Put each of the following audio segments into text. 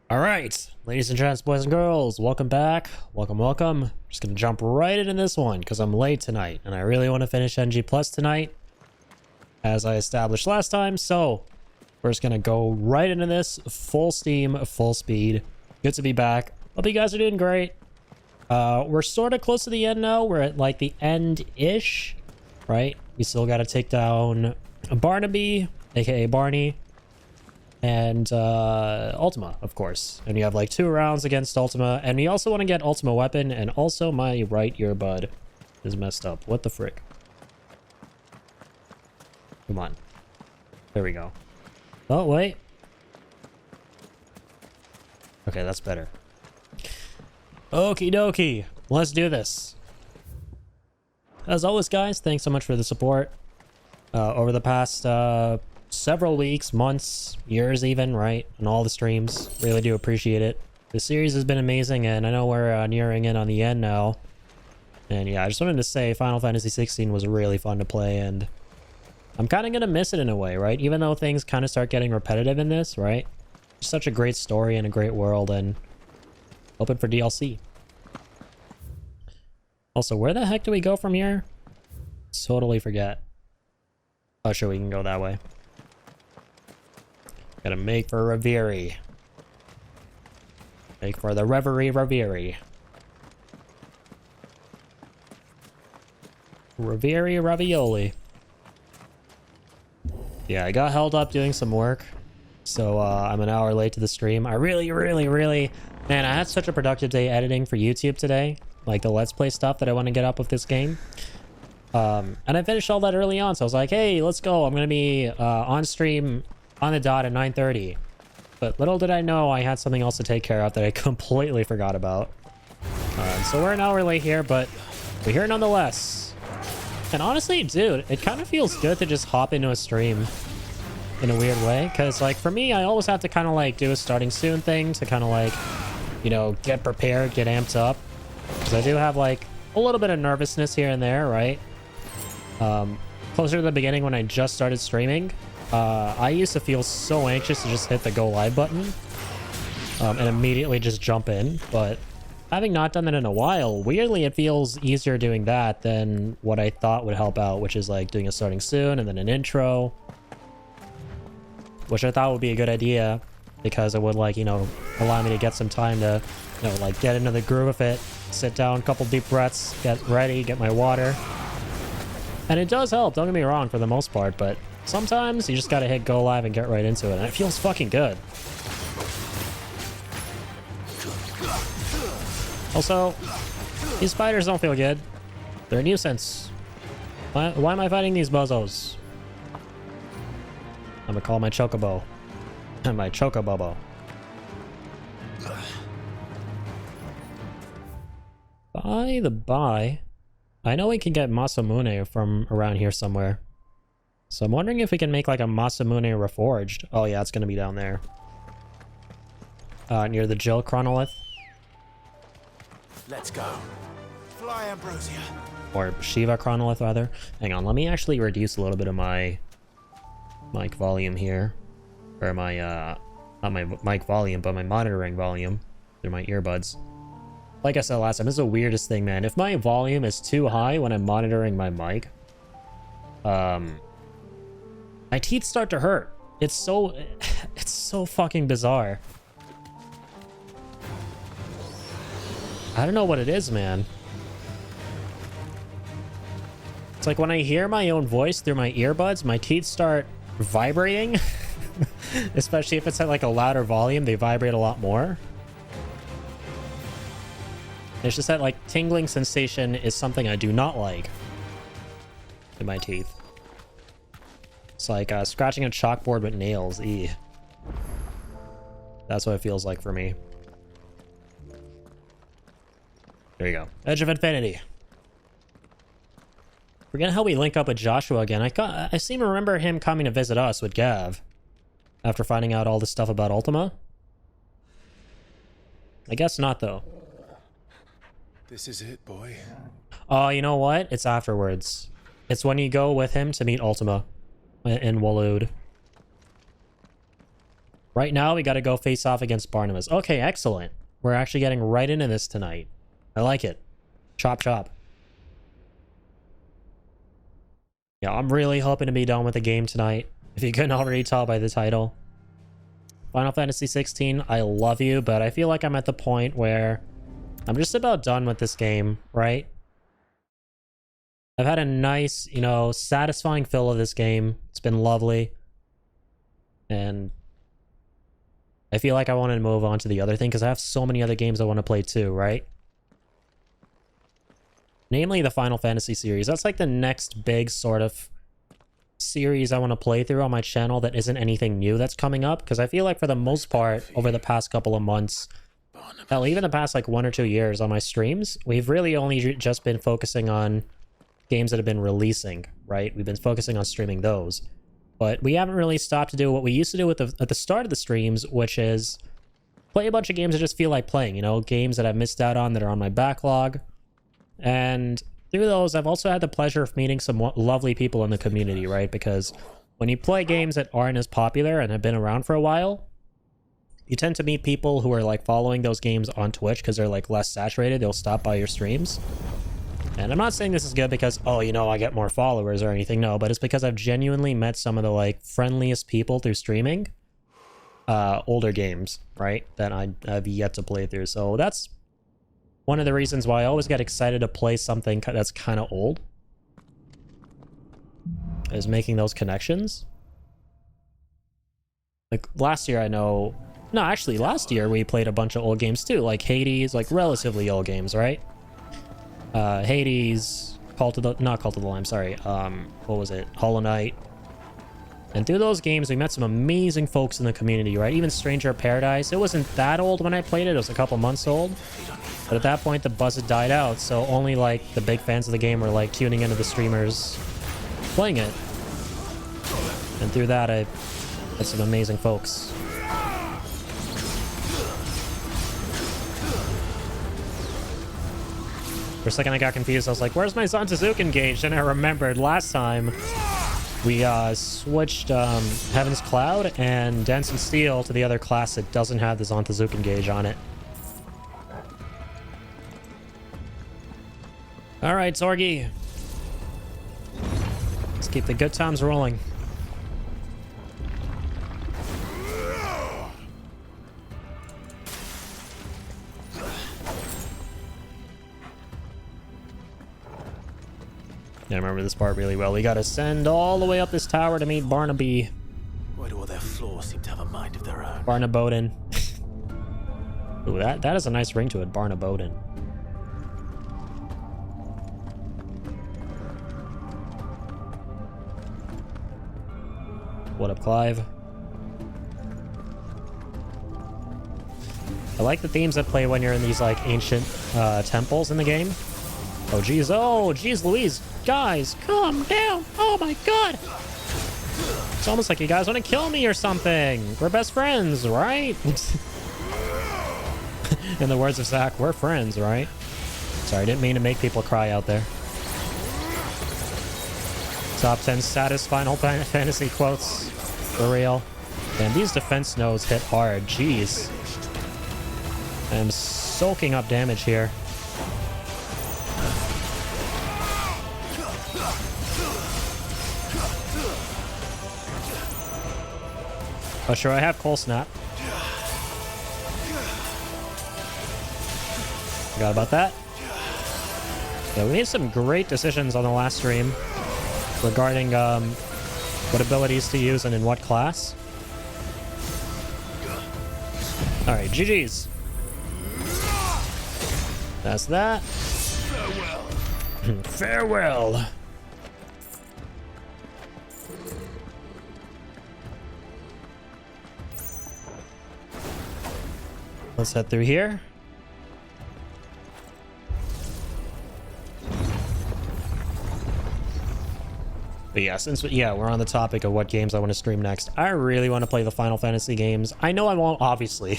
All right, ladies and gents, boys and girls, welcome back. Welcome. Just gonna jump right into this one because I'm late tonight and I really want to finish NG Plus tonight, as I established last time. So we're just gonna go right into this full steam, full speed. Good to be back. Hope you guys are doing great. We're sort of close to the end now. We're at like the end-ish, right? We still got to take down Barnaby, aka Barney, and Ultima, of course. And you have like 2 rounds against Ultima, and we also want to get Ultima weapon, and also my right earbud is messed up. What the frick? Come on. There we go. Oh, wait. Okay, that's better. Okie dokie. Let's do this. As always, guys, thanks so much for the support over the past several weeks, months, years even, right? And all the streams. Really do appreciate it. The series has been amazing, and I know we're nearing in on the end now. And yeah, I just wanted to say Final Fantasy 16 was really fun to play, and I'm kind of going to miss it in a way, right? Even though things kind of start getting repetitive in this, right? It's such a great story and a great world, and open for DLC. Also, where the heck do we go from here? Totally forget. Oh, sure, we can go that way. Gotta make for Reverie. Make for the Reverie. Reverie Ravioli. Yeah, I got held up doing some work, so I'm an hour late to the stream. I really... Man, I had such a productive day editing for YouTube today. Like the Let's Play stuff that I want to get up with this game. And I finished all that early on, so I was like, hey, let's go. I'm going to be on stream on the dot at 9:30. But little did I know I had something else to take care of that I completely forgot about. So we're an hour late here, but we're here nonetheless. And honestly, dude, it kind of feels good to just hop into a stream in a weird way. Because, like, for me, I always have to kind of, like, do a starting soon thing to kind of, like, you know, get prepared, get amped up. Because I do have, like, a little bit of nervousness here and there, right? Closer to the beginning when I just started streaming, I used to feel so anxious to just hit the go live button and immediately just jump in. But having not done that in a while, weirdly, it feels easier doing that than what I thought would help out, which is, like, doing a starting soon and then an intro. Which I thought would be a good idea because it would, like, you know, allow me to get some time to, you know, like, get into the groove of it, sit down, couple deep breaths, get ready, get my water. And it does help, don't get me wrong, for the most part, but sometimes you just gotta hit go live and get right into it, and it feels fucking good. Also, these spiders don't feel good. They're a nuisance. Why am I fighting these bozos? I'm gonna call my chocobo. My chocobobo. By the by, I know we can get Masamune from around here somewhere. So I'm wondering if we can make like a Masamune Reforged. Oh yeah, it's gonna be down there. Near the Jill Chronolith. Let's go. Fly, Ambrosia. Or Shiva Chronolith, rather. Hang on, let me actually reduce a little bit of my mic volume here. Or my, not my mic volume, but my monitoring volume. Through my earbuds. Like I said last time, this is the weirdest thing, man. If my volume is too high when I'm monitoring my mic, my teeth start to hurt. It's so fucking bizarre. I don't know what it is, man. It's like when I hear my own voice through my earbuds, my teeth start vibrating. Especially if it's at like a louder volume, they vibrate a lot more. It's just that like tingling sensation is something I do not like in my teeth. It's like scratching a chalkboard with nails. Eeh. That's what it feels like for me. There you go. Edge of Infinity. Forget how we link up with Joshua again. I seem to remember him coming to visit us with Gav after finding out all this stuff about Ultima. I guess not, though. This is it, boy. Oh, you know what? It's afterwards. It's when you go with him to meet Ultima in Waloed. Right now, we got to go face off against Barnabas. Okay, excellent. We're actually getting right into this tonight. I like it. Chop, chop. Yeah, I'm really hoping to be done with the game tonight. If you couldn't already tell by the title. Final Fantasy 16, I love you, but I feel like I'm at the point where I'm just about done with this game, right? I've had a nice, you know, satisfying fill of this game. It's been lovely. And I feel like I want to move on to the other thing because I have so many other games I want to play too, right? Namely the Final Fantasy series. That's like the next big sort of series I want to play through on my channel that isn't anything new that's coming up. Because I feel like for the most part, over the past couple of months, hell, even the past like 1 or 2 years on my streams, we've really only just been focusing on games that have been releasing, right? We've been focusing on streaming those. But we haven't really stopped to do what we used to do at the start of the streams, which is play a bunch of games I just feel like playing, you know, games that I've missed out on that are on my backlog. And through those, I've also had the pleasure of meeting some lovely people in the community, right? Because when you play games that aren't as popular and have been around for a while, you tend to meet people who are like following those games on Twitch because they're like less saturated. They'll stop by your streams. And I'm not saying this is good because, oh, you know, I get more followers or anything. No, but it's because I've genuinely met some of the like friendliest people through streaming. Older games, right? That I've yet to play through. So that's one of the reasons why I always get excited to play something that's kind of old. Is making those connections. Like last year, I know... No, actually, last year we played a bunch of old games too. Like Hades, like relatively old games, right? Hades, not Cult of the Lamb, sorry. What was it? Hollow Knight. And through those games, we met some amazing folks in the community, right? Even Stranger of Paradise. It wasn't that old when I played it. It was a couple months old. But at that point, the buzz had died out. So only like the big fans of the game were like tuning into the streamers playing it. And through that, I met some amazing folks. For a second, I got confused. I was like, where's my Zantazuken gauge? And I remembered last time we switched Heaven's Cloud and Dense Steel to the other class that doesn't have the Zantazuken gauge on it. All right, Zorgi. Let's keep the good times rolling. I remember this part really well. We gotta send all the way up this tower to meet Barnaby. Why do all their floors seem to have a mind of their own? Barnaboden. Ooh, that has a nice ring to it, Barnaboden. What up, Clive? I like the themes that play when you're in these like ancient temples in the game. Oh geez Louise. Guys, calm down. Oh my god. It's almost like you guys want to kill me or something. We're best friends, right? In the words of Zach, we're friends, right? Sorry, I didn't mean to make people cry out there. Top 10 saddest Final Fantasy quotes. For real. And these defense nodes hit hard. Jeez. I'm soaking up damage here. Oh, sure, I have Cold Snap. Forgot about that. Yeah, we made some great decisions on the last stream regarding what abilities to use and in what class. Alright, GG's. That's that. Farewell. Farewell. Let's head through here. But yeah, we're on the topic of what games I want to stream next. I really want to play the Final Fantasy games. I know I won't, obviously,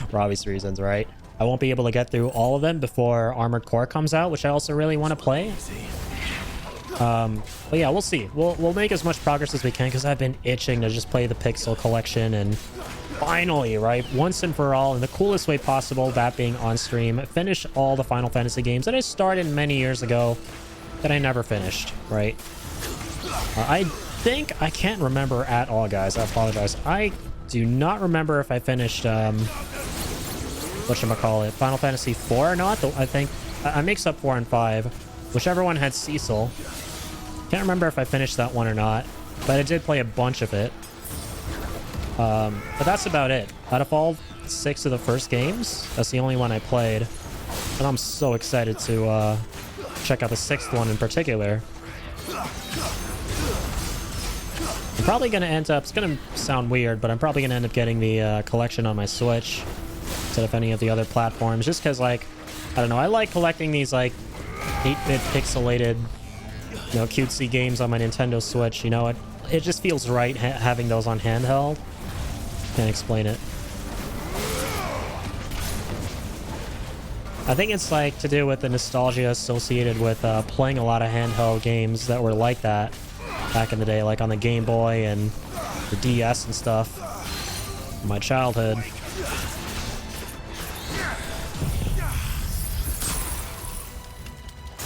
for obvious reasons, right? I won't be able to get through all of them before Armored Core comes out, which I also really want to play. But yeah, we'll see. We'll make as much progress as we can because I've been itching to just play the Pixel collection and finally, right, once and for all, in the coolest way possible, that being on stream, finish all the Final Fantasy games that I started many years ago that I never finished, right? I think, I can't remember at all, guys. I apologize. I do not remember if I finished, whatchamacallit, Final Fantasy 4 or not. I think I mix up 4 and 5. Whichever one had Cecil. Can't remember if I finished that one or not, but I did play a bunch of it. But that's about it. Out of all 6 of the first games, that's the only one I played. And I'm so excited to check out the 6th one in particular. I'm probably going to end up, it's going to sound weird, but I'm probably going to end up getting the collection on my Switch instead of any of the other platforms, just because, like, I don't know, I like collecting these, like, 8-bit pixelated, you know, cutesy games on my Nintendo Switch. You know, it just feels right having those on handheld. Can't explain it. I think it's like to do with the nostalgia associated with playing a lot of handheld games that were like that back in the day, like on the Game Boy and the DS and stuff. My childhood.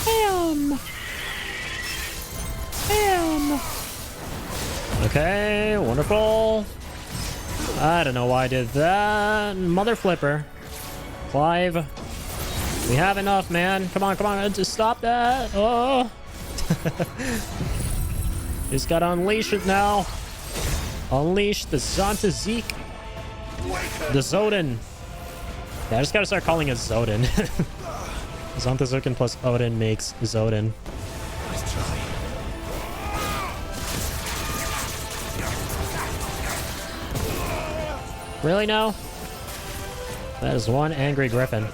Bam! Bam! Okay, wonderful. I don't know why I did that. Mother flipper. Clive. We have enough, man. Come on, just stop that. Oh. Just gotta unleash it now. Unleash the Zonta Zeke. The Zoden. Yeah, I just gotta start calling it Zoden. Zonta Zuken plus Odin makes Zoden. Let's try. Really now? That is one angry griffin.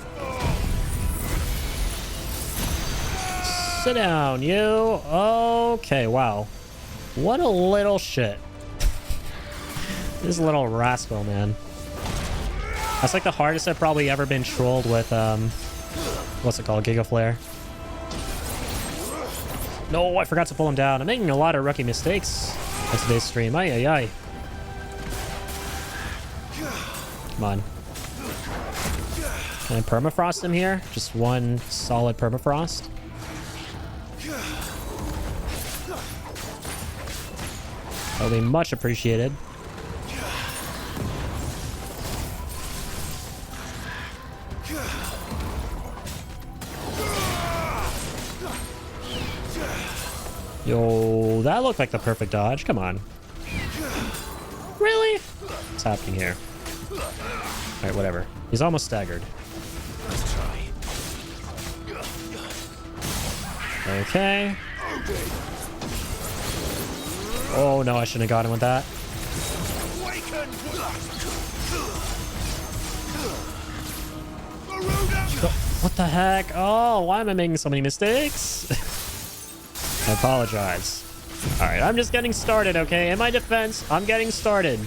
Sit down, you. Okay, wow. What a little shit. This little rascal, man. That's like the hardest I've probably ever been trolled with, what's it called? Giga Flare. No, I forgot to pull him down. I'm making a lot of rookie mistakes on today's stream. Ay, ay, ay. Come on. Can I permafrost him here? Just one solid permafrost. That'll be much appreciated. Yo, that looked like the perfect dodge. Come on. Really? What's happening here? Alright, whatever. He's almost staggered. Let's try. Okay. Oh no, I shouldn't have got him with that. What the heck? Oh, why am I making so many mistakes? I apologize. Alright, I'm just getting started, okay? In my defense, I'm getting started.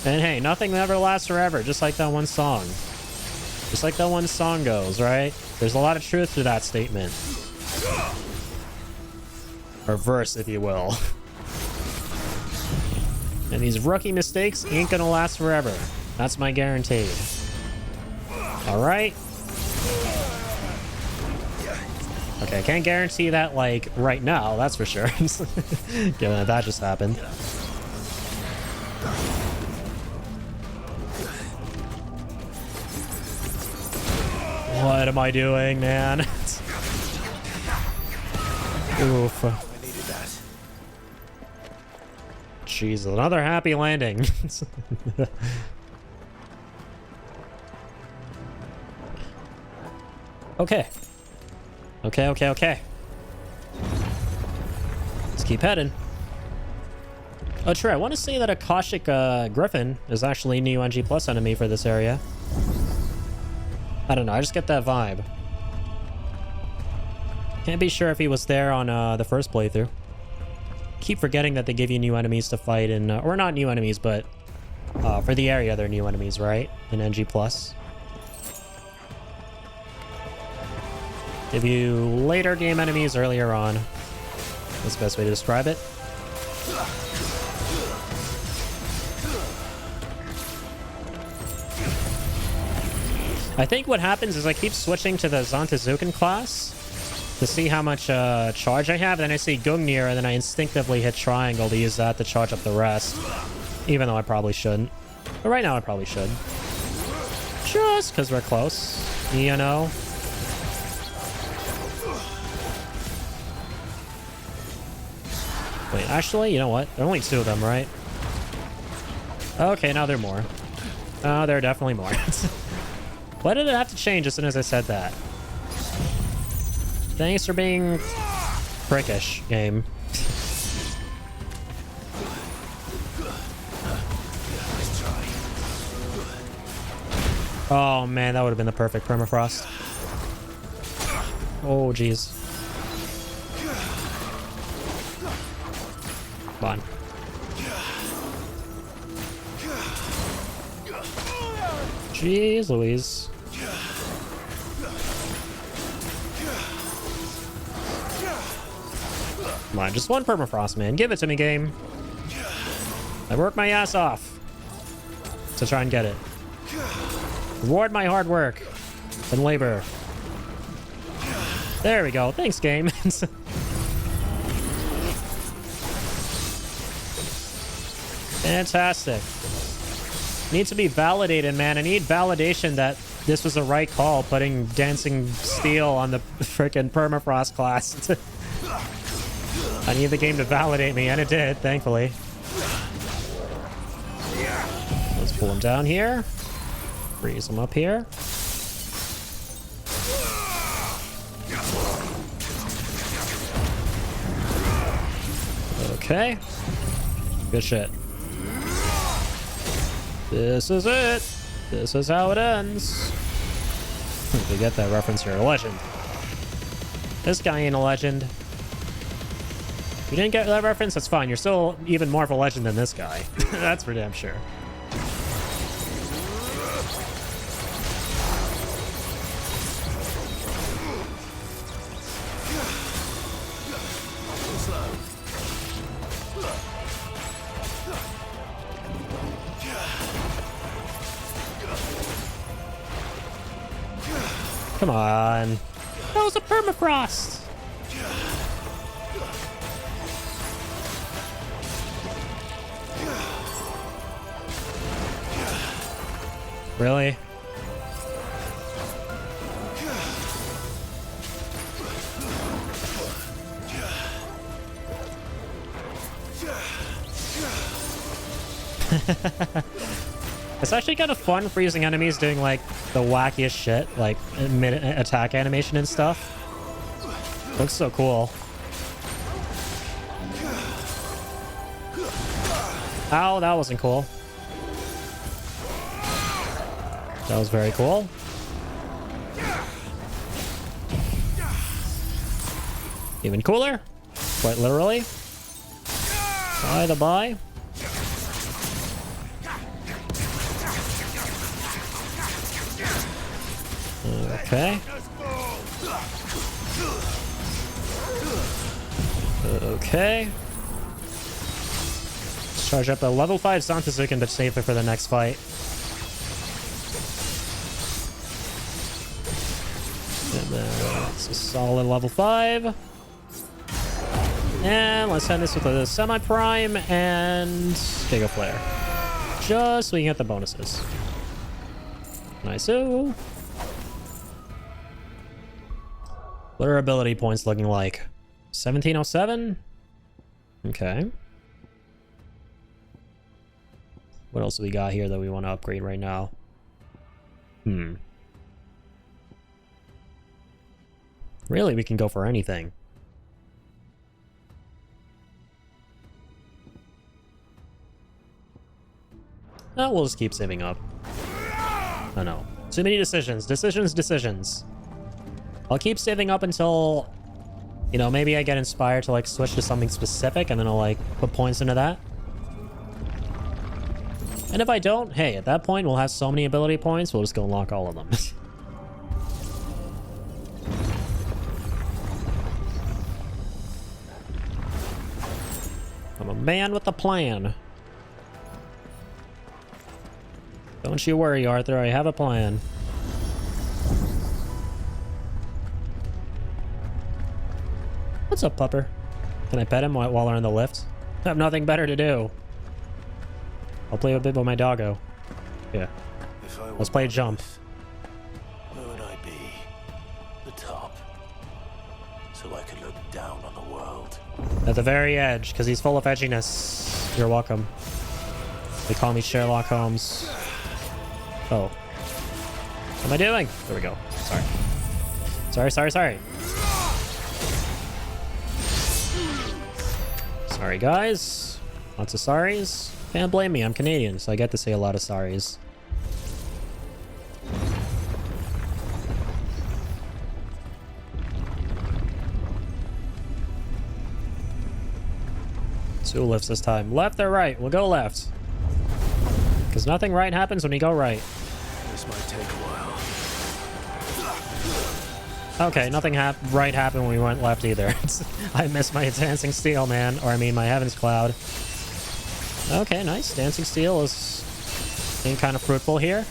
And hey, nothing ever lasts forever, just like that one song. Just like that one song goes, right? There's a lot of truth to that statement. Or verse, if you will. And these rookie mistakes ain't gonna last forever. That's my guarantee. Alright? Okay, I can't guarantee that, like, right now, that's for sure. Given that that just happened. What am I doing, man? Oof. I needed that. Jeez, another happy landing. Okay. Okay. Let's keep heading. Oh, true. I want to say that Akashic Griffin is actually a new NG Plus enemy for this area. I don't know. I just get that vibe. Can't be sure if he was there on the first playthrough. Keep forgetting that they give you new enemies to fight in, or not new enemies, but for the area they're new enemies, right? In NG Plus. Give you later game enemies earlier on. That's the best way to describe it. I think what happens is I keep switching to the Zantezuken class to see how much charge I have. Then I see Gungnir, and then I instinctively hit triangle to use that to charge up the rest. Even though I probably shouldn't. But right now I probably should. Just because we're close, you know? Wait, actually, you know what? There are only 2 of them, right? Okay, now there are more. Oh, there are definitely more. Why did it have to change as soon as I said that? Thanks for being prickish, game. Oh man, that would have been the perfect permafrost. Oh jeez. Come on. Jeez Louise. Come on, just one permafrost, man. Give it to me, game. I worked my ass off to try and get it. Reward my hard work and labor. There we go. Thanks, game. Fantastic. Needs to be validated, man. I need validation that this was the right call, putting Dancing Steel on the freaking permafrost class. I need the game to validate me, and it did, thankfully. Let's pull him down here. Freeze him up here. Okay. Good shit. This is it. This is how it ends. If we get that reference here, a legend. This guy ain't a legend. If you didn't get that reference, that's fine. You're still even more of a legend than this guy. That's for damn sure. Come on. That was a permafrost. Really? It's actually kind of fun freezing enemies doing like the wackiest shit, like mid-attack animation and stuff. Looks so cool. Ow, that wasn't cool. That was very cool. Even cooler, quite literally. By the by. Okay. Okay. Let's charge up a level 5 Zantezuken to save it for the next fight. And then it's a solid level 5. And let's end this with a semi-prime and Giga Flare. Just so we can get the bonuses. Nice-oo. What are ability points looking like? 1707? Okay. What else do we got here that we want to upgrade right now? Really, we can go for anything. No, we'll just keep saving up. I know. Too many decisions. Decisions. I'll keep saving up until, you know, maybe I get inspired to like switch to something specific and then I'll like put points into that. And if I don't, hey, at that point we'll have so many ability points, we'll just go unlock all of them. I'm a man with a plan. Don't you worry, Arthur, I have a plan. What's up, pupper? Can I pet him while we're on the lift? I have nothing better to do. I'll play a bit with my doggo. Yeah. Let's play a jump. Where would I be? The top. So I could look down on the world. At the very edge, because he's full of edginess. You're welcome. They call me Sherlock Holmes. Oh. What am I doing? There we go. Sorry. Sorry, guys. Lots of sorries. Can't blame me. I'm Canadian, so I get to say a lot of sorries. Two lifts this time. Left or right? We'll go left. Because nothing right happens when you go right. This might take a while. Okay, nothing right happened when we went left either. I missed my Dancing Steel, man. Or I mean my Heaven's Cloud. Okay, nice. Dancing Steel is being kind of fruitful here.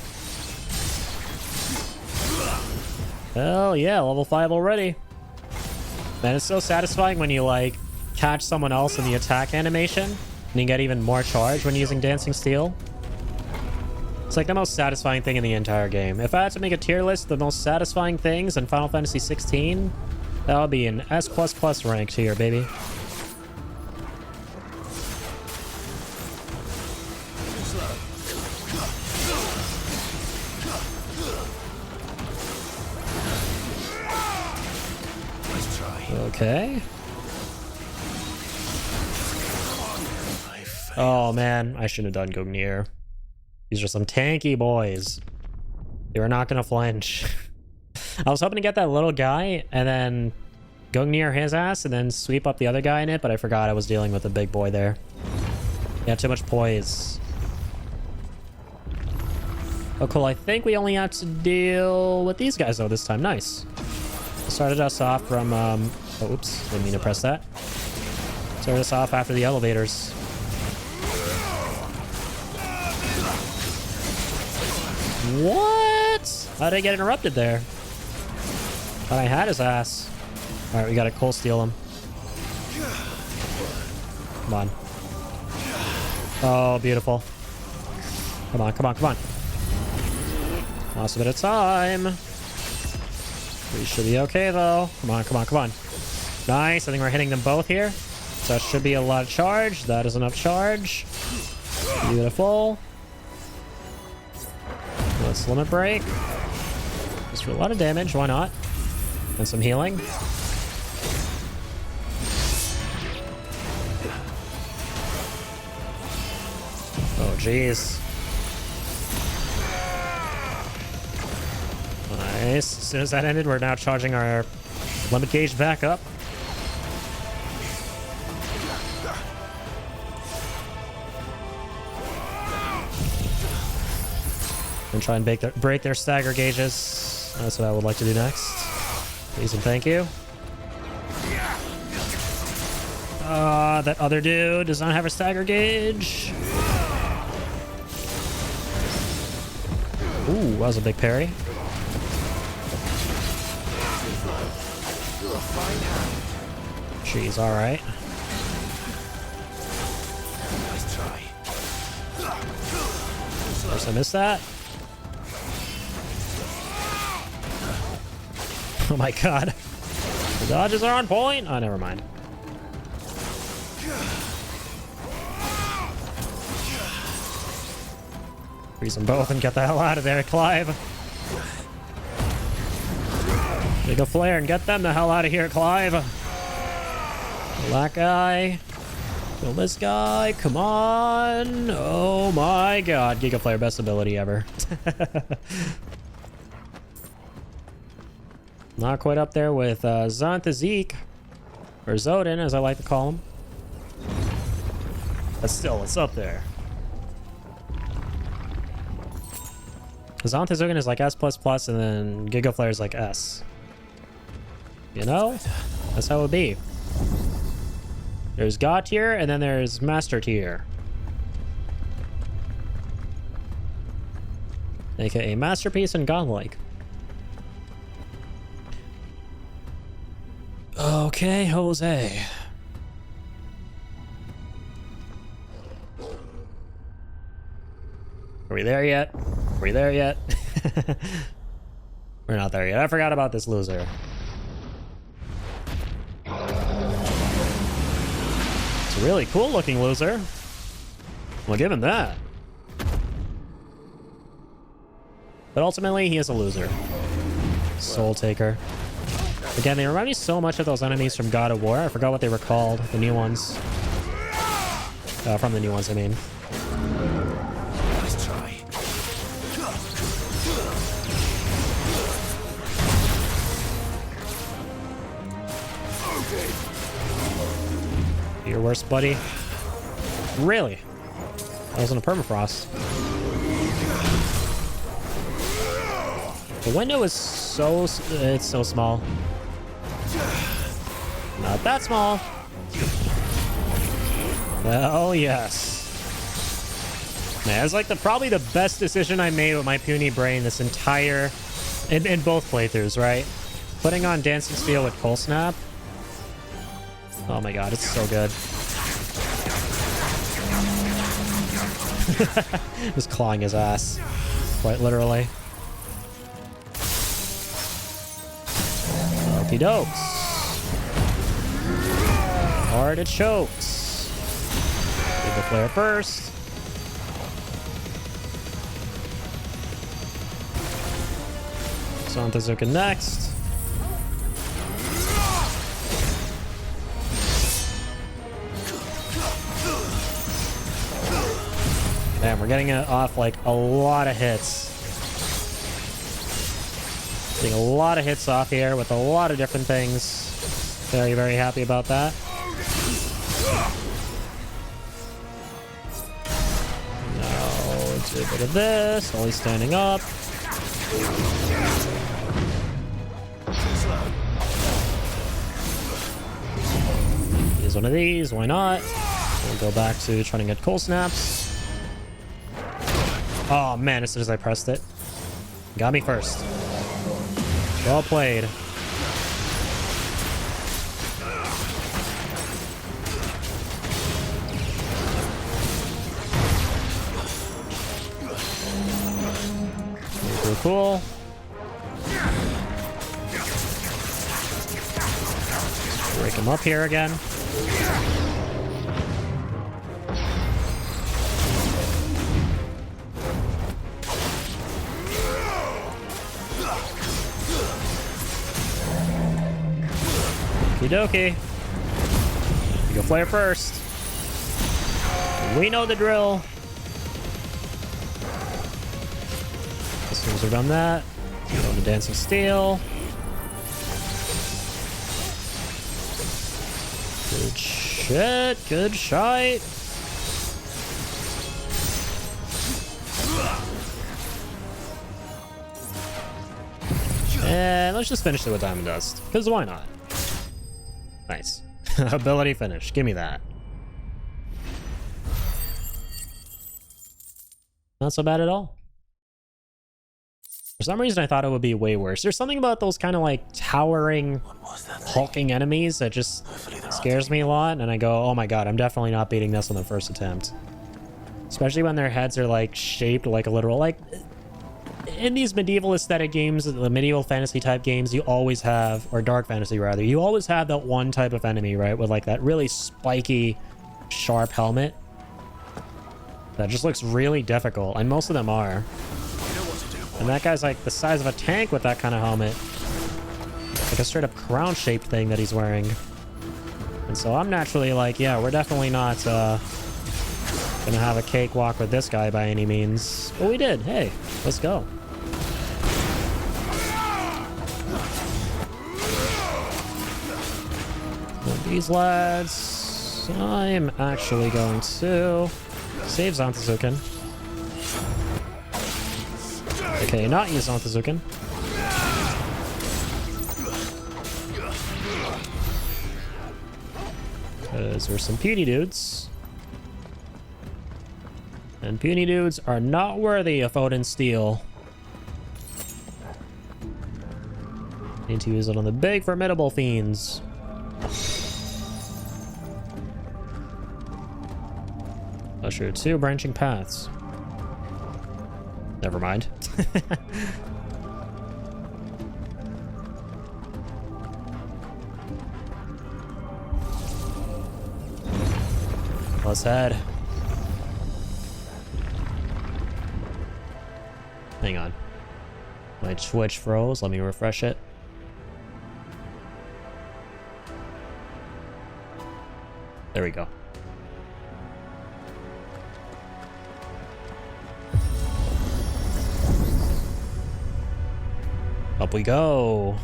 Hell yeah, level 5 already. Man, it's so satisfying when you like catch someone else in the attack animation and you get even more charge when using Dancing Steel. It's like the most satisfying thing in the entire game. If I had to make a tier list of the most satisfying things in Final Fantasy 16, that would be an S++ ranked here, baby. Let's try. Okay. Oh man, I shouldn't have done Gungnir. These are some tanky boys. They were not gonna flinch. I was hoping to get that little guy and then Gungnir his ass and then sweep up the other guy in it, but I forgot I was dealing with a big boy there. Yeah, too much poise. Oh cool, I think we only have to deal with these guys though this time. Nice. Started us off from oh oops, didn't mean to press that. Started us off after the elevators. What? How did I get interrupted there? Thought I had his ass. Alright, we gotta cold steal him. Come on. Oh, beautiful. Come on. Lost a bit of time. We should be okay, though. Come on. Nice. I think we're hitting them both here. So that should be a lot of charge. That is enough charge. Beautiful. Let's limit break. Just for a lot of damage, why not? And some healing. Oh, jeez. Nice. As soon as that ended, we're now charging our limit gauge back up. And try and break their stagger gauges. That's what I would like to do next. Please and thank you. That other dude does not have a stagger gauge. Ooh, that was a big parry. Jeez, alright. Nice try. Of course I missed that. Oh my god. The dodges are on point. Oh, never mind. Freeze them both and get the hell out of there, Clive. Take a flare and get them the hell out of here, Clive. Kill that guy. Kill this guy. Come on. Oh my god. Giga Flare, best ability ever. Not quite up there with Xanthazik, or Zodin, as I like to call him. But still, it's up there. Xanthazogan is like S++, and then Giga Flare is like S. You know? That's how it would be. There's God tier, and then there's Master tier. AKA Masterpiece and Godlike. Okay, Jose. Are we there yet? Are we there yet? We're not there yet. I forgot about this loser. It's a really cool looking loser. We'll give him that. But ultimately, he is a loser. Soul Taker. Again, they remind me so much of those enemies from God of War. I forgot what they were called. The new ones. From the new ones, I mean. Let's try. Your worst buddy. Really? That wasn't a permafrost. The window is so... it's so small. Not that small. Oh, yes. Man, it's like probably the best decision I made with my puny brain this entire... in both playthroughs, right? Putting on Dancing Steel with Cold Snap. Oh my god, it's so good. Just clawing his ass. Quite literally. Okey dokes. Artichokes. Give the flare first. Santazuka next. Man, we're getting it off like a lot of hits. Getting a lot of hits off here with a lot of different things. Very, very happy about that. Now, do a bit of this. While he's standing up. Use one of these. Why not? We'll go back to trying to get cold snaps. Oh man, as soon as I pressed it. Got me first. Well played. Super cool. Break him up here again. Okie dokie. You go flare first. We know the drill. As soon as we're done that, go to Dancing Steel. Good shit. Good shite. And let's just finish it with Diamond Dust. Because why not? Nice. Ability finish. Give me that. Not so bad at all. For some reason, I thought it would be way worse. There's something about those kind of like towering, hulking enemies that just scares me a lot. And I go, oh my god, I'm definitely not beating this on the first attempt. Especially when their heads are like shaped like a literal, like... in these medieval aesthetic games, the medieval fantasy type games, you always have, or dark fantasy rather, you always have that one type of enemy, right? With like that really spiky, sharp helmet. That just looks really difficult, and most of them are. And that guy's like the size of a tank with that kind of helmet. Like a straight up crown shaped thing that he's wearing. And so I'm naturally like, yeah, we're definitely not gonna have a cakewalk with this guy by any means. But we did. Hey, let's go. And these lads, I'm actually going to save Zantazuken. Okay, not use Zantazuken. Because there's some puny dudes. And puny dudes are not worthy of Odin's steel. Need to use it on the big formidable fiends. That's true. 2 branching paths. Never mind. Let's head. Hang on. My Twitch froze. Let me refresh it. There we go. Up we go.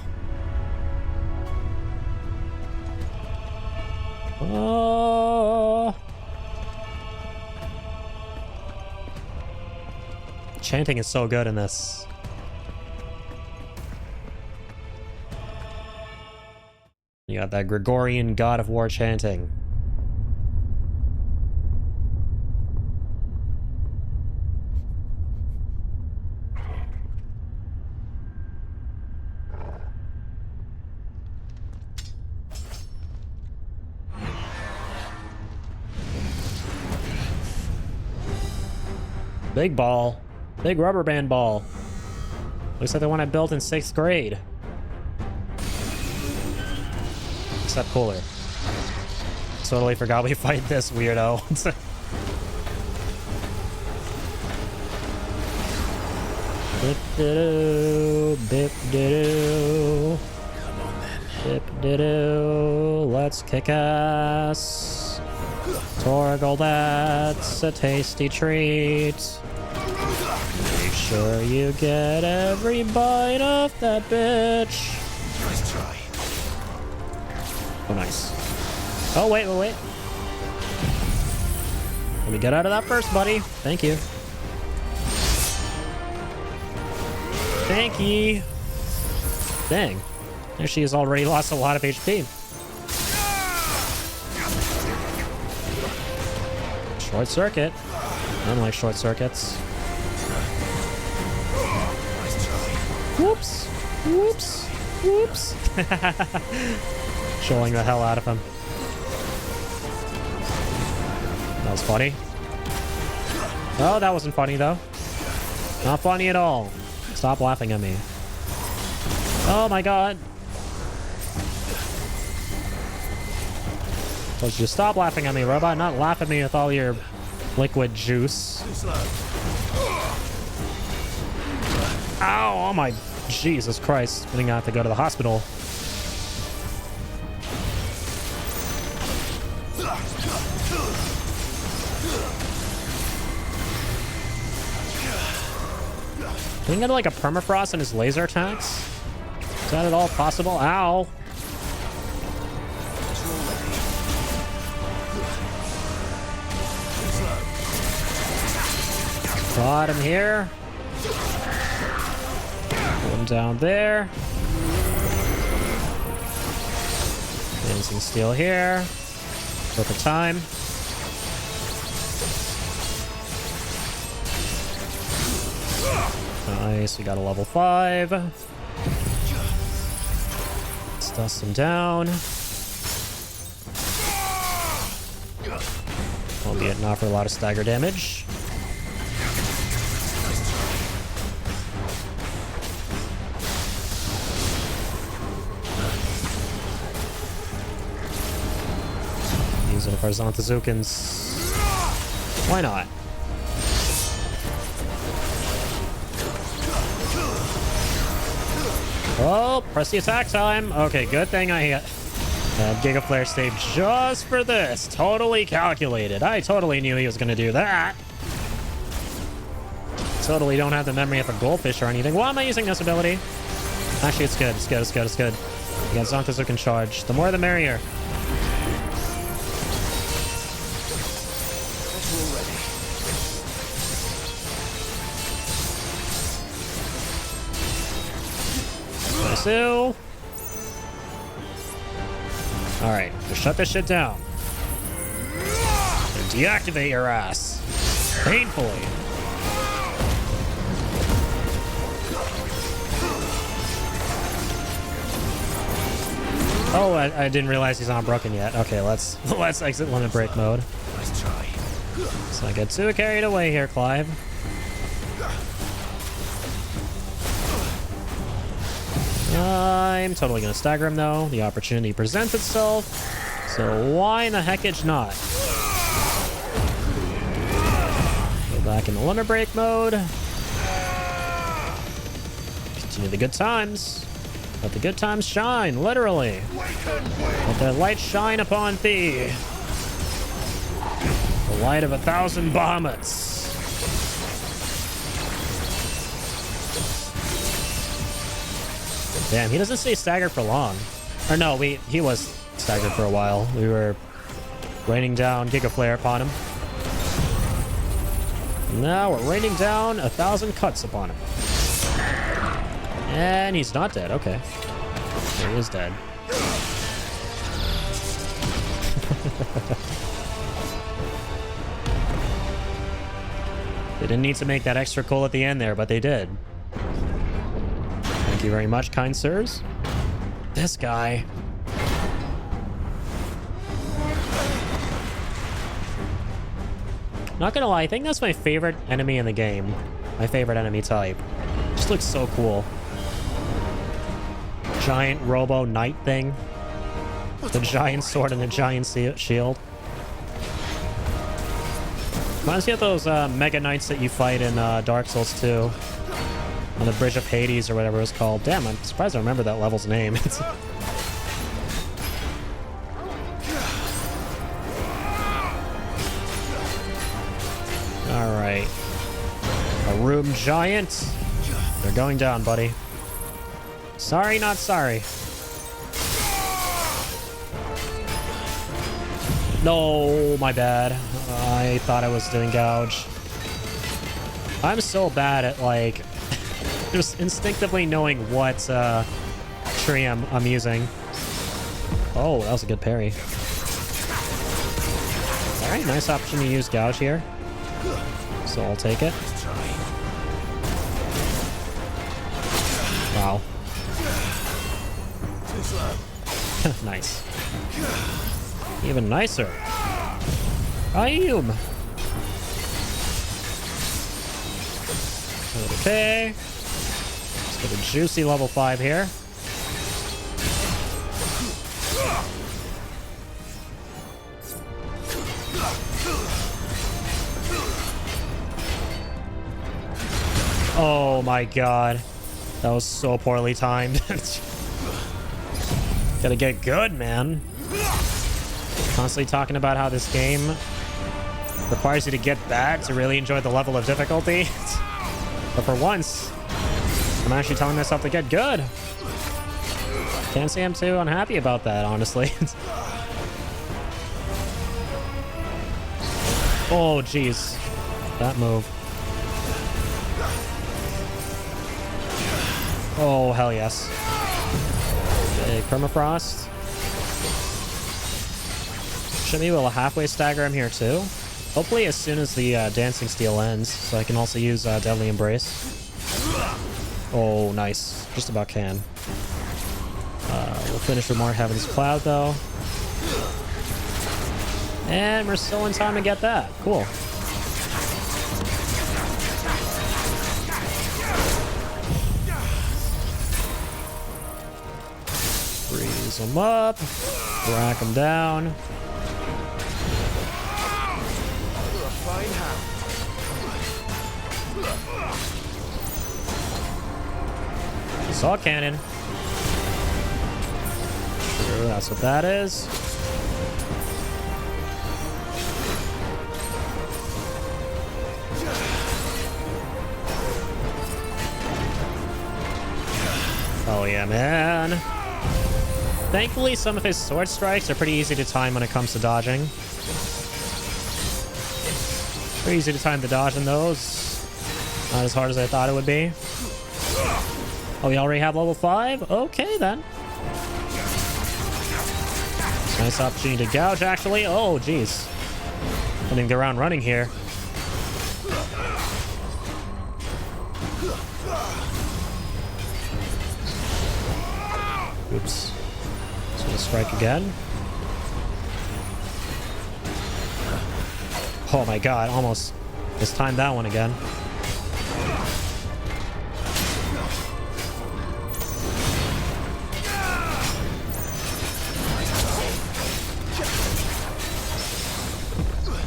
Oh. Chanting is so good in this. You got that Gregorian God of War chanting. Big ball. Big rubber band ball. Looks like the one I built in 6th grade. Except cooler. Totally forgot we fight this weirdo. Bip-de-doo, bip-de-doo. Come on then. Bip-de-doo. Let's kick ass. Torgal, that's a tasty treat. Make sure you get every bite off that bitch. Nice try. Oh, nice. Oh, wait. Let me get out of that first, buddy. Thank you. Thank you. Dang. There she has already lost a lot of HP. Short circuit. I don't like short circuits. Nice try. Whoops. Whoops. Whoops. Showing the hell out of him. That was funny. Oh, that wasn't funny, though. Not funny at all. Stop laughing at me. Oh, my God. Told you to stop laughing at me, robot. Not laugh at me with all your liquid juice. Ow! Oh, my Jesus Christ. I'm gonna have to go to the hospital. Can he get like a permafrost in his laser attacks? Is that at all possible? Ow! Got him here. Put him down there. Dancing steel here. Perfect time. Nice, we got a level 5. Let's dust him down. Albeit not for a lot of stagger damage. Use it of our Zontazukins. Why not? Oh, press the attack time. Okay, good thing I hit Giga Flare saved just for this. Totally calculated. I totally knew he was going to do that. Totally don't have the memory of a goldfish or anything. Why am I using this ability? Actually, it's good. It's good. It's good. It's good. You got Zontazukin charge. The more the merrier. All right, just shut this shit down. And deactivate your ass. Painfully. Oh, I didn't realize he's not broken yet. Okay, let's exit limit break mode. Nice try. Let's not get too carried away here, Clive. I'm totally gonna stagger him though. The opportunity presents itself. So why in the heckage not? Go back into limit break mode. Continue the good times. Let the good times shine, literally. Let their light shine upon thee. The light of 1,000 Bahamut's. Damn, he doesn't stay staggered for long. Or no, he was staggered for a while. We were raining down Giga Flare upon him. Now we're raining down 1,000 cuts upon him. And he's not dead. Okay. He is dead. They didn't need to make that extra cool at the end there, but they did. Thank you very much, kind sirs. This guy. Not gonna lie, I think that's my favorite enemy in the game. My favorite enemy type. Just looks so cool. Giant robo knight thing. The giant sword and a giant shield. Reminds me of those Mega Knights that you fight in Dark Souls 2. On the Bridge of Hades or whatever it was called. Damn, I'm surprised I remember that level's name. Alright. A room giant. They're going down, buddy. Sorry, not sorry. No, my bad. I thought I was doing gouge. I'm so bad at, like, just instinctively knowing what tree I'm using. Oh, that was a good parry. Alright, nice opportunity to use gouge here. So I'll take it. Wow. Nice. Even nicer. Ayum. Okay. Let's get a juicy level 5 here. Oh my god. That was so poorly timed. Gotta get good, man. Constantly talking about how this game requires you to get bad to really enjoy the level of difficulty. But for once, I'm actually telling myself to get good. Can't say I'm too unhappy about that, honestly. Oh, jeez. That move. Oh, hell yes. Okay, permafrost. Should be able to halfway stagger him here too. Hopefully as soon as the Dancing Steel ends, so I can also use Deadly Embrace. Oh, nice. Just about can. We'll finish with more Heaven's Cloud though. And we're still in time to get that. Cool. Freeze him up. Rack him down. Saw cannon. True, that's what that is. Oh yeah, man. Thankfully, some of his sword strikes are pretty easy to time when it comes to dodging. Pretty easy to time the dodge in those. Not as hard as I thought it would be. Oh, we already have level 5? Okay, then. Nice opportunity to gouge, actually. Oh, jeez. Ending the round running here. Oops. So we'll strike again. Oh my god, almost mistimed that one again.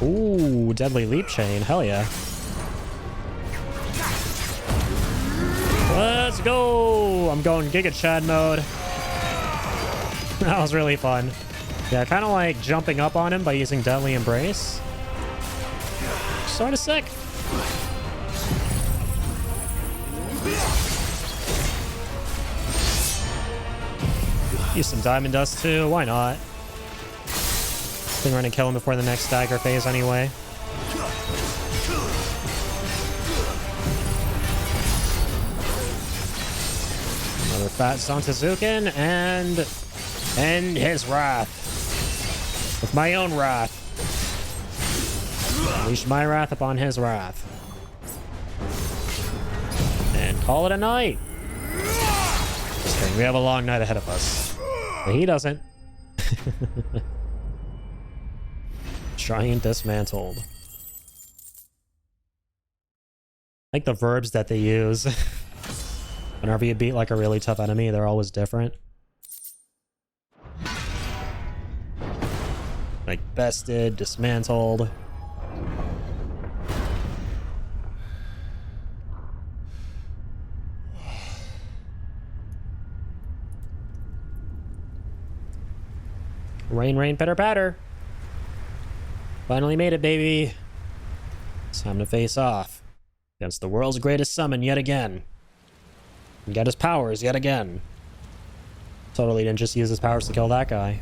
Ooh, deadly leap chain. Hell yeah. Let's go. I'm going Giga Chad mode. That was really fun. Yeah, kind of like jumping up on him by using Deadly Embrace. Sort of sick. Use some Diamond Dust too. Why not? I think we're gonna kill him before the next stagger phase anyway. Another fat Zantazuken and end his wrath with my own wrath. Unleash my wrath upon his wrath. And call it a night. Just kidding. We have a long night ahead of us. But he doesn't. Giant dismantled. Like the verbs that they use. Whenever you beat like a really tough enemy, they're always different. Like bested, dismantled. Rain, rain, pitter, patter. Finally made it, baby. It's time to face off against the world's greatest summon yet again. And get his powers yet again. Totally didn't just use his powers to kill that guy.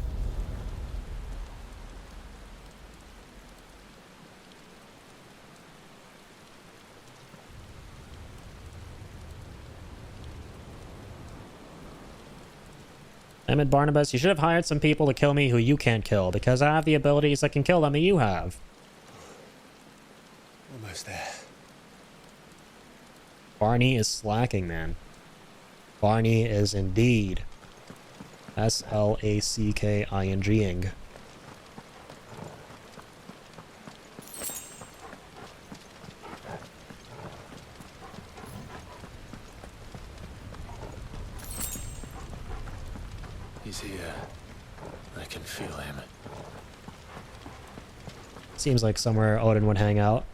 Damn it, Barnabas, you should have hired some people to kill me who you can't kill, because I have the abilities that can kill them that you have. Almost there. Barney is slacking, man. Barney is indeed S-L-A-C-K-I-N-G-ing. He's here. I can feel him. Seems like somewhere Odin would hang out.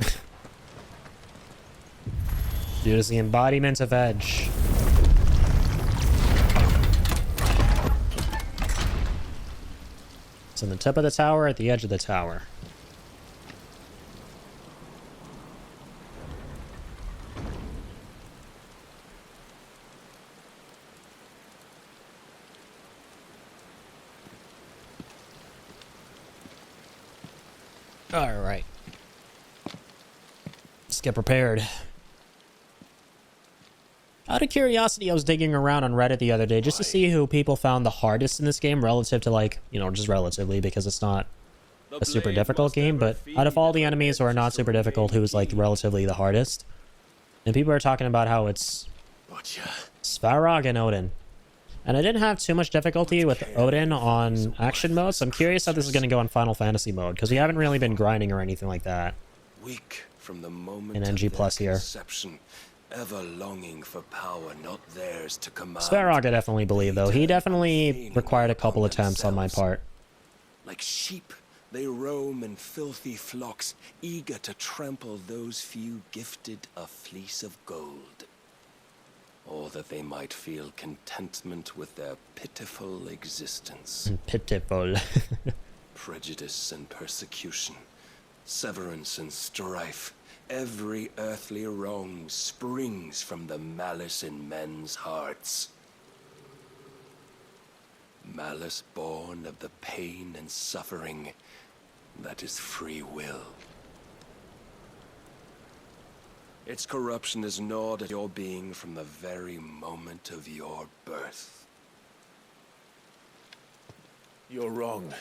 Dude is the embodiment of edge. It's on the tip of the tower, at the edge of the tower. All right. Let's get prepared. Out of curiosity, I was digging around on Reddit the other day just to see who people found the hardest in this game relative to, like, you know, just relatively, because it's not a super difficult game, but out of all the enemies who are not super difficult, who's, like, relatively the hardest? And people are talking about how it's Svarog and Odin. And I didn't have too much difficulty with Odin on action mode, so I'm curious how this is going to go on Final Fantasy mode, because we haven't really been grinding or anything like that Weak from the moment in NG Plus here. Ever longing for power not theirs to command. Svarog, I definitely believe, though. He definitely required a couple attempts on my part. Like sheep, they roam in filthy flocks, eager to trample those few gifted a fleece of gold. Or that they might feel contentment with their pitiful existence. Pitiful. Prejudice and persecution, severance and strife. Every earthly wrong springs from the malice in men's hearts. Malice born of the pain and suffering that is free will. Its corruption is gnawed at your being from the very moment of your birth. You're wrong.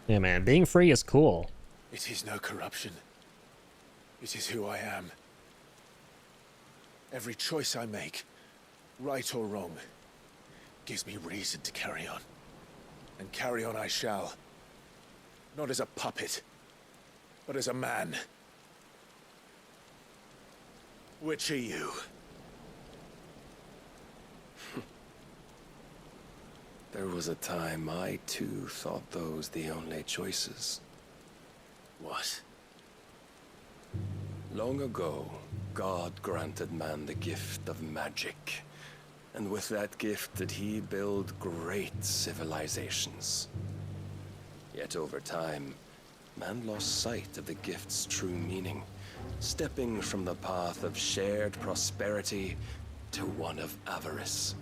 Yeah, man, being free is cool. It is no corruption. It is who I am. Every choice I make, right or wrong, gives me reason to carry on. And carry on I shall. Not as a puppet, but as a man. Which are you? There was a time I too thought those the only choices. What? Long ago, God granted man the gift of magic. And with that gift did he build great civilizations. Yet over time, man lost sight of the gift's true meaning, stepping from the path of shared prosperity to one of avarice.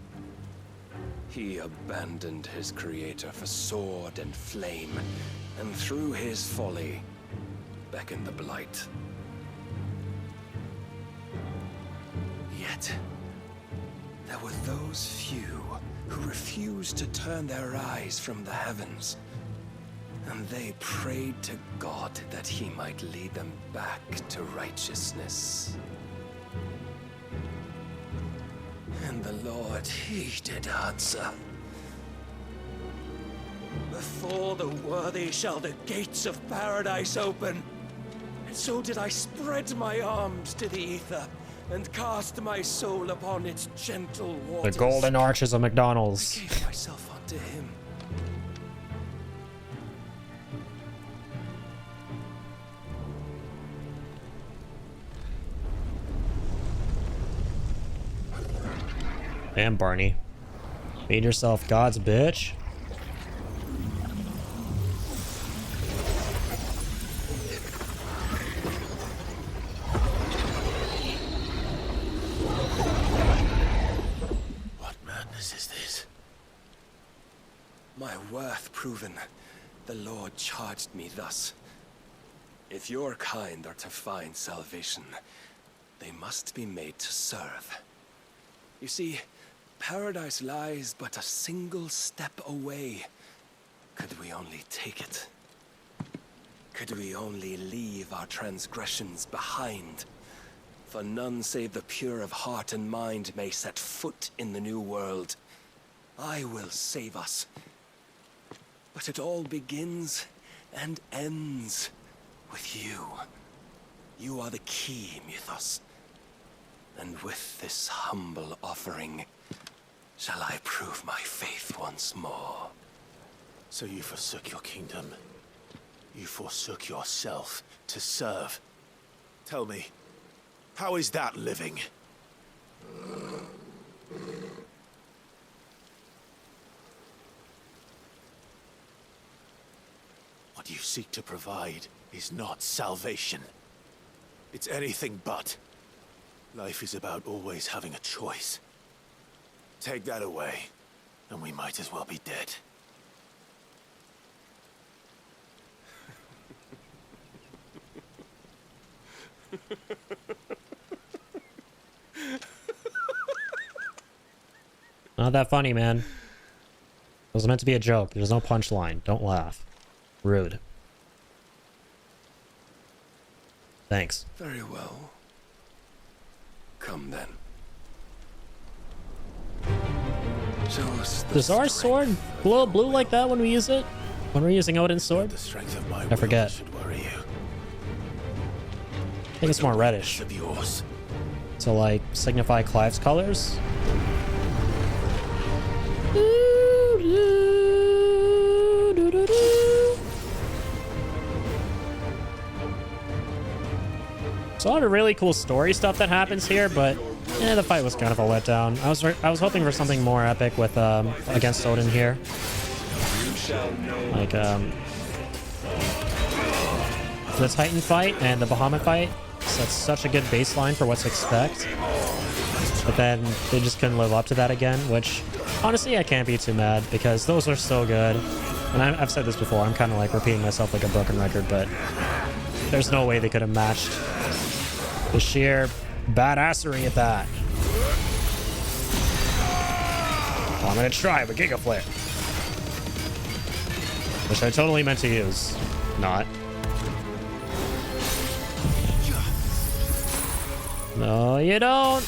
He abandoned his creator for sword and flame, and through his folly, beckoned the blight. Yet, there were those few who refused to turn their eyes from the heavens, and they prayed to God that he might lead them back to righteousness. And the Lord, he did answer. Before the worthy shall the gates of paradise open. And so did I spread my arms to the ether, and cast my soul upon its gentle The waters. golden arches of I McDonald's. gave myself unto him. Damn, Barney. Made yourself God's bitch. What madness is this? My worth proven, the Lord charged me thus. If your kind are to find salvation, they must be made to serve. You see, paradise lies but a single step away. Could we only take it? Could we only leave our transgressions behind? For none save the pure of heart and mind may set foot in the new world. I will save us. But it all begins and ends with you. You are the key, Mythos. And with this humble offering, shall I prove my faith once more. So you forsook your kingdom. You forsook yourself to serve. Tell me, how is that living? What you seek to provide is not salvation. It's anything but. Life is about always having a choice. Take that away, and we might as well be dead. Not that funny, man. It was meant to be a joke. There's no punchline. Don't laugh. Rude. Thanks. Very well. Come then. Show us the Does our strength sword glow blue like that when we use it? When we're using Odin's sword? The strength of my I forget. will should worry you. I think it's more reddish. Of yours. To like signify Clive's colors. There's a lot of really cool story stuff that happens here, but the fight was kind of a letdown. I was hoping for something more epic with against Odin here. Like the Titan fight and the Bahamut fight sets such a good baseline for what to expect. But then they just couldn't live up to that again, which honestly I can't be too mad because those are so good. And I've said this before, I'm kind of like repeating myself like a broken record, but there's no way they could have matched the sheer badassery at that. Oh, I'm gonna try with Giga Flare. Which I totally meant to use. Not. No, you don't,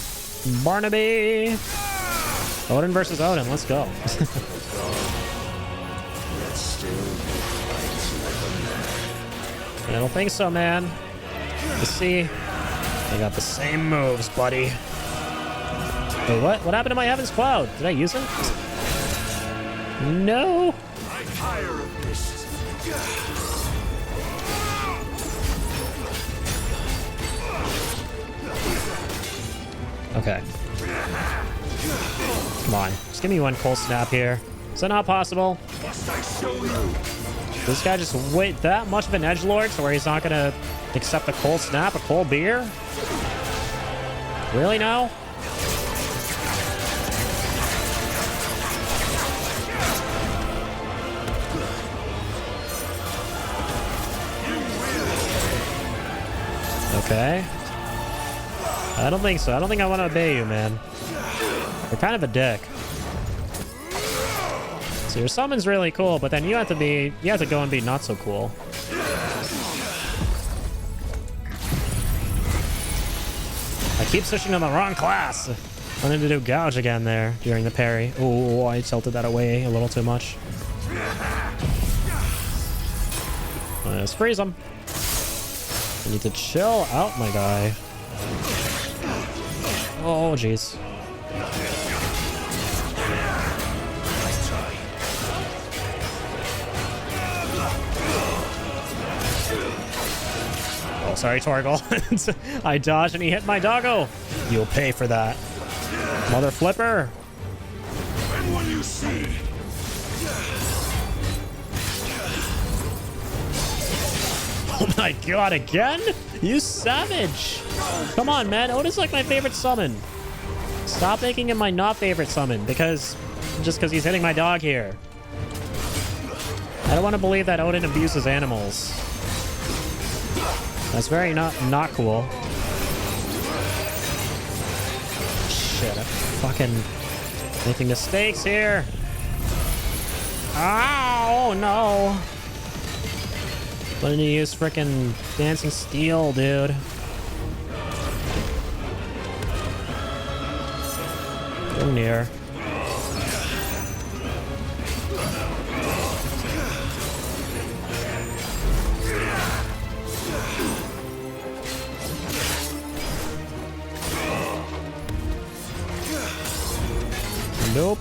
Barnaby. Odin versus Odin, let's go. Yet still fights like a man. I don't think so, man. Let's see. I got the same moves, buddy. Wait, what? What happened to my Heaven's Cloud? Did I use it? No. Okay. Come on. Just give me one cold snap here. Is that not possible? This guy just wait that much of an edgelord to where he's not gonna accept a cold snap, a cold beer? Really now? Okay. I don't think so. I don't think I want to obey you, man. You're kind of a dick. So your summon's really cool, but then you have to go and be not so cool. I keep switching to the wrong class. I wanted to do gouge again there during the parry. Oh, I tilted that away a little too much. Let's freeze him. I need to chill out, my guy. Oh, jeez. Oh, sorry, Torgal. I dodged and he hit my doggo. You'll pay for that. Mother flipper. And when you see. Oh my god, again? You savage. Come on, man. Odin's like my favorite summon. Stop making him my not favorite summon just because he's hitting my dog here. I don't want to believe that Odin abuses animals. That's very not cool. Shit, I'm fucking making mistakes here. Oh no. Wanting to use frickin' Dancing Steel, dude. Go near. Nope.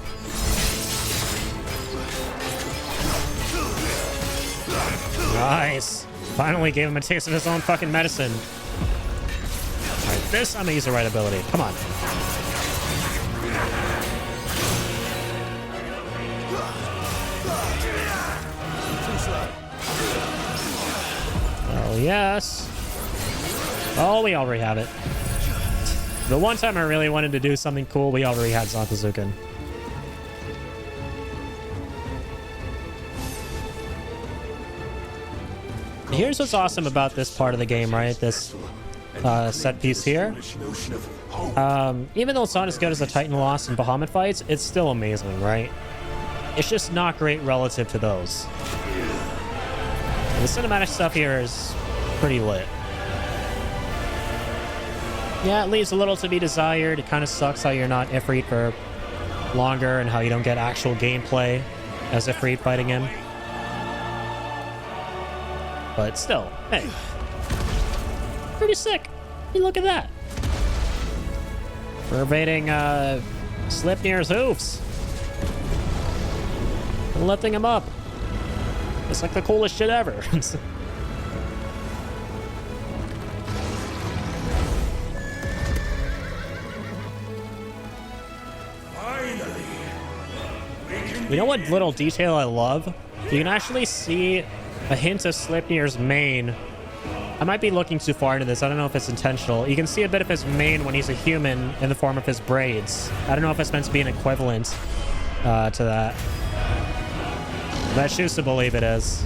Nice. Finally gave him a taste of his own fucking medicine. Alright, this I'm gonna use the right ability. Come on. Oh, yes. Oh, we already have it. The one time I really wanted to do something cool, we already had Zantazuken. Here's what's awesome about this part of the game, right? This set piece here. Even though it's not as good as the Titan Lost and Bahamut fights, it's still amazing, right? It's just not great relative to those. And the cinematic stuff here is pretty lit. Yeah, it leaves a little to be desired. It kind of sucks how you're not Ifrit for longer and how you don't get actual gameplay as Ifrit fighting him. But still, hey, pretty sick. Hey, look at that. We're evading Sleipnir's hoofs and lifting him up. It's like the coolest shit ever. You know what little detail I love? You can actually see a hint of Sleipnir's mane. I might be looking too far into this. I don't know if it's intentional. You can see a bit of his mane when he's a human in the form of his braids. I don't know if it's meant to be an equivalent to that. But I choose to believe it is.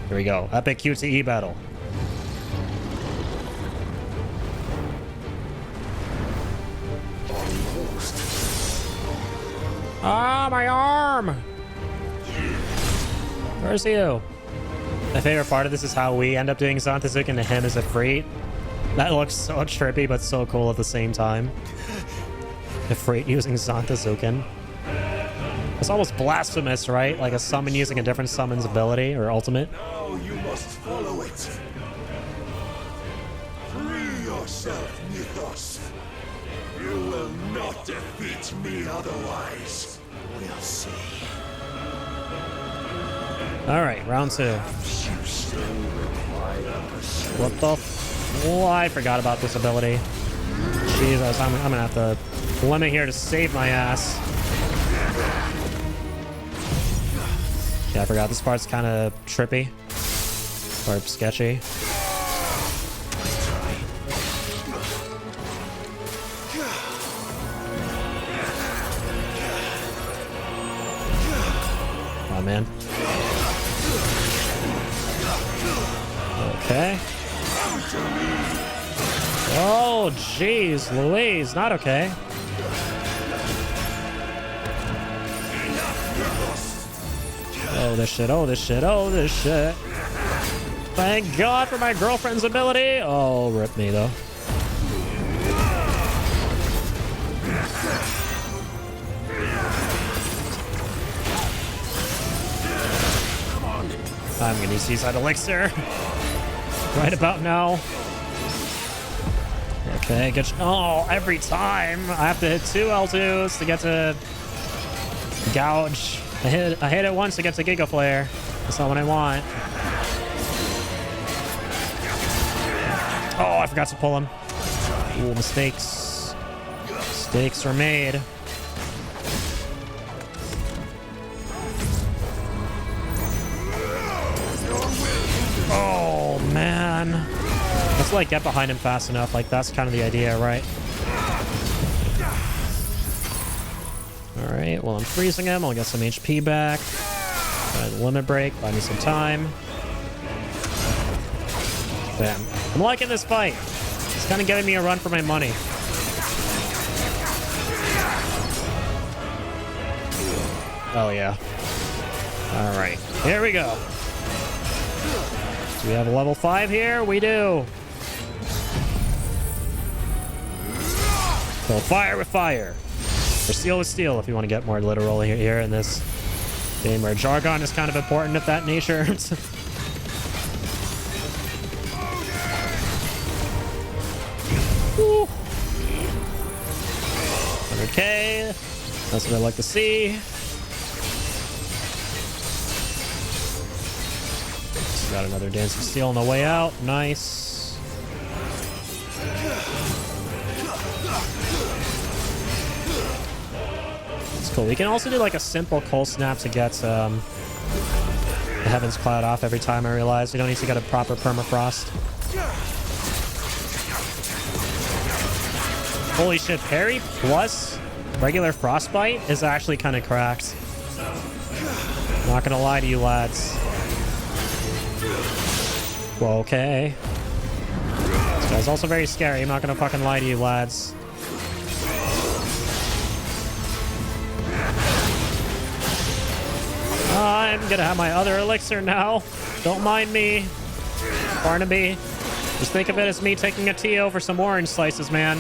Here we go. Epic QTE battle. Ah, my arm! Where's you? My favorite part of this is how we end up doing Zantazuken to him as a Ifrit. That looks so trippy, but so cool at the same time. Ifrit using Zantazuken. It's almost blasphemous, right? Like a summon using a different summon's ability or ultimate. Now you must follow it. Free yourself, Mythos. You will not defeat me otherwise. We'll see. All right, round 2. You still require persuasion. What the? Oh, I forgot about this ability. Jesus, I'm gonna have to limit here to save my ass. Yeah, I forgot this part's kind of trippy or sketchy. Oh man. Okay. Oh, jeez, Louise, not okay. Oh, this shit, oh, this shit, oh, this shit. Thank God for my girlfriend's ability. Oh, rip me, though. I'm gonna use Seaside Elixir right about now. Okay, good. Oh, every time I have to hit 2 L2s to get to gouge. I hit it once to get to Giga Flare. That's not what I want. Oh, I forgot to pull him. Ooh, mistakes. Mistakes were made. Oh, man. Let's, like, get behind him fast enough. Like, that's kind of the idea, right? Alright, well, I'm freezing him. I'll get some HP back. Limit break. Buy me some time. Bam. I'm liking this fight. It's kind of getting me a run for my money. Oh, yeah. Alright. Here we go. Do we have a level 5 here? We do. So fire with fire. Or steel with steel, if you want to get more literal here in this game where jargon is kind of important of that nature. 100K. That's what I like to see. Got another Dance of Steel on the way out. Nice. It's cool. We can also do like a simple cold snap to get the Heaven's Cloud off every time. I realize we don't need to get a proper permafrost. Holy shit, parry plus regular frostbite is actually kind of cracked. Not gonna lie to you lads. Well, okay. This guy's also very scary. I'm not gonna fucking lie to you, lads. I'm gonna have my other elixir now. Don't mind me, Barnaby. Just think of it as me taking a TO for some orange slices, man.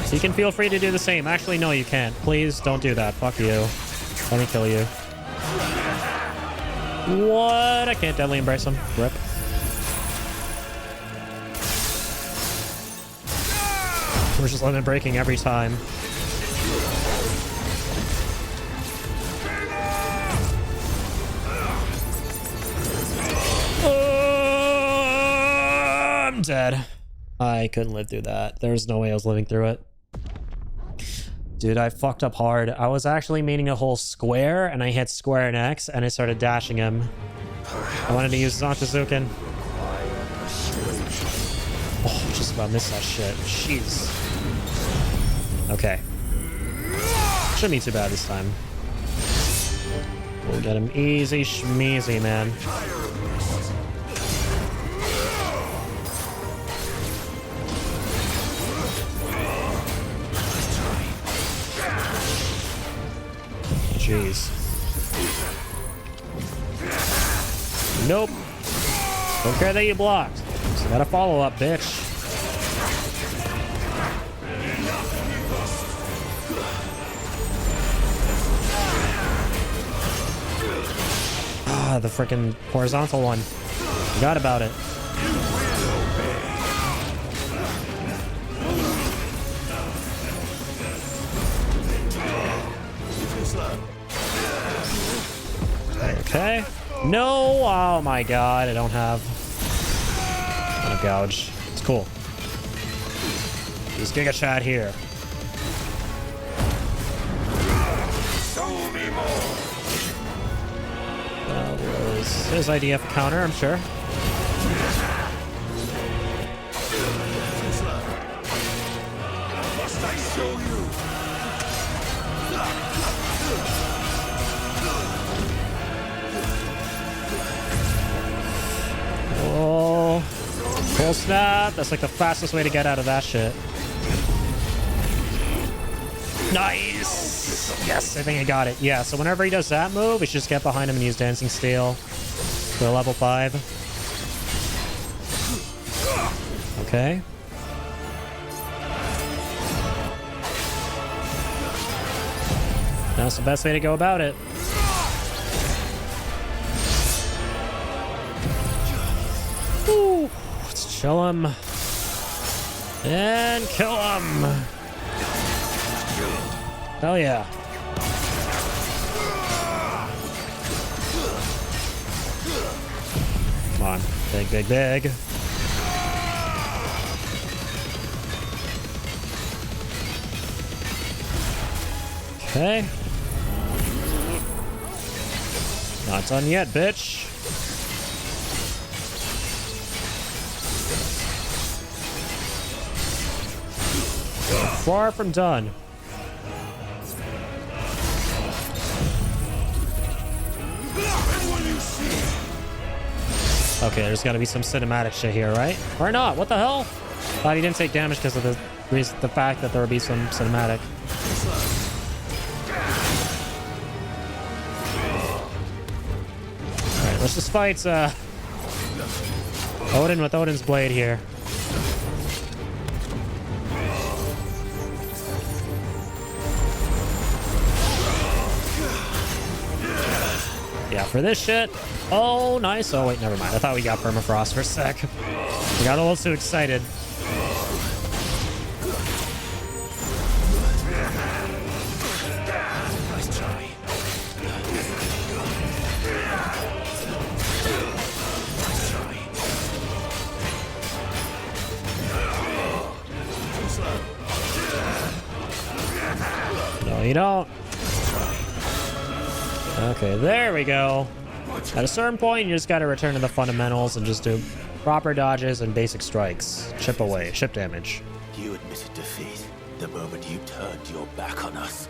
So you can feel free to do the same. Actually, no, you can't. Please don't do that. Fuck you. Let me kill you. What? I can't deadly embrace him. Rip. We're just limit breaking every time. I'm dead. I couldn't live through that. There's no way I was living through it. Dude, I fucked up hard. I was actually meaning a whole square, and I hit square and X, and I started dashing him. I wanted to use Zantazuken. Oh, just about missed that shit. Jeez. Okay. Shouldn't be too bad this time. We'll get him easy schmeezy, man. Jeez. Nope. Don't care that you blocked. Just got a follow-up, bitch. Ah, the freaking horizontal one. Forgot about it. Okay. No! Oh my god, I don't have... a gouge. It's cool. He's Giga Chad here. That was his idea for counter, I'm sure. Must I show you? Oh, full snap. That's like the fastest way to get out of that shit. Nice. Yes, I think I got it. Yeah, so whenever he does that move, we should just get behind him and use Dancing Steel for level 5. Okay. That's the best way to go about it. Woo. Let's chill him. And kill him. Hell yeah. Come on. Big, big, big. Okay. Not done yet, bitch. Far from done. Okay, there's got to be some cinematic shit here, right? Or not? What the hell? Thought he didn't take damage because of the fact that there would be some cinematic. All right, let's just fight Odin with Odin's blade here. Yeah, for this shit. Oh, nice. Oh, wait, never mind. I thought we got permafrost for a sec. I got a little too excited. Nice try. No, you don't. Okay, there we go. At a certain point, you just gotta return to the fundamentals and just do proper dodges and basic strikes. Chip away, chip damage. You admitted defeat the moment you turned your back on us.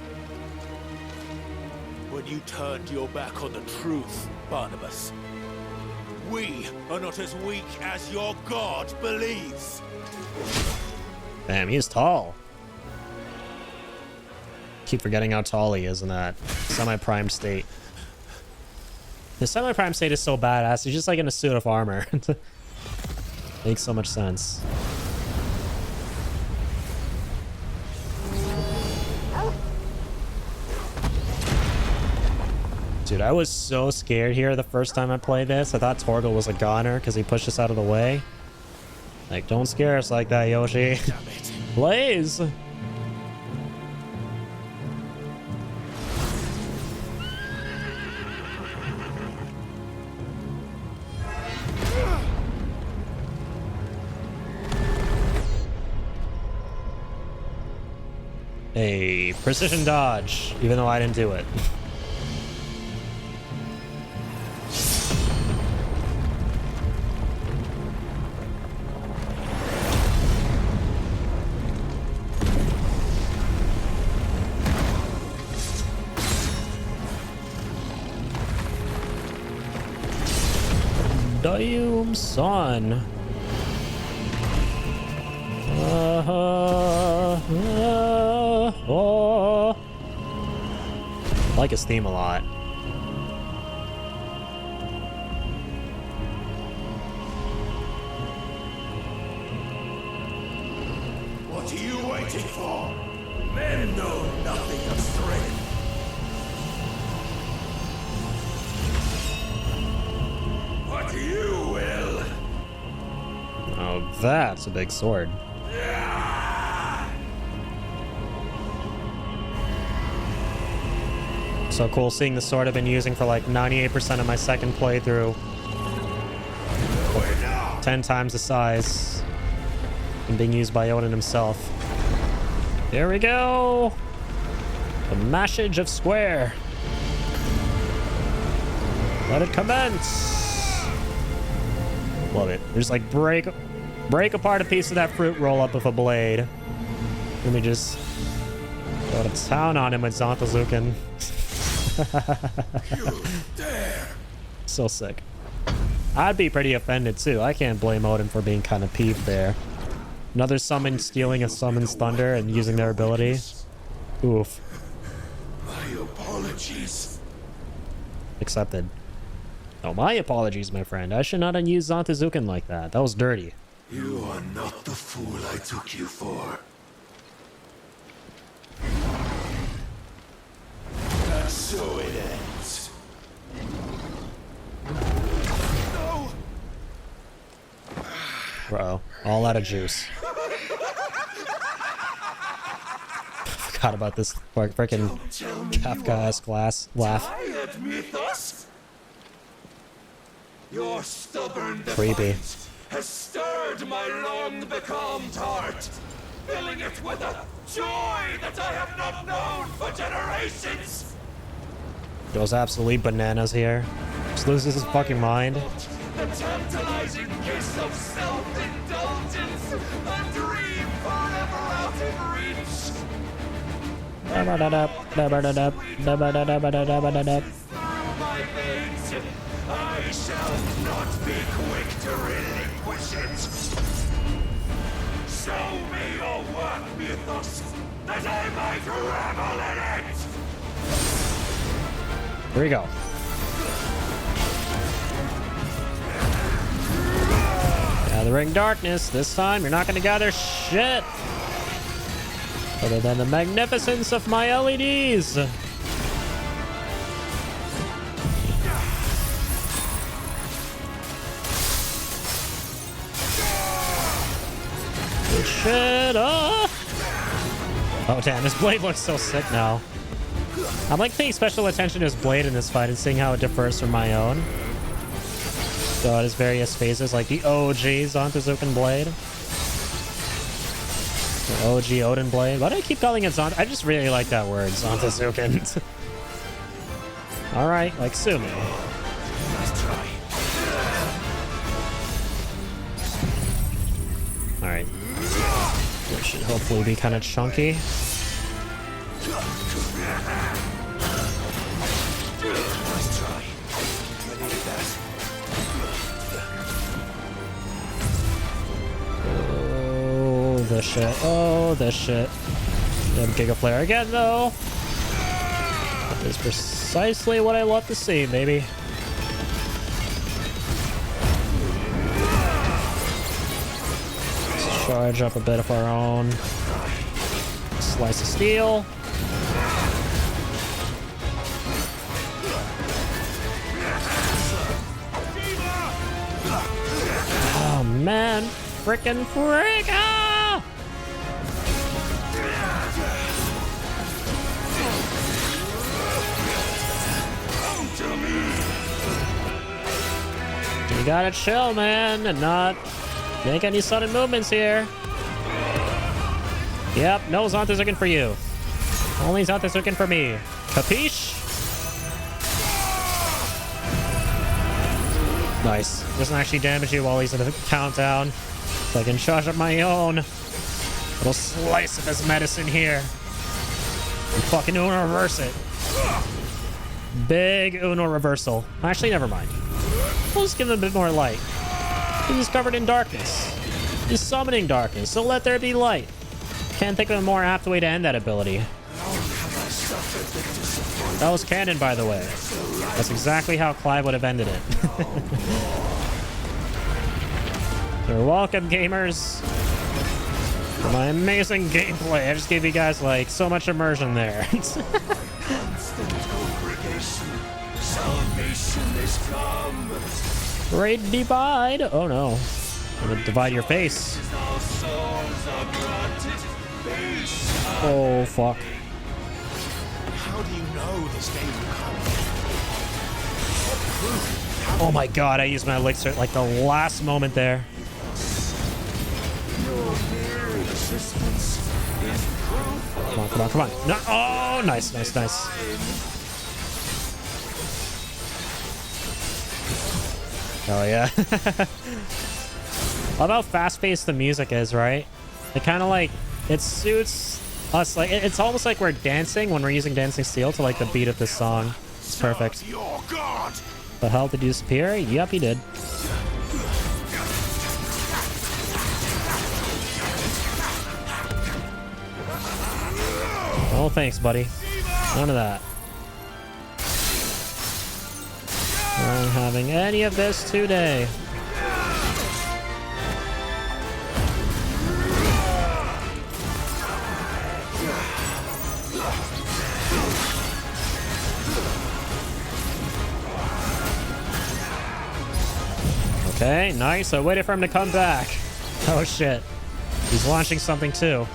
When you turned your back on the truth, Barnabas. We are not as weak as your god believes. Damn, he's tall. Keep forgetting how tall he is in that semi-prime state. The semi-prime state is so badass. He's just like in a suit of armor. Makes so much sense. Dude, I was so scared here the first time I played this. I thought Torgal was a goner because he pushed us out of the way. Like, don't scare us like that, Yoshi. Damn it. Blaze! A precision dodge, even though I didn't do it. Damn, son. Oh. I like his theme a lot. What are you waiting for? Men know nothing of strength. But you will. Oh, that's a big sword. So cool seeing the sword I've been using for like 98% of my second playthrough. 10 times the size. And being used by Odin himself. Here we go! The Mashage of Square. Let it commence! Love it. Just like break apart a piece of that fruit roll up with a blade. Let me just go to town on him with Zantazuken. So sick. I'd be pretty offended too. I can't blame Odin for being kind of peeved there. Another summon stealing a summon's thunder and using their ability. Oof. My apologies. Accepted. Oh, my apologies, my friend. I should not have used Zantazuken like that. That was dirty. You are not the fool I took you for. And so it ends. No! Bro, all out of juice. Forgot about this freaking Kafka-esque laugh. Tired, Mythos? Your stubborn Creepy. defiance has stirred my long-becalmed heart, filling it with a joy that I have not known for generations. Goes absolutely bananas here. Just loses his fucking mind. The tantalizing kiss of self-indulgence, a dream forever out of reach. My veins, I shall not be quick to relinquish it. Show me your work, Mythos, that I might revel in it. Here we go. Gathering darkness. This time, you're not going to gather shit. Other than the magnificence of my LEDs. Good shit. Oh, damn. His blade looks so sick now. I'm like paying special attention to his blade in this fight and seeing how it differs from my own. So at his various phases, like the OG Zantazuken blade. The OG Odin blade. Why do I keep calling it Zant? I just really like that word, Zantazuken. Alright, like sue me. Alright. It should hopefully be kind of chunky. Oh, this shit. Oh, this shit. Damn Giga Flare again, though. That is precisely what I love to see, baby. Let's charge up a bit of our own. Slice of steel. Oh man, frickin' frick! Ah! You gotta chill, man, and not make any sudden movements here. Yep, no Zantazuken for you. Only Zantazuken for me. Capiche? Nice. Doesn't actually damage you while he's in the countdown. So I can charge up my own little slice of his medicine here. And fucking Uno reverse it. Big Uno reversal. Actually, never mind. We'll just give him a bit more light. He's covered in darkness. He's summoning darkness, so let there be light. Can't think of a more apt way to end that ability. That was canon, by the way. That's exactly how Clive would have ended it. You're welcome, gamers. For my amazing gameplay. I just gave you guys, like, so much immersion there. Constant congregation, salvation is come. Great divide. Oh no. I'm gonna divide your face. Our souls are granted peace. Oh fuck. How do you know this day will come? Oh my god, I used my elixir at like the last moment there. Come on, come on, come on. No, oh, nice, nice, nice. Oh yeah. Love how fast-paced the music is, right? It kind of like, it suits us. Like, it's almost like we're dancing when we're using Dancing Steel to like the beat of this song. It's perfect. Your God! The hell, did you disappear? Yep, he did. Oh, thanks, buddy. None of that. Not having any of this today. Okay, nice. I waited for him to come back. Oh shit. He's launching something too.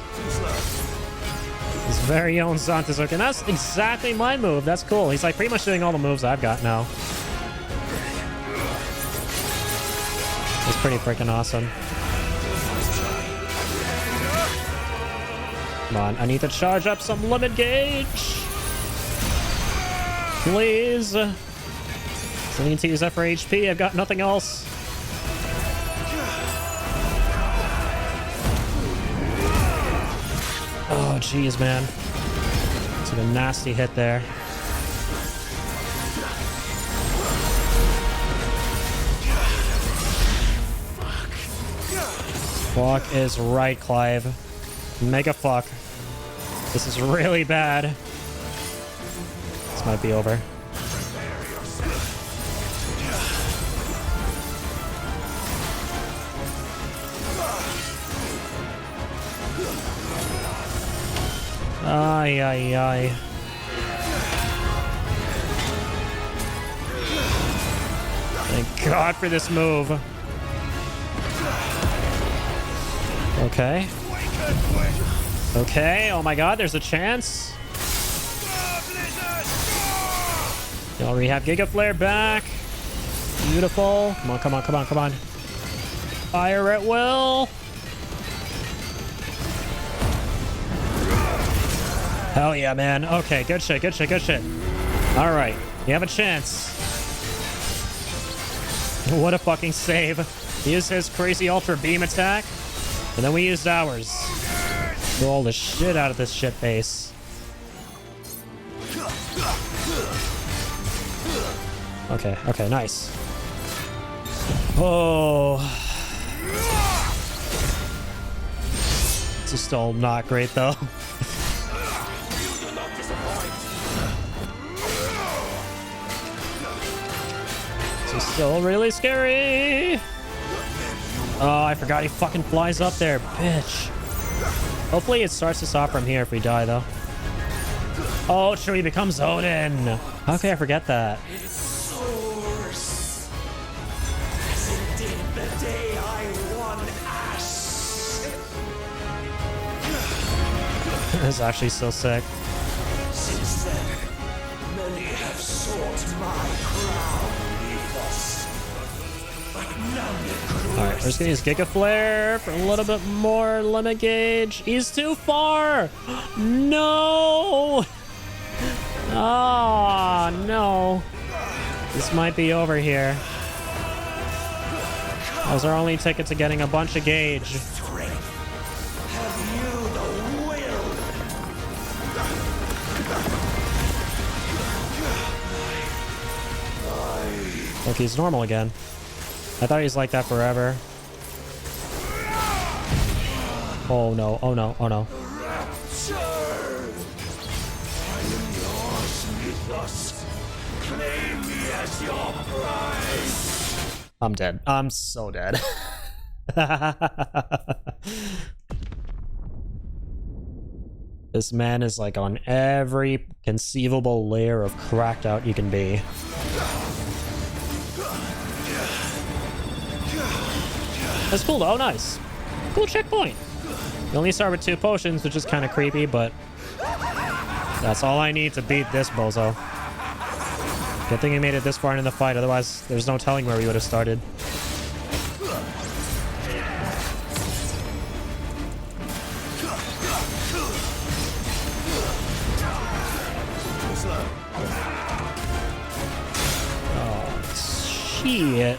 His very own Zantazuki. And that's exactly my move. That's cool. He's like pretty much doing all the moves I've got now. It's pretty freaking awesome. Come on, I need to charge up some limit gauge. Please. So I need to use that for HP. I've got nothing else. Oh, jeez, man. Took a nasty hit there. Fuck is right, Clive. Mega fuck. This is really bad. This might be over. Ay, ay, ay. Thank God for this move. Okay. Okay, oh my God, there's a chance. You already have Giga Flare back. Beautiful. Come on, come on, come on, come on. Fire at will. Hell yeah, man. Okay, good shit, good shit, good shit. All right, you have a chance. What a fucking save. He used his crazy Ultra Beam attack, and then we used ours. Roll the shit out of this shit face. Okay, okay, nice. Oh. This is still not great, though. This is still really scary. Oh, I forgot he fucking flies up there, bitch. Hopefully it starts us off from here if we die, though. Oh, sure, he becomes Odin. How can I forget that? Source, as it did the day I won Ash. It's actually so sick. Since then, many have sought my crown, Ethos. But none could. Alright, we're just gonna use Giga Flare for a little bit more limit gauge. He's too far! No! Oh, no. This might be over here. That was our only ticket to getting a bunch of gauge. Have you the will? Look, he's normal again. I thought he was like that forever. Oh no, oh no, oh no. Rapture! I am yours, Mythos. Claim me as your prize. I'm dead. I'm so dead. This man is like on every conceivable layer of cracked out you can be. That's cool. Oh, nice. Cool checkpoint. You only start with 2 potions, which is kind of creepy, but that's all I need to beat this bozo. Good thing he made it this far into the fight. Otherwise, there's no telling where we would have started. Shit.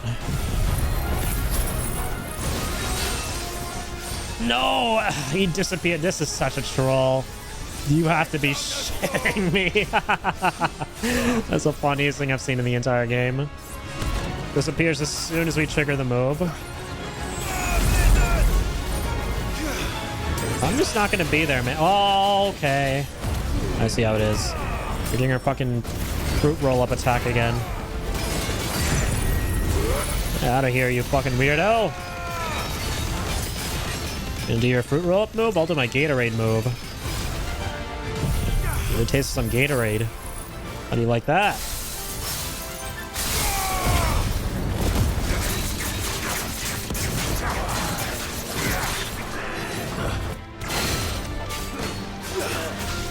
No! He disappeared. This is such a troll. You have to be shitting me. That's the funniest thing I've seen in the entire game. Disappears as soon as we trigger the move. I'm just not going to be there, man. Oh, okay. I see how it is. You're doing your fucking fruit roll-up attack again. Get out of here, you fucking weirdo. Gonna do your fruit roll-up move? I'll do my Gatorade move. Get a taste of some Gatorade. How do you like that?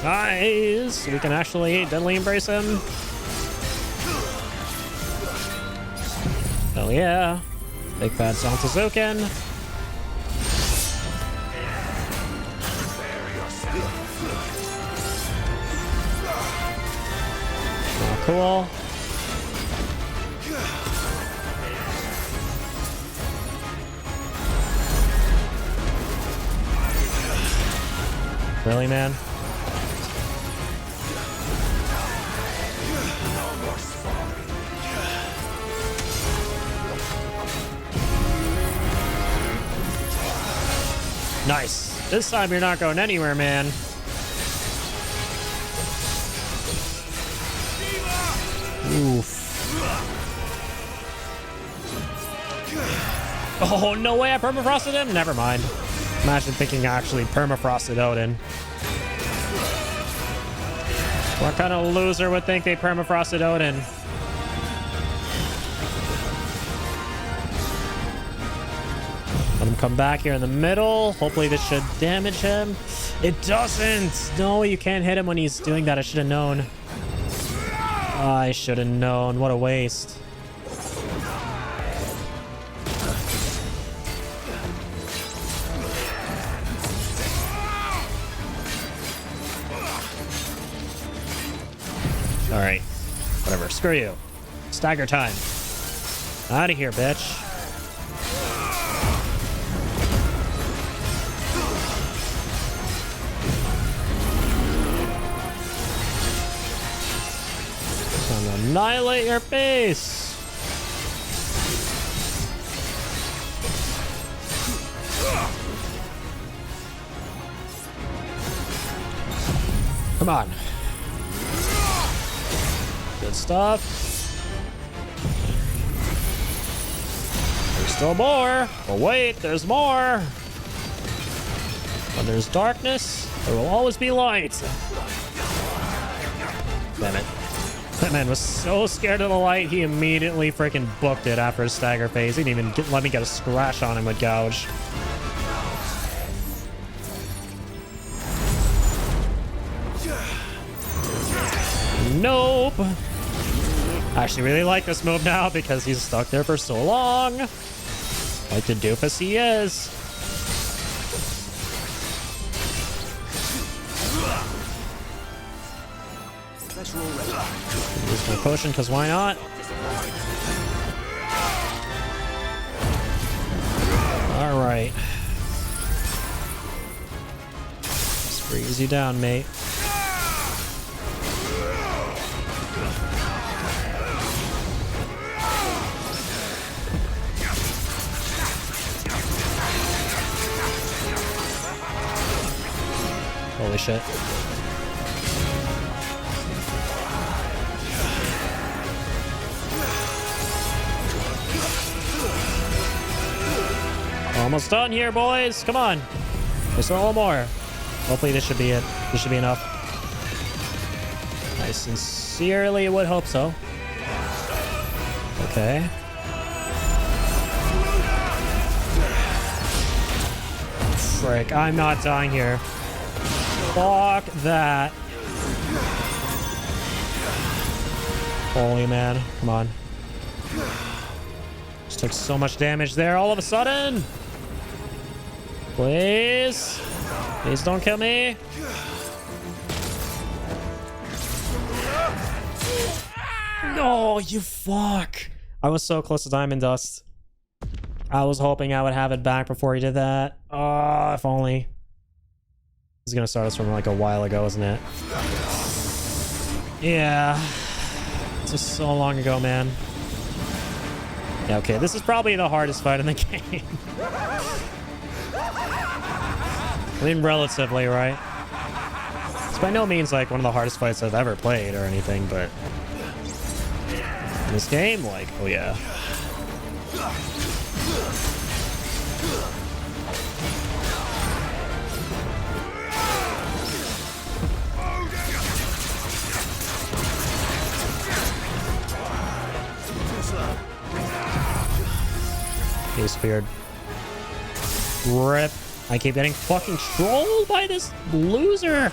Nice! We can actually deadly embrace him. Hell yeah. Big fat Santazuken. Oh, cool. Really, man? Nice. This time you're not going anywhere, man. Oof. Oh, no way I permafrosted him? Never mind. Imagine thinking I actually permafrosted Odin. What kind of loser would think they permafrosted Odin? Let him come back here in the middle. Hopefully this should damage him. It doesn't! No, you can't hit him when he's doing that. I should have known. I should have known. What a waste. Alright. Whatever. Screw you. Stagger time. Out of here, bitch. Annihilate your face! Come on. Good stuff. There's still more. But wait, there's more. When there's darkness, there will always be light. Damn it. That man was so scared of the light, he immediately freaking booked it after his stagger phase. He didn't even let me get a scratch on him with Gouge. Nope. I actually really like this move now because he's stuck there for so long. Like the doofus he is. Use my potion, because why not? Alright. Just freeze you down, mate. Holy shit. Almost done here, boys. Come on. There's a little more. Hopefully this should be it. This should be enough. I sincerely would hope so. Okay. frick. I'm not dying here. Fuck that. Holy man. Come on. Just took so much damage there all of a sudden. Please. Please don't kill me. No, you fuck. I was so close to Diamond Dust. I was hoping I would have it back before he did that. Oh, if only. He's gonna start us from like a while ago, isn't it? Yeah. It's just so long ago, man. Yeah, okay. This is probably the hardest fight in the game. I mean, relatively, right? It's by no means like one of the hardest fights I've ever played or anything, but in this game, like, oh yeah. He speared. Rip. I keep getting fucking trolled by this loser.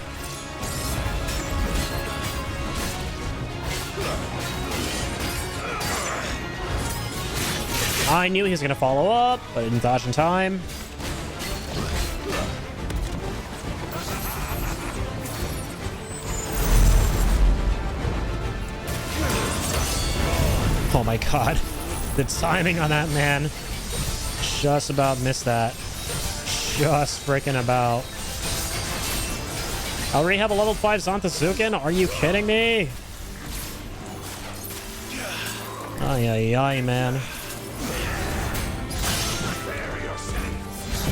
I knew he was gonna follow up, but I didn't dodge in time. Oh my god. The timing on that man. Just about missed that. Just freaking about. I already have a level 5 Zantetsuken? Are you kidding me? Ay, ay, ay, man.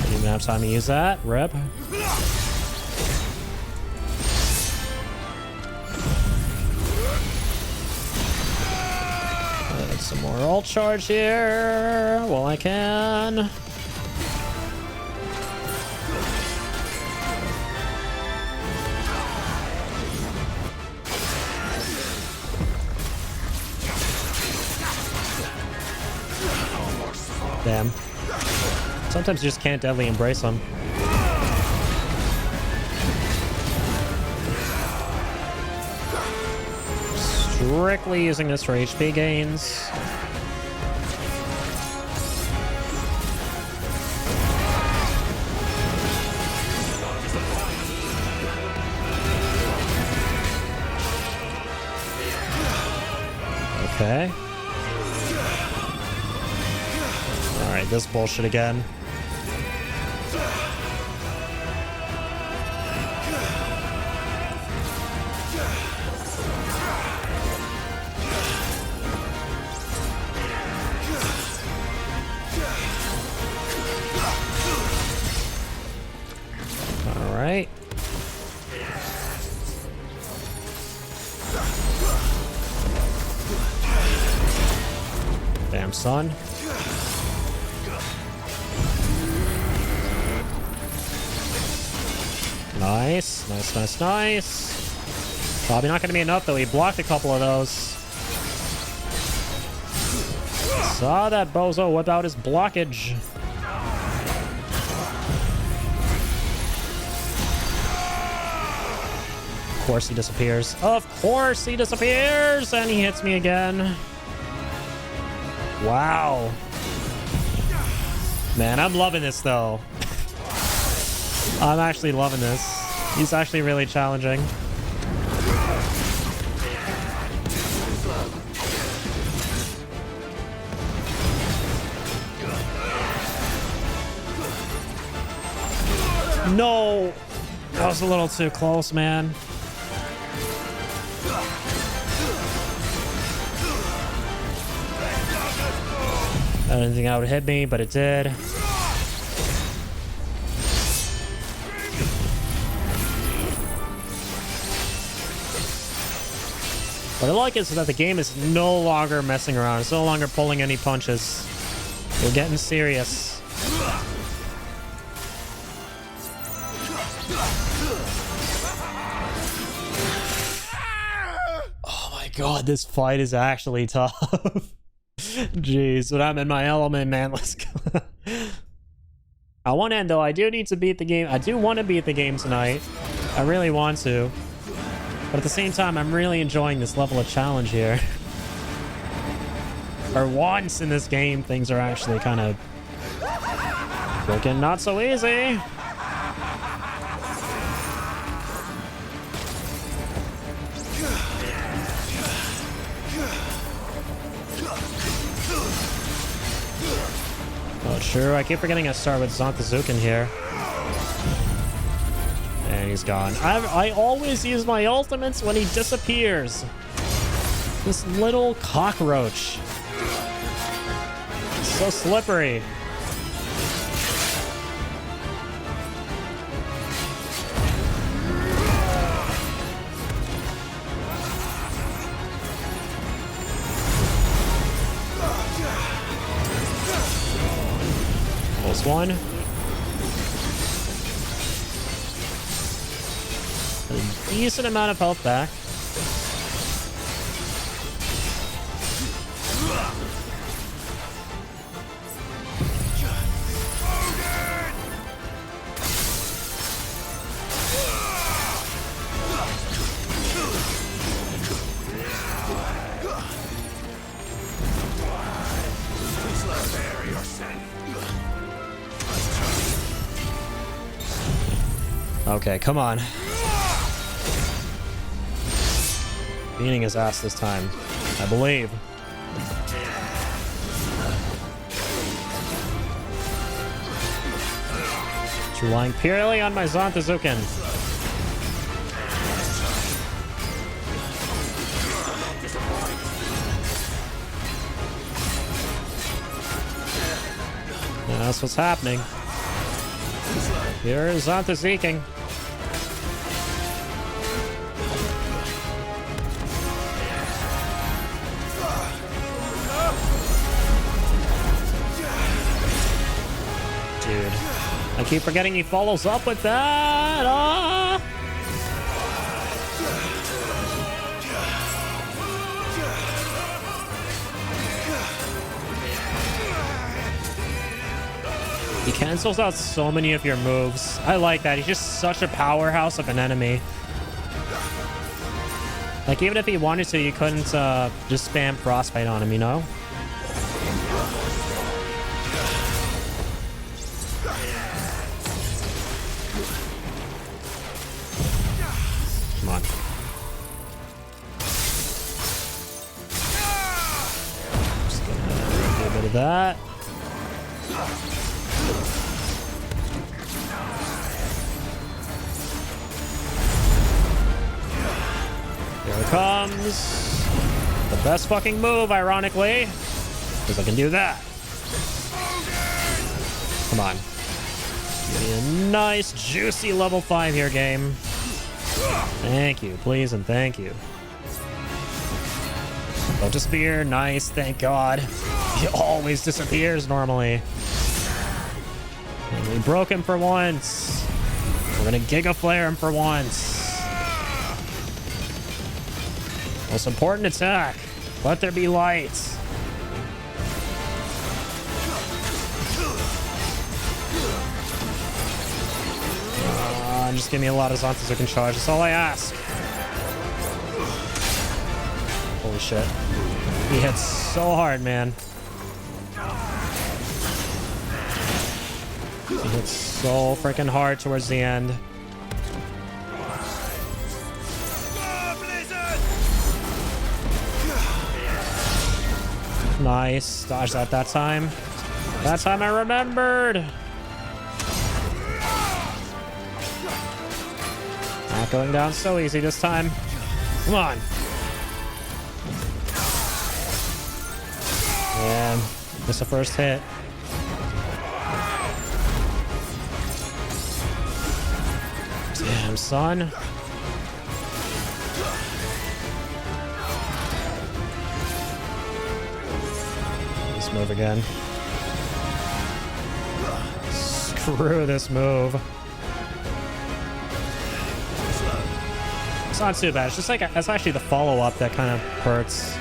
Didn't even have time to use that. Rip. Some more ult charge here. Well, I can. Damn. Sometimes you just can't deadly embrace them. Strictly using this for HP gains. Okay. Alright, this bullshit again. Alright. Damn, son. Nice, nice, nice, nice. Probably not going to be enough, though. He blocked a couple of those. Saw that bozo whip out his blockage. Of course he disappears. Of course he disappears! And he hits me again. Wow. Man, I'm loving this, though. I'm actually loving this. He's actually really challenging. No! That was a little too close, man. I didn't think that would hit me, but it did. What I like is that the game is no longer messing around. It's no longer pulling any punches. We're getting serious. Oh my god, this fight is actually tough. Jeez, when I'm in my element, man, let's go. On one end, though, I do need to beat the game. I do want to beat the game tonight. I really want to. But at the same time, I'm really enjoying this level of challenge here. For once in this game, things are actually kind of freaking not so easy. Oh, true. I keep forgetting I start with Zantazuken here. And he's gone. I always use my ultimates when he disappears. This little cockroach. So slippery. Close one. A decent amount of health back. Okay, come on. Beating his ass this time, I believe. Relying purely on my Zantazuken. Yeah, that's what's happening. Here is Zantazuken. Dude, I keep forgetting he follows up with that. Ah! He cancels out so many of your moves. I like that. He's just such a powerhouse of an enemy. Like, even if he wanted to, you couldn't just spam Frostbite on him, you know? Come on. Just gonna do a bit of that. Here it comes. The best fucking move, ironically. Because I can do that. Come on. Give me a nice, juicy level 5 here, game. Thank you, please, and thank you. Don't disappear. Nice, thank God. He always disappears normally. And we broke him for once. We're gonna Giga Flare him for once. Most important attack. Let there be light. Just give me a lot of Zantazuken charge. That's all I ask. Holy shit. He hits so hard, man. He hits so freaking hard towards the end. Nice. Dodged that time. That time I remembered. Not going down so easy this time. Come on. And missed the first hit. Damn, son. This move again. Screw this move. It's not too bad. It's just like, it's actually the follow-up that kind of hurts.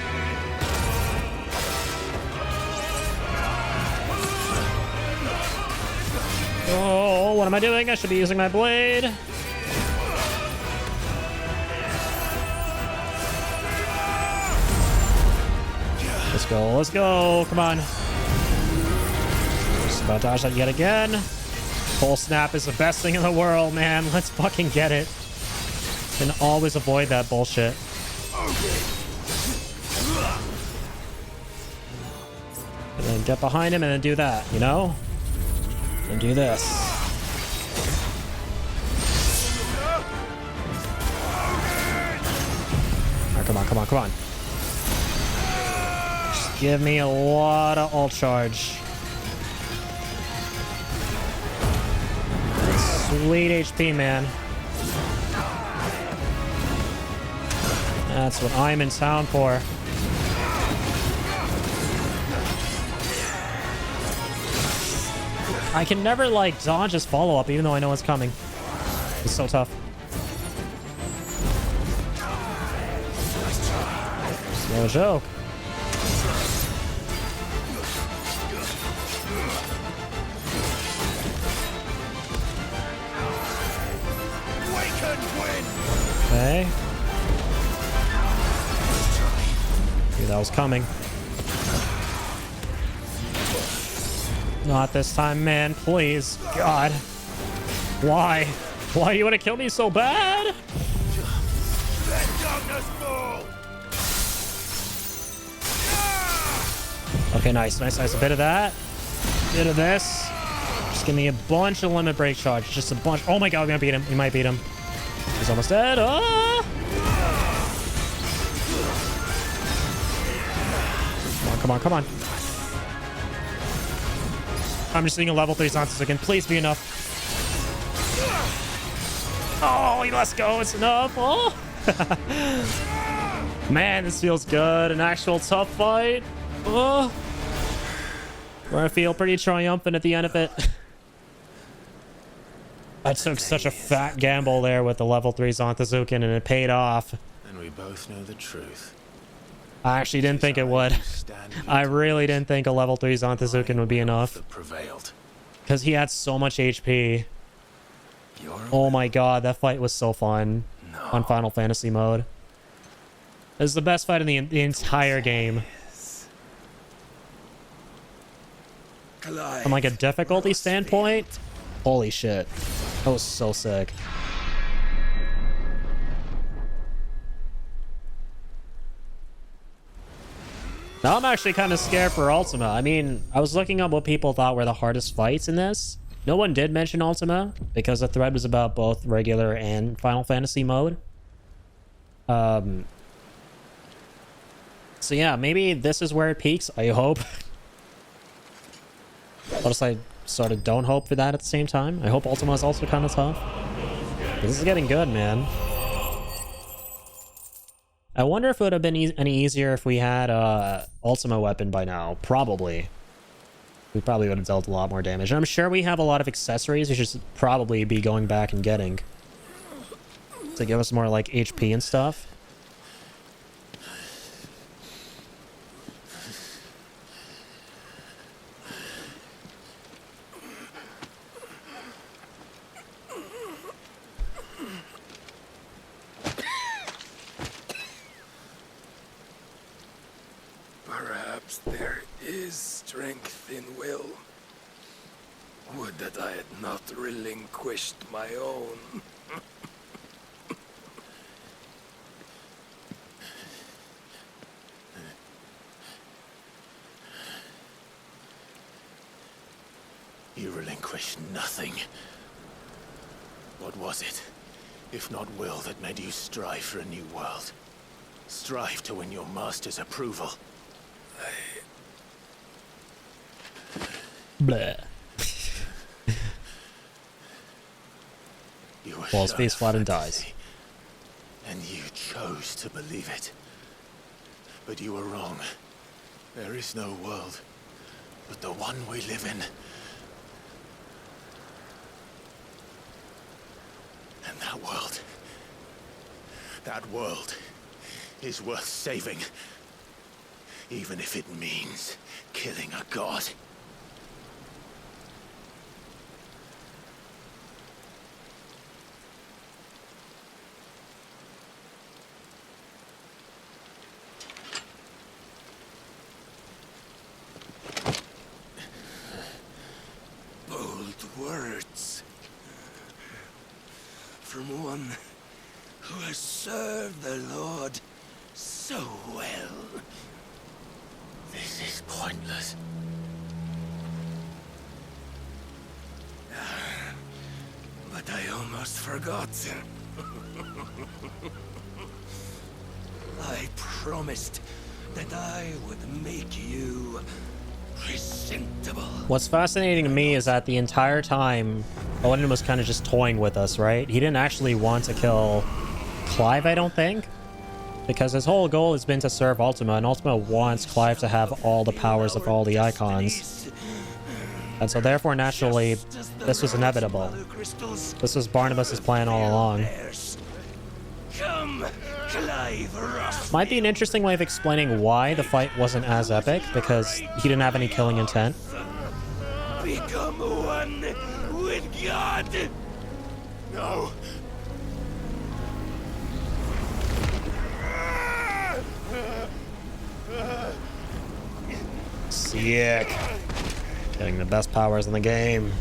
what am I doing? I should be using my blade. Let's go, let's go. Come on. Just about to dodge that yet again. Full snap is the best thing in the world, man. Let's fucking get it. And always avoid that bullshit. And then get behind him and then do that, you know? And do this. Alright, come on, come on, come on. Just give me a lot of ult charge. Sweet HP, man. That's what I'm in town for. I can never, like, dodge his follow-up, even though I know it's coming. It's so tough. It's no joke. Okay. Knew that was coming. Not this time, man. Please. God. Why? Why do you want to kill me so bad? Okay, nice, nice, nice. A bit of that. A bit of this. Just give me a bunch of limit break charge. Just a bunch. Oh my god, we're gonna beat him. We might beat him. He's almost dead. Oh! Come on, come on, come on. I'm just seeing a level 3 Santos again. Please be enough. Oh, let's go. It's enough. Oh. Man, this feels good. An actual tough fight. Oh. Where I feel pretty triumphant at the end of it. I took such a fat gamble there with the level 3 Zantazuken, and it paid off. And we both know the truth. I actually didn't think it would. I really didn't think a level 3 Zantazuken would be enough. Prevailed. Because he had so much HP. Oh my god, that fight was so fun on Final Fantasy mode. It was the best fight in the entire game. From like a difficulty standpoint, holy shit. That was so sick. Now I'm actually kind of scared for Ultima. I mean, I was looking up what people thought were the hardest fights in this. No one did mention Ultima because the thread was about both regular and Final Fantasy mode. So yeah, maybe this is where it peaks. I hope. Plus, I sort of don't hope for that at the same time. I hope Ultima is also kind of tough. This is getting good, man. I wonder if it would have been any easier if we had Ultima weapon by now. Probably. We probably would have dealt a lot more damage. And I'm sure we have a lot of accessories we should probably be going back and getting to give us more like HP and stuff. Perhaps there is strength in will. Would that I had not relinquished my own. You relinquished nothing. What was it, if not will, that made you strive for a new world? Strive to win your master's approval? Blah. You were Falls shown face a flat and fantasy, dies. and you chose to believe it. But you were wrong. There is no world but the one we live in. And that world is worth saving. Even if it means killing a god. who has served the Lord so well. This is pointless. But I almost forgot. I promised that I would make you presentable. What's fascinating to me is that the entire time, Odin was kind of just toying with us, right? He didn't actually want to kill Clive, I don't think. Because his whole goal has been to serve Ultima, and Ultima wants Clive to have all the powers of all the icons. And so therefore, naturally, this was inevitable. This was Barnabas' plan all along. Come, Clive Roth. Might be an interesting way of explaining why the fight wasn't as epic, because he didn't have any killing intent. Become one with God. No. Sick. Getting the best powers in the game.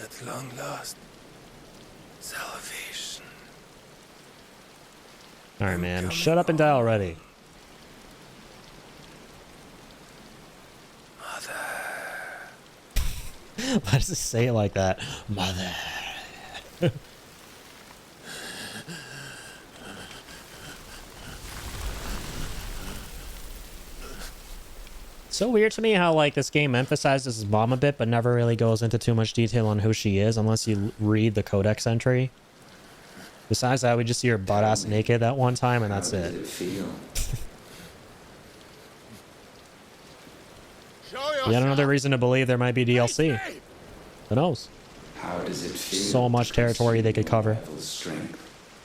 At long last, salvation. Alright, man. Shut up and die already. Why does it say it like that? Mother. So weird to me how like this game emphasizes his mom a bit but never really goes into too much detail on who she is unless you read the codex entry. Besides that, we just see her butt ass naked that one time and that's it. Yet another reason to believe there might be DLC. Who knows? How does it feel? So much territory they could cover. Strength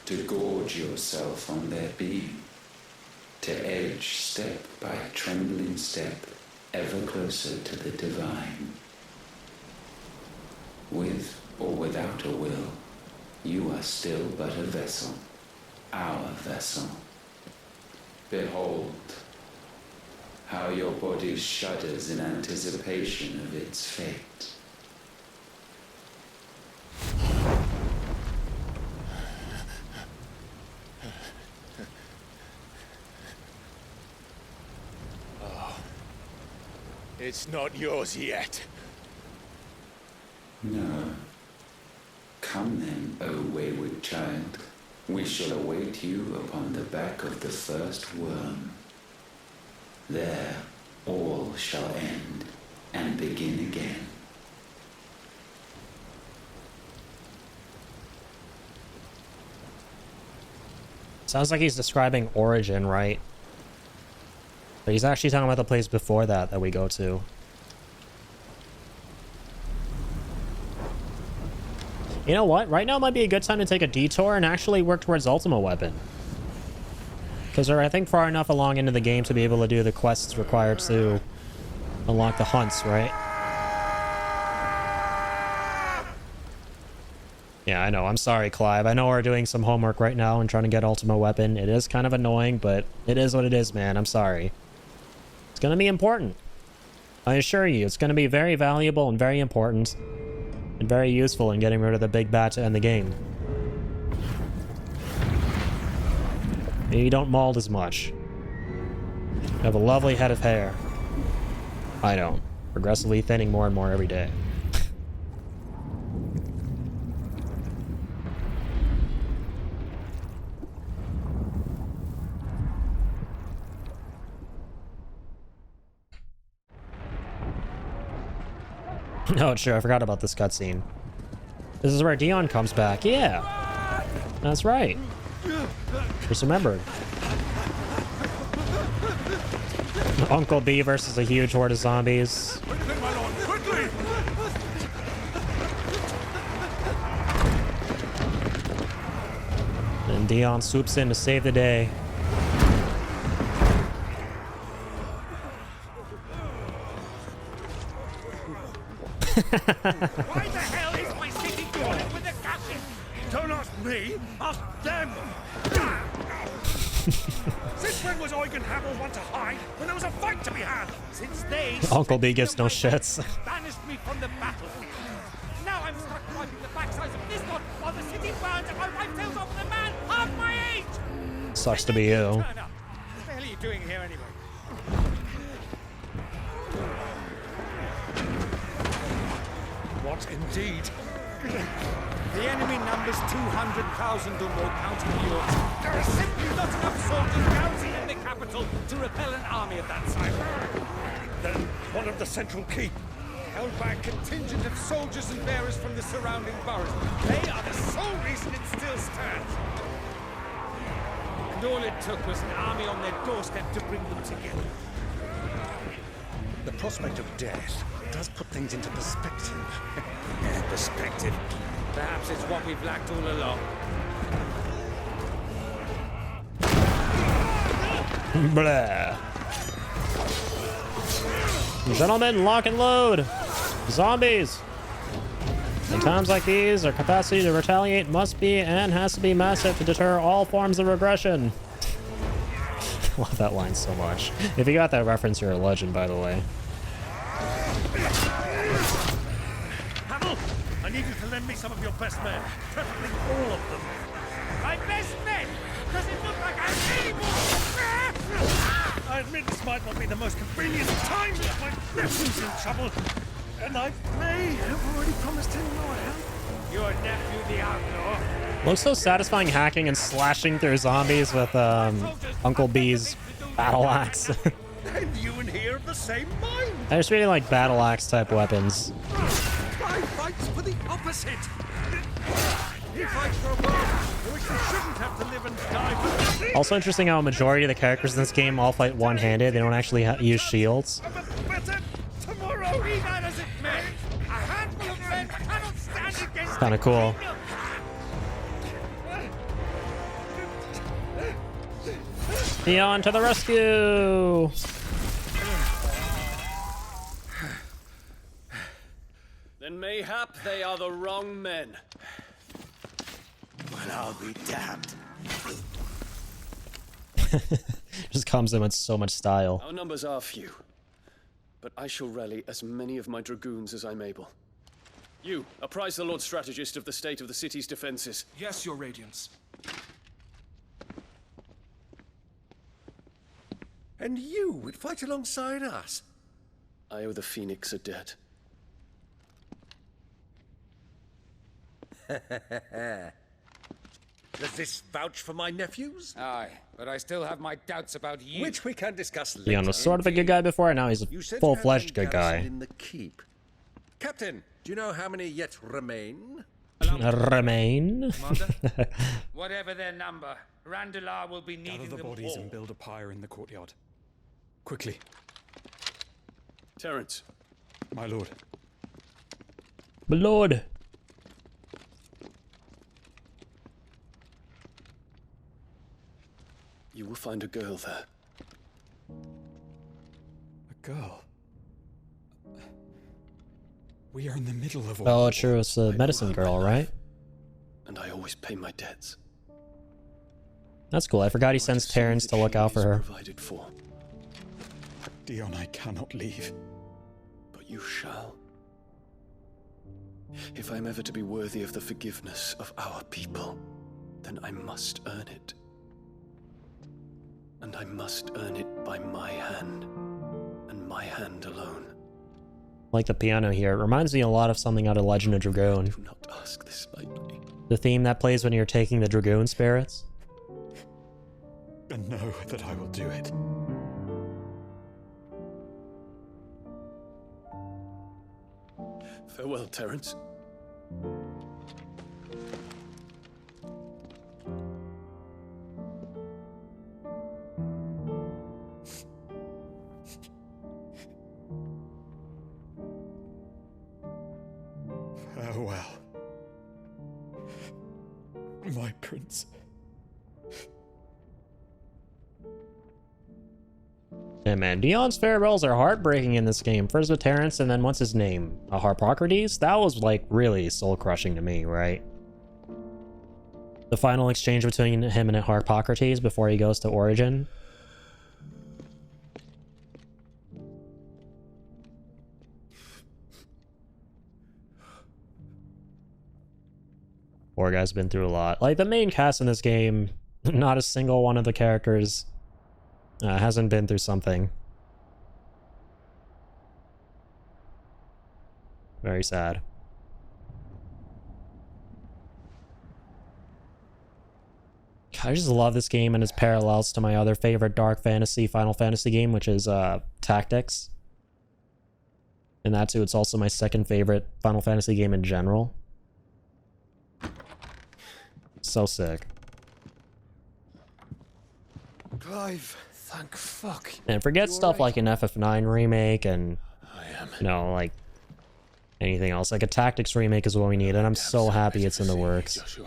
to gorge yourself on their beam, to edge step by trembling step ever closer to the divine. With or without a will, you are still but a vessel, our vessel. Behold how your body shudders in anticipation of its fate. It's not yours yet. No. Come then, O wayward child. We shall await you upon the back of the first worm. There all shall end and begin again. Sounds like he's describing Origin, right? But he's actually talking about the place before that we go to. You know what? Right now might be a good time to take a detour and actually work towards Ultima Weapon. Because we're, I think, far enough along into the game to be able to do the quests required to unlock the hunts, right? Yeah, I know. I'm sorry, Clive. I know we're doing some homework right now and trying to get Ultima Weapon. It is kind of annoying, but it is what it is, man. I'm sorry. It's going to be important. I assure you, it's going to be very valuable and very important and very useful in getting rid of the big bat to end the game. You don't mold as much. You have a lovely head of hair. I don't. Progressively thinning more and more every day. Oh, sure, I forgot about this cutscene. This is where Dion comes back. Yeah, that's right. Just remembered. Uncle B versus a huge horde of zombies. And Dion swoops in to save the day. Why the hell is my city going with the cushion? Do not ask me, ask them! Since when was Eugen Hamel one to hide when there was a fight to be had? Since they... Uncle B gives no shits. ...banished me from the battle. Now I'm stuck wiping the backsides of this one while the city burns and my wife tells off with a man half my age! Sucks to be you. Turn up. What the hell are you doing here anyway? What indeed? The enemy numbers 200,000 or more counting yours. There are simply not enough soldiers garrisoning in the capital to repel an army of that size. Then one of the central keep, held by a contingent of soldiers and bearers from the surrounding boroughs. They are the sole reason it still stands. And all it took was an army on their doorstep to bring them together. The prospect of death does put things into perspective. Perspective. Perhaps it's what we've lacked all along. Blah. Gentlemen, lock and load. Zombies. In times like these, our capacity to retaliate must be and has to be massive to deter all forms of regression. I love that line so much. If you got that reference, you're a legend, by the way. Hamel, I need you to lend me some of your best men. Preferably all of them. My best men? Does it look like I'm able? I admit this might not be the most convenient time, but my nephew's in trouble. And I may have already promised him more help. Your nephew, the outlaw? Looks so satisfying hacking and slashing through zombies with Uncle B's battle axe. And you and he are of the same mind. I just really like battle axe type weapons. I fights for the opposite. He fights for a world in which we shouldn't have to live and die for the Also interesting how a majority of the characters in this game all fight one-handed. They don't actually use shields. better tomorrow. Be that as it may, a handful of men cannot stand against Kind of cool. Theon to the rescue! Then mayhap they are the wrong men. Well, I'll be damned. Just comes in with so much style. Our numbers are few, but I shall rally as many of my dragoons as I'm able. You, apprise the Lord Strategist of the state of the city's defenses. Yes, Your Radiance. And you would fight alongside us? I owe the Phoenix a debt. Does this vouch for my nephews? Aye, but I still have my doubts about you. Which we can discuss later. Theon was sort of a good guy before, and now he's You a said you full-fledged had men good guy. garrisoned in the keep. Captain, do you know how many yet remain? Remain? Whatever their number, Randalar will be needing Gather the them bodies all. and build a pyre in the courtyard. Quickly, Terence, my lord. My lord. you will find a girl there. A girl. We are in the middle of a Oh, war. true. It's the medicine girl, right? And I always pay my debts. That's cool. I forgot he sends Terrence to look out for her. Provided for, Dion, I cannot leave. but you shall. If I'm ever to be worthy of the forgiveness of our people, then I must earn it. And I must earn it by my hand, and my hand alone. Like the piano here. It reminds me a lot of something out of Legend of Dragoon. Do not ask this lightly. The theme that plays when you're taking the Dragoon spirits. And know that I will do it. Farewell, Terence. Farewell, my prince. Yeah, man. Dion's farewells are heartbreaking in this game. First with Terrence, and then what's his name? Harpocrates? That was, like, really soul-crushing to me, right? The final exchange between him and Harpocrates before he goes to Origin. Poor guy's been through a lot. Like, the main cast in this game, not a single one of the characters hasn't been through something. Very sad. I just love this game and its parallels to my other favorite dark fantasy Final Fantasy game, which is Tactics. And that too, it's also my second favorite Final Fantasy game in general. So sick. Clive, thank fuck. And forget stuff like an FF9 remake and, you know, like anything else. Like a Tactics remake is what we need, and I'm so happy it's in the works.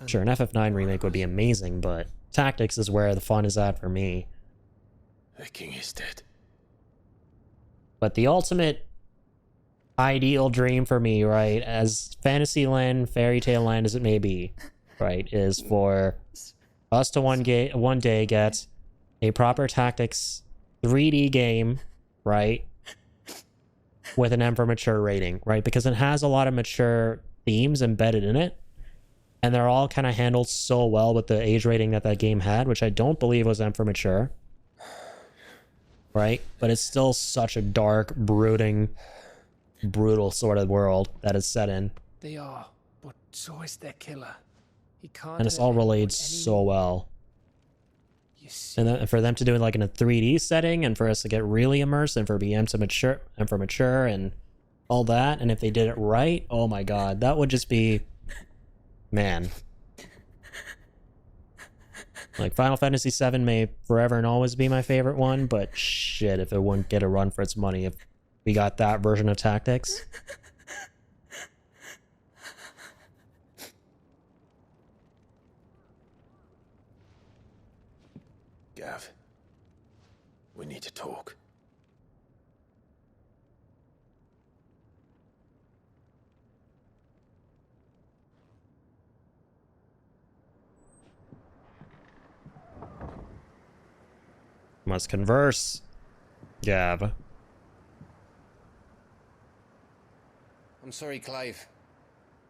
Sure, an FF9 remake would be amazing, but Tactics is where the fun is at for me. The king is dead. But the ultimate ideal dream for me, right, as Fantasyland, Fairy Tale Land as it may be, right, is for us to one day get a proper Tactics 3D game, right, with an M for mature rating, right, because it has a lot of mature themes embedded in it, and they're all kind of handled so well with the age rating that game had, which I don't believe was M for mature, right, but it's still such a dark, brooding, brutal sort of world that it's set in. They are, but so is their killer. He can't. And it's all relayed so well. And then for them to do it like in a 3D setting, and for us to get really immersed, and for BM to mature and for mature and all that, and if they did it right, oh my god, that would just be, man. Like Final Fantasy VII may forever and always be my favorite one, but shit, if it wouldn't get a run for its money if we got that version of Tactics. Gav, we need to talk. Must converse, Gav. I'm sorry, Clive.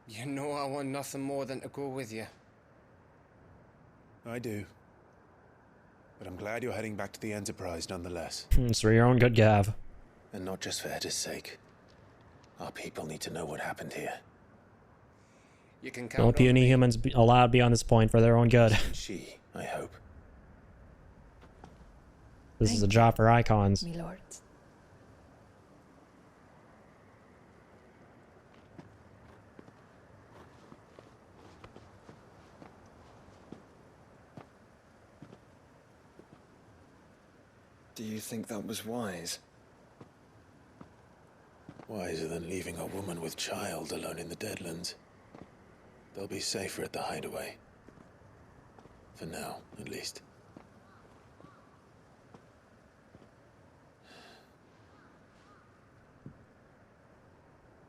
You know I want nothing more than to go with you. I do. But I'm glad you're heading back to the Enterprise nonetheless. It's for your own good, Gav. And not just for Edda's sake. Our people need to know what happened here. You can count No on puny me. humans allowed beyond this point for their own good. And she, I hope. This is a job for icons. Me lord. Do you think that was wise? Wiser than leaving a woman with child alone in the Deadlands. They'll be safer at the hideaway. For now, at least.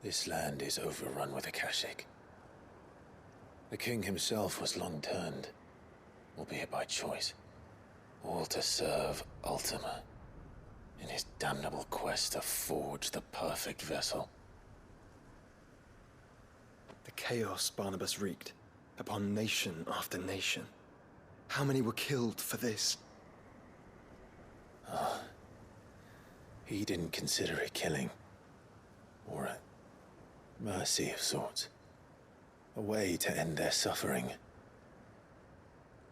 This land is overrun with Akashic. The king himself was long turned, albeit by choice, all to serve Ultima in his damnable quest to forge the perfect vessel. The chaos Barnabas wreaked upon nation after nation. How many were killed for this? He didn't consider it killing, or a mercy of sorts. A way to end their suffering.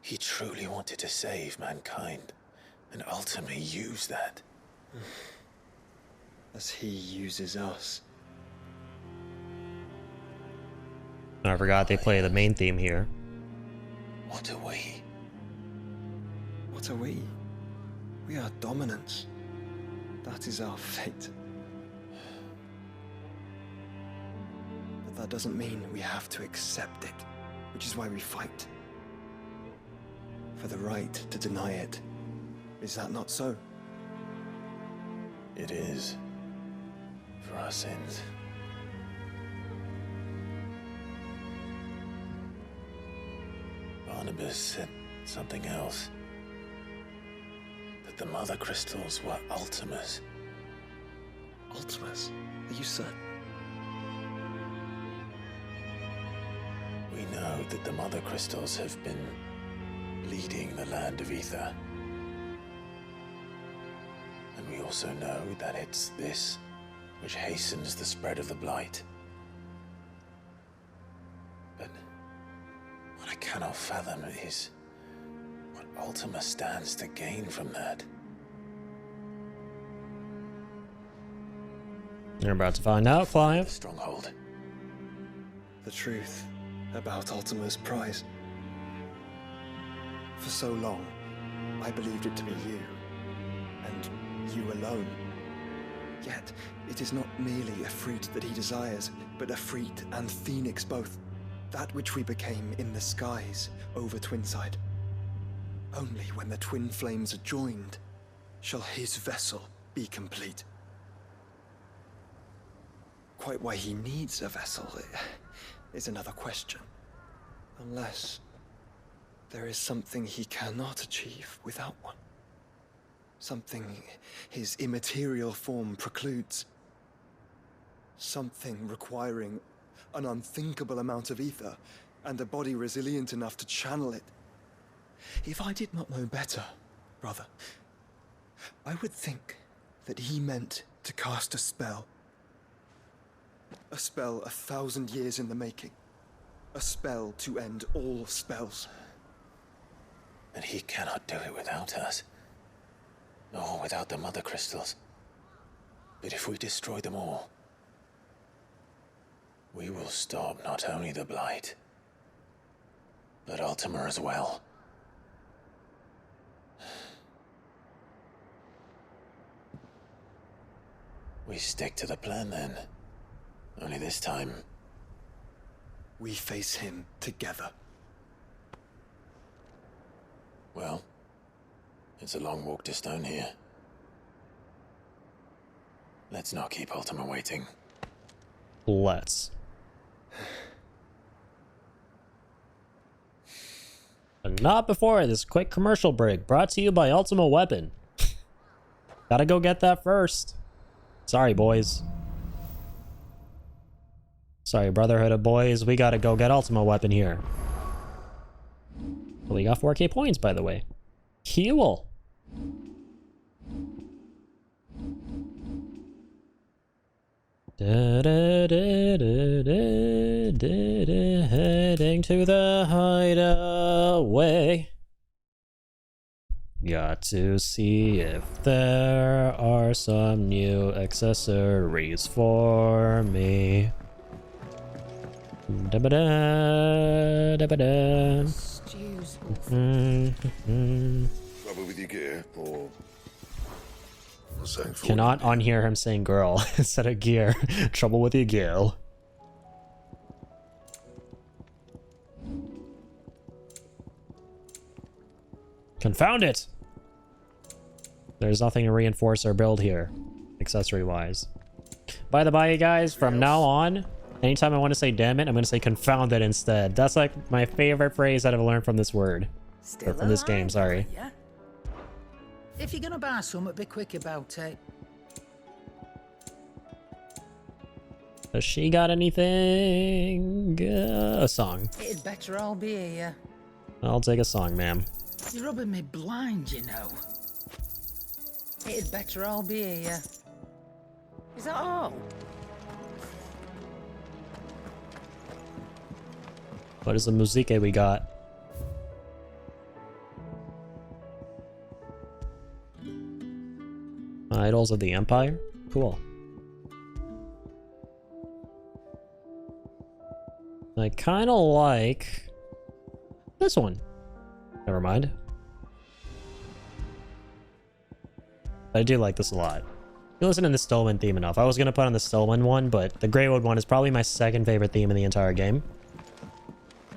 He truly wanted to save mankind, and ultimately used that. As he uses us. I forgot they play the main theme here. What are we? What are we? We are dominance. That is our fate. But that doesn't mean we have to accept it, which is why we fight. For the right to deny it. Is that not so? It is. For our sins. Barnabas said something else. That the Mother Crystals were Ultimas. Ultimas? Are you certain? We know that the Mother Crystals have been leading the Land of Ether. And we also know that it's this which hastens the spread of the Blight. But what I cannot fathom is what Ultima stands to gain from that. You're about to find out, Clive. Stronghold. The truth about Ultima's prize. For so long, I believed it to be you, and you alone. Yet, it is not merely a fruit that he desires, but a Efreet and Phoenix both. That which we became in the skies over Twinside. Only when the twin flames are joined shall his vessel be complete. Quite why he needs a vessel is another question. Unless there is something he cannot achieve without one. Something his immaterial form precludes. Something requiring an unthinkable amount of ether and a body resilient enough to channel it. If I did not know better, brother, I would think that he meant to cast a spell. A spell 1,000 years in the making. A spell to end all spells. And he cannot do it without us. Nor without the Mother Crystals. But if we destroy them all, we will stop not only the Blight, but Ultima as well. We stick to the plan then. Only this time, we face him together. Well, it's a long walk to Stone here. Let's not keep Ultima waiting. Let's. But not before this quick commercial break brought to you by Ultima Weapon. Gotta go get that first. Sorry, boys. Sorry, Brotherhood of Boys. We gotta go get Ultima Weapon here. Well, we got 4K points, by the way. Cool. Heading to the hideaway. Got to see if there are some new accessories for me. Da-ba-da, da-ba-da. Trouble with your gear, or saying cannot unhear him saying girl instead of gear. Trouble with your gear. Confound it! There's nothing to reinforce our build here, accessory-wise. By the by, you guys, from now on, anytime I want to say damn it, I'm going to say confound it instead. That's like my favorite phrase that I've learned from this word. Or from this game, sorry. Yeah. If you're going to buy something, be quick about it. Has she got anything? A song. It'd better all be here. I'll take a song, ma'am. You're rubbing me blind, you know. It'd better all be here. Is that all? What is the musique we got? Idols of the Empire? Cool. I kind of like this one. Never mind. I do like this a lot. You listen to the Stillwind theme enough. I was going to put on the Stillwind one, but the Greywood one is probably my second favorite theme in the entire game.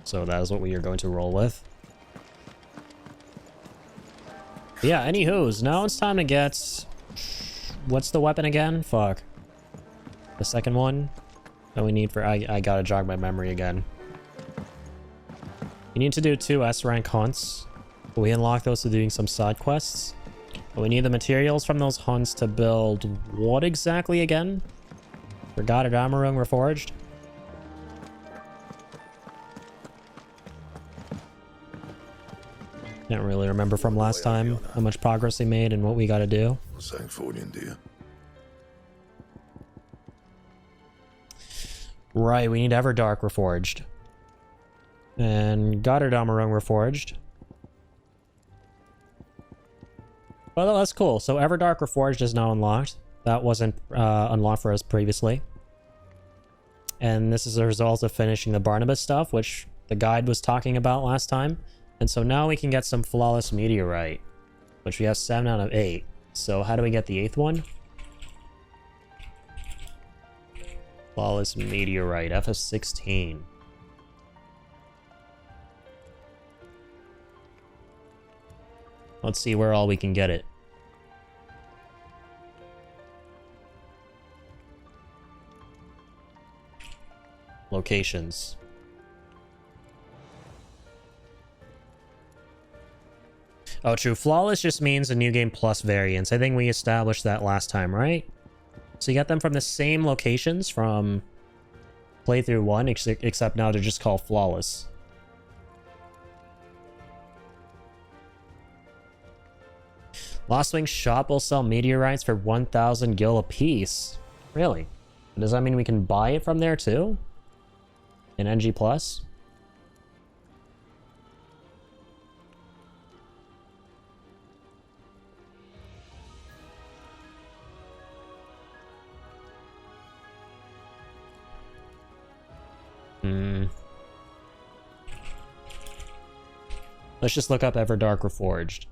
So that is what we are going to roll with. But yeah, anywho's, now it's time to get... What's the weapon again? Fuck. The second one that we need for... I gotta jog my memory again. You need to do 2 S-rank hunts. We unlock those through doing some side quests. But we need the materials from those hunts to build what exactly again? Forgot it, Amarung Reforged? Can't really remember from last time how much progress we made and what we gotta do. Sangforian, dear. Right, we need Everdark Reforged. And Goddard Amarung Reforged. Well, that's cool. So Everdark Reforged is now unlocked. That wasn't unlocked for us previously. And this is a result of finishing the Barnabas stuff, which the guide was talking about last time. And so now we can get some Flawless Meteorite, which we have 7 out of 8. So how do we get the 8th one? Flawless Meteorite, FF16. Let's see where all we can get it. Locations. Oh, true. Flawless just means a New Game Plus variants. I think we established that last time, right? So you get them from the same locations from Playthrough 1, except now they're just called Flawless. Lost Wing shop will sell meteorites for 1,000 gil apiece. Really? Does that mean we can buy it from there too? In NG Plus? Let's just look up Everdark Reforged.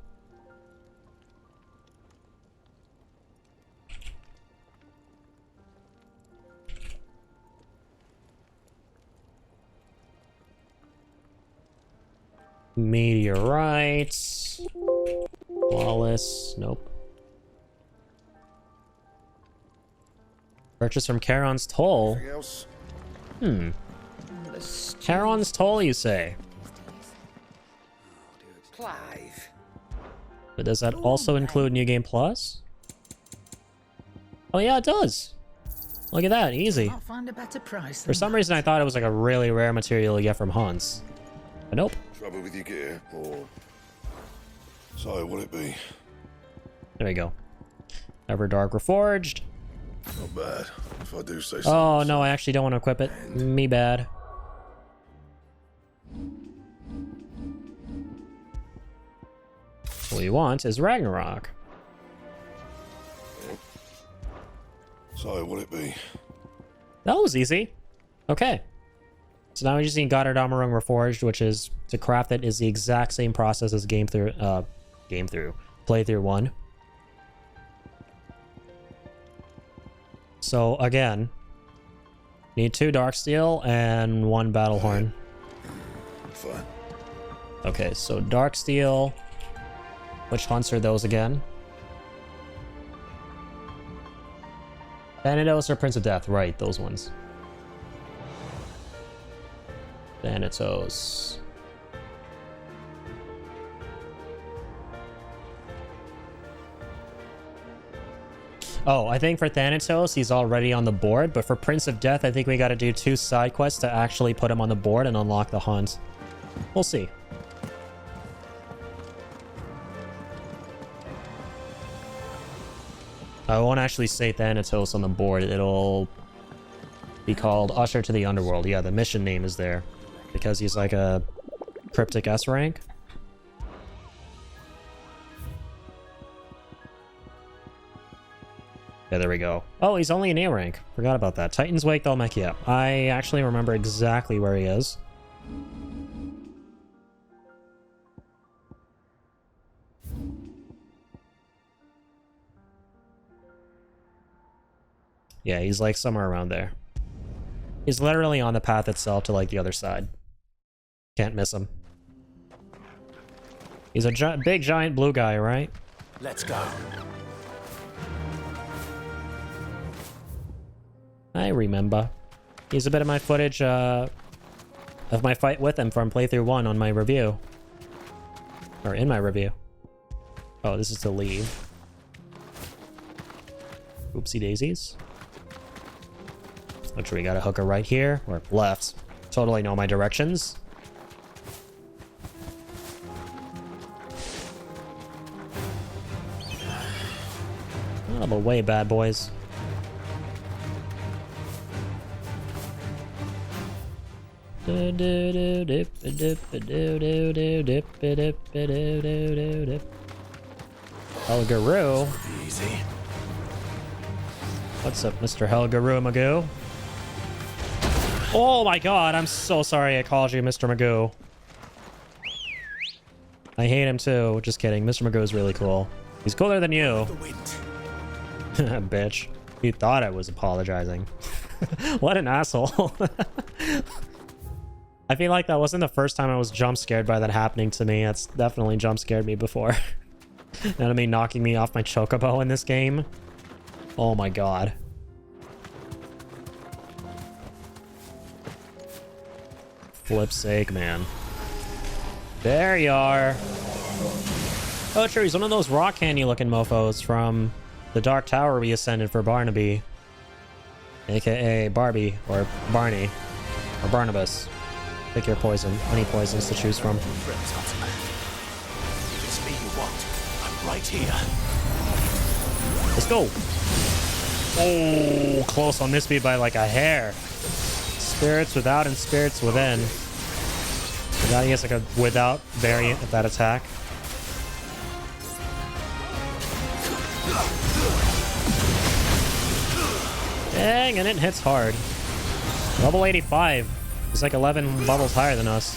Meteorites. Flawless. Nope. Purchase from Charon's Toll. Charon's Toll, you say? Clive. But does that also include New Game Plus? Oh yeah, it does. Look at that, easy. Can't find a better price. For some reason I thought it was like a really rare material you get from Hunts. But nope. Trouble with your gear, or so will it be? There we go. Everdark Reforged. Not bad, if I do say so. Oh no, I actually don't want to equip it. Me bad. What we want is Ragnarok. So will it be? That was easy. Okay. So now we just need Goddard Amarung Reforged, which is, to craft it, is the exact same process as Playthrough 1. So again, need 2 Darksteel and 1 Battlehorn. Fine. Okay, so Darksteel. Which hunts are those again? Thanatos or Prince of Death? Right, those ones. Thanatos. Oh, I think for Thanatos, he's already on the board, but for Prince of Death, I think we gotta do 2 side quests to actually put him on the board and unlock the hunt. We'll see. I won't actually say Thanatos on the board. It'll be called Usher to the Underworld. Yeah, the mission name is there because he's like a cryptic S rank. Yeah, there we go. Oh, he's only an A rank. Forgot about that. Titan's Wake, they'll mech you up. I actually remember exactly where he is. Yeah, he's like somewhere around there. He's literally on the path itself to like the other side. Can't miss him. He's a big giant blue guy, right? Let's go. I remember. He's a bit of my footage of my fight with him from playthrough 1 on my review. Or in my review. Oh, this is to leave. Oopsie daisies. Which we got a hooker right here, or left. Totally know my directions. Out of the way, bad boys. Helgaroo. Easy. What's up, Mr. Helgaroo Magoo? Oh my god, I'm so sorry I called you Mr. Magoo. I hate him too. Just kidding. Mr. Magoo is really cool. He's cooler than you. Bitch. You thought I was apologizing. What an asshole. I feel like that wasn't the first time I was jump scared by that happening to me. That's definitely jump scared me before. Enemy knocking me off my chocobo in this game. Oh my god. Flip's sake, man. There you are. Oh, sure, he's one of those rock candy looking mofos from the Dark Tower we ascended for Barnaby. AKA Barbie, or Barney, or Barnabas. Pick your poison. Any poisons to choose from. It's me you want. I'm right here. Let's go. Oh, close on this beat by like a hair. Spirits without and spirits within. I guess like a without variant of that attack. Dang, and it hits hard. Level 85. He's like 11 levels higher than us.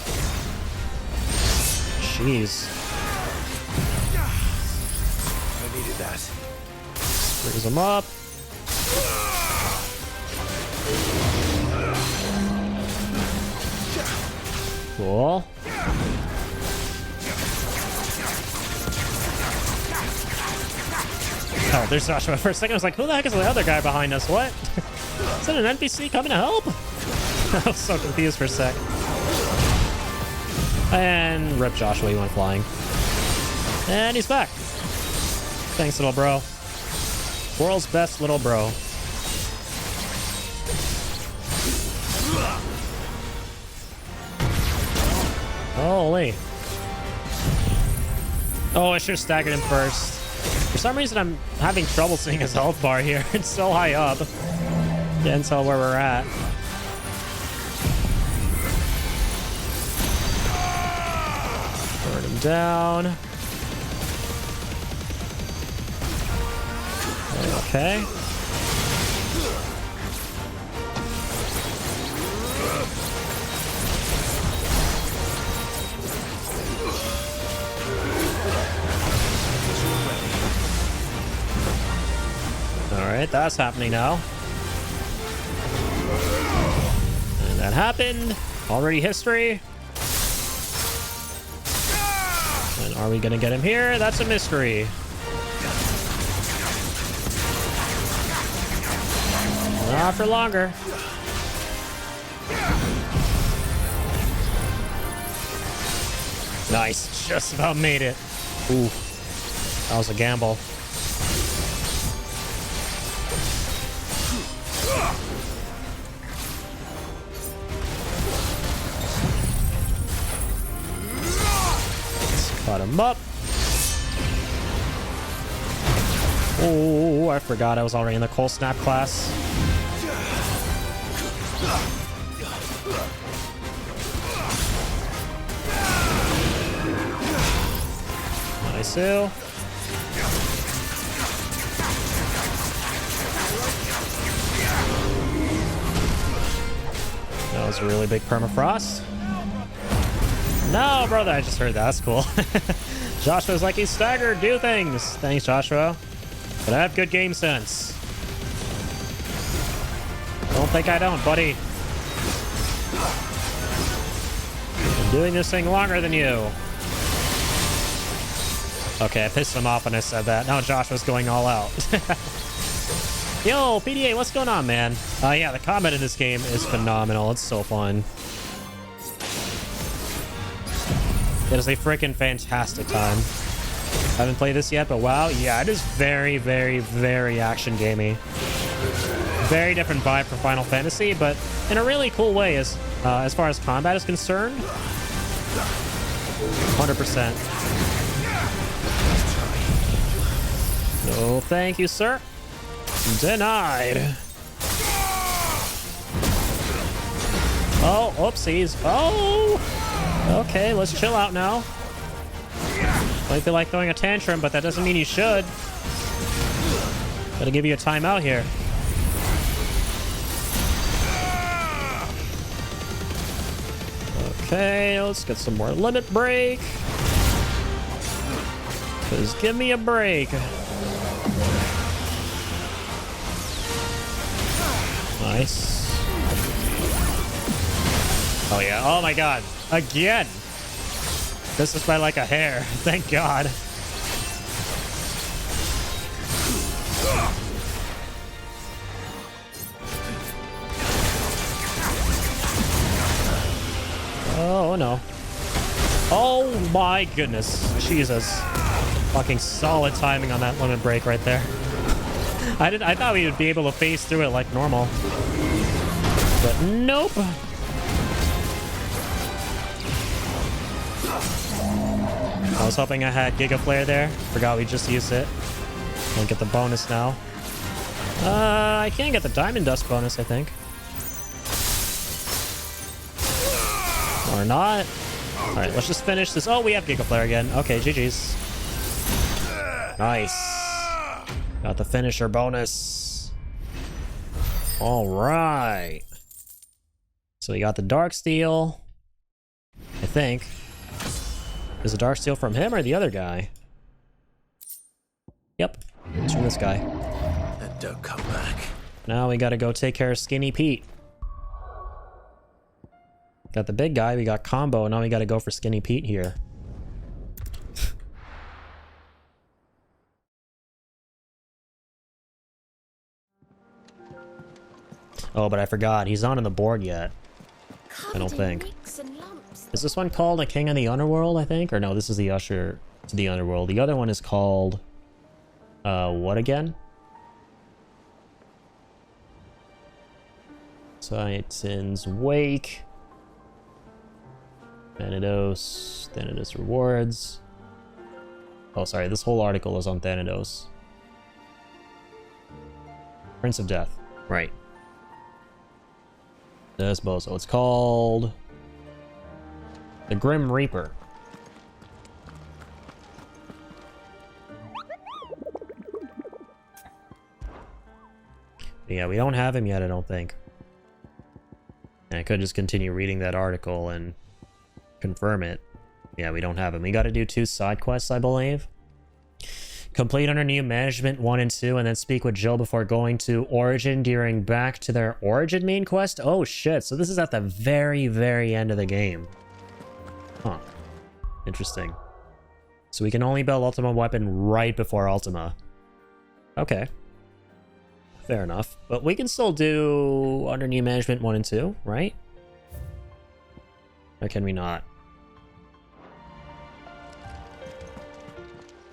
Jeez. I needed that. Brings him up. Cool. Oh, there's Joshua. For a second, I was like, who the heck is the other guy behind us? What? Is that an NPC coming to help? I was so confused for a sec. And rip Joshua, he went flying. And he's back. Thanks, little bro. World's best little bro. Holy. Oh, I should have staggered him first. For some reason, I'm having trouble seeing his health bar here. It's so high up. Can't tell where we're at. Burn him down. Okay. Alright, that's happening now. And that happened. Already history. And are we gonna get him here? That's a mystery. Not for longer. Nice. Just about made it. Ooh. That was a gamble. Let's cut him up. Oh, I forgot I was already in the Cold Snap class. Nice. That was a really big permafrost. No, brother, I just heard that. That's cool. Joshua's like, he's staggered. Do things. Thanks, Joshua. But I have good game sense. Don't think I don't, buddy. I'm doing this thing longer than you. Okay, I pissed him off when I said that. Now Joshua's going all out. Yo, PDA, what's going on, man? Yeah, the combat in this game is phenomenal. It's so fun. It is a freaking fantastic time. I haven't played this yet, but wow, yeah, it is very, very, very action gamey. Very different vibe from Final Fantasy, but in a really cool way as far as combat is concerned. 100%. No, thank you, sir. Denied. Oh, oopsies. Oh! Okay, let's chill out now. Might feel like throwing a tantrum, but that doesn't mean you should. Gotta give you a timeout here. Okay, let's get some more limit break. Just give me a break. Nice. Oh yeah, oh my god. Again! This is by like a hair. Thank god. Oh no. Oh my goodness. Jesus. Fucking solid timing on that limit break right there. I thought we would be able to phase through it like normal. But nope. I was hoping I had Giga Flare there. Forgot we just used it. Can't get the bonus now. I can't get the Diamond Dust bonus, I think. Or not. Alright, let's just finish this. Oh, we have Giga Flare again. Okay, GG's. Nice. Got the finisher bonus. Alright. So we got the Darksteel. I think. Is the Darksteel from him or the other guy? Yep. It's from this guy. And don't come back. Now we gotta go take care of Skinny Pete. Got the big guy, we got combo, now we gotta go for Skinny Pete here. Oh, but I forgot, he's not on the board yet. I don't think. Is this one called A King of the Underworld, I think? Or no, this is the Usher to the Underworld. The other one is called... what again? Titan's Wake. Thanatos. Thanatos Rewards. Oh, sorry, this whole article is on Thanatos. Prince of Death. Right. This bozo. It's called... The Grim Reaper. Yeah, we don't have him yet, I don't think. And I could just continue reading that article and confirm it. Yeah, we don't have him. We gotta do 2 side quests, I believe. Complete under new management 1 and 2, and then speak with Jill before going to Origin during back to their Origin main quest? Oh shit, so this is at the very, very end of the game. Huh. Interesting. So we can only build Ultima weapon right before Ultima. Okay. Fair enough. But we can still do under new management 1 and 2, right? Or can we not?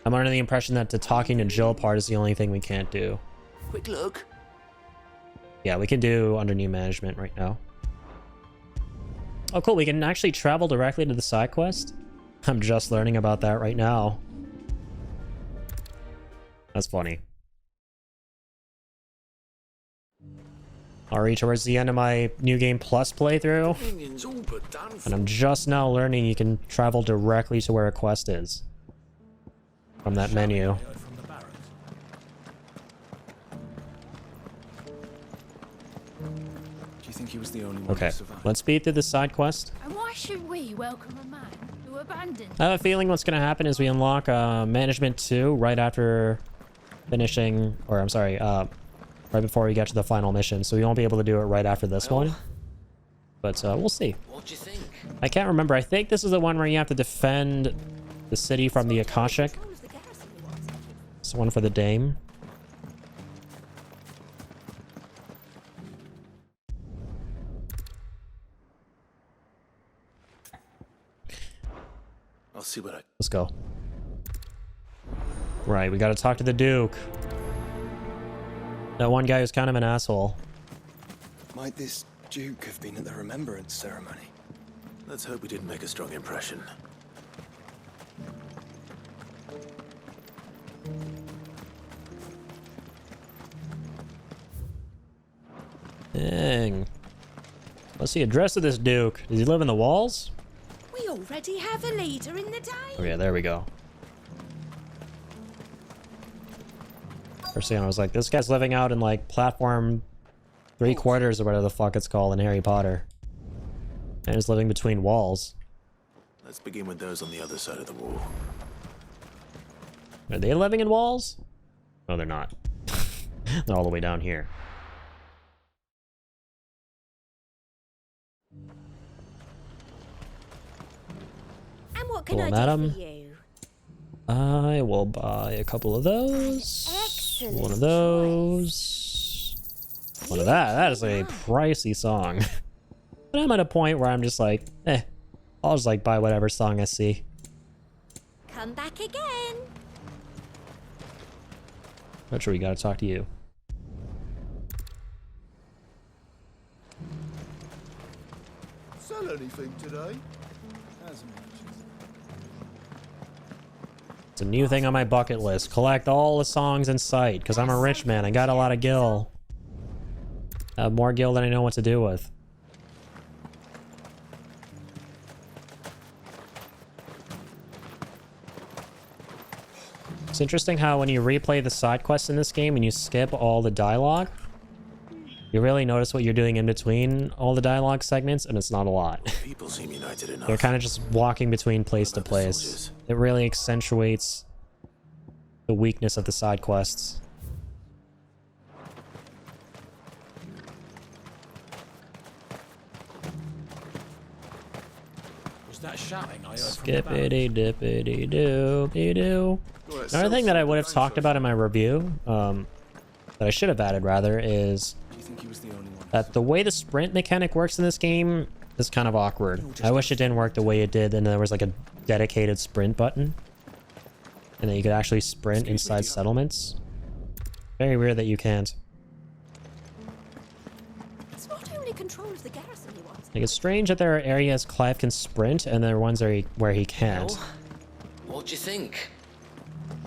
I'm under the impression that the talking to Jill part is the only thing we can't do. Quick look. Yeah, we can do under new management right now. Oh, cool. We can actually travel directly to the side quest. I'm just learning about that right now. That's funny. Already towards the end of my New Game Plus playthrough. And I'm just now learning you can travel directly to where a quest is. From that menu. He was the only one Okay, who survived. let's speed through the side quest. And why should we welcome a man who abandoned? I have a feeling what's going to happen is we unlock Management 2 right after finishing, or I'm sorry, right before we get to the final mission. So we won't be able to do it right after this one. But we'll see. What do you think? I can't remember. I think this is the one where you have to defend the city from the Akashic. It's the one for the Dame. I'll see what I... Let's go. Right, we gotta talk to the Duke. That one guy who's kind of an asshole. Might this Duke have been at the remembrance ceremony? Let's hope we didn't make a strong impression. Dang. What's the address of this Duke? Does he live in the walls? We already have a leader in the day. Oh yeah, there we go. First thing I was like, this guy's living out in like platform 3/4 or whatever the fuck it's called in Harry Potter. And he's living between walls. Let's begin with those on the other side of the wall. Are they living in walls? No, they're not. They're all the way down here. And what can Hello, I do madam. for you? I will buy a couple of those. Excellent One of those. One of that. That is a pricey song. But I'm at a point where I'm just like, I'll just like buy whatever song I see. Come back again. Not sure we gotta talk to you. Sell anything today? It's a new thing on my bucket list. Collect all the songs in sight, because I'm a rich man. I got a lot of gil. I have more gil than I know what to do with. It's interesting how when you replay the side quests in this game and you skip all the dialogue, you really notice what you're doing in between all the dialogue segments, and it's not a lot. People seem united enough. You're kind of just walking between place to place. It really accentuates the weakness of the side quests. Was that shouting I heard from the barracks? Skippity dippity doo be doo. Another thing that I would have talked about in my review, that I should have added rather, is that the way the sprint mechanic works in this game is kind of awkward. I wish it didn't work the way it did, and there was like a dedicated sprint button, and that you could actually sprint inside settlements. Very weird that you can't. It's not only control of the garrison he wants. Like, it's strange that there are areas Clive can sprint, and there are ones where he can't. What do you think?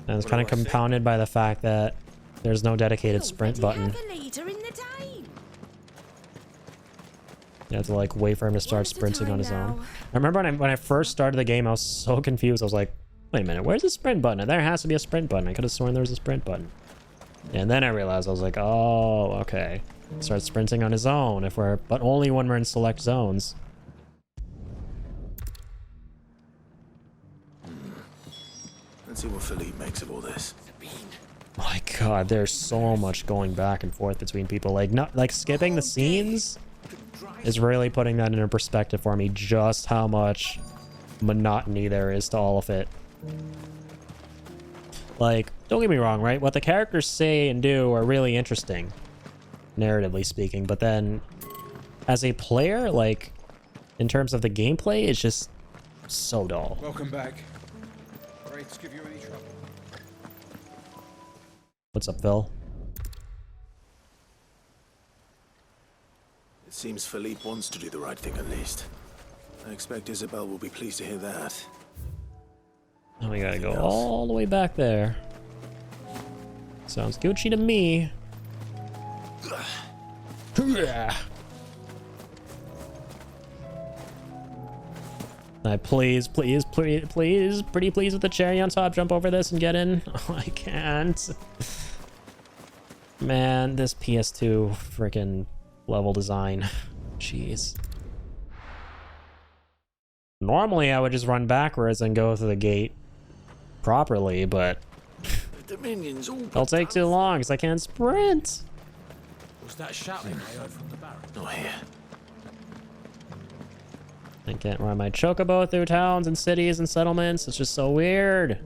And it's kind of compounded by the fact that there's no dedicated sprint button. Have a leader in the day. You have to like wait for him to start sprinting on his own. I remember when I first started the game, I was so confused. I was like, wait a minute, where's the sprint button? There has to be a sprint button. I could have sworn there was a sprint button. And then I realized, I was like, oh, okay. Start sprinting on his own but only when we're in select zones. Let's see what Philippe makes of all this. My god, there's so much going back and forth between people. Like skipping the scenes is really putting that into perspective for me, just how much monotony there is to all of it. Like, don't get me wrong, right? What the characters say and do are really interesting, narratively speaking, but then as a player, like, in terms of the gameplay, it's just so dull. Welcome back. Wraiths give you any trouble? What's up, Phil? It seems Philippe wants to do the right thing at least. I expect Isabel will be pleased to hear that. Oh, we gotta go all the way back there. Sounds Gucci to me. Please, pretty please with the cherry on top, jump over this and get in. Oh, I can't. Man, this PS2 freaking level design. Jeez. Normally, I would just run backwards and go through the gate properly, but it'll take too long because I can't sprint. Was that shouting I heard from the barracks? Not here. I can't ride my chocobo through towns and cities and settlements. It's just so weird.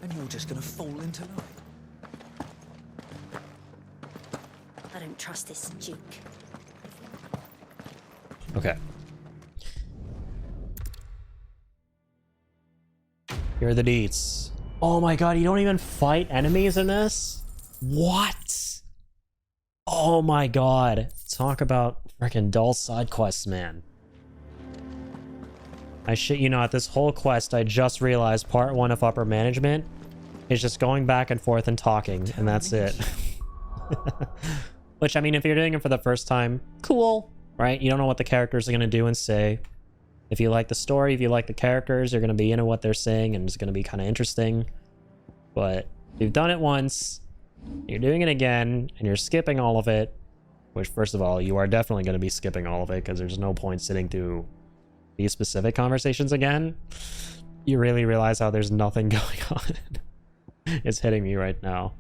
And you're just gonna fall into line. I don't trust this Duke. Okay. Here are the deets. Oh my god, you don't even fight enemies in this? What? Oh my god. Talk about freaking dull side quests, man. I shit you not, this whole quest, I just realized part 1 of upper management is just going back and forth and talking, and that's it. Which, I mean, if you're doing it for the first time, cool, right? You don't know what the characters are going to do and say. If you like the story, if you like the characters, you're going to be into what they're saying, and it's going to be kind of interesting. But if you've done it once, you're doing it again, and you're skipping all of it, which, first of all, you are definitely going to be skipping all of it, because there's no point sitting through these specific conversations again. You really realize how there's nothing going on. It's hitting me right now.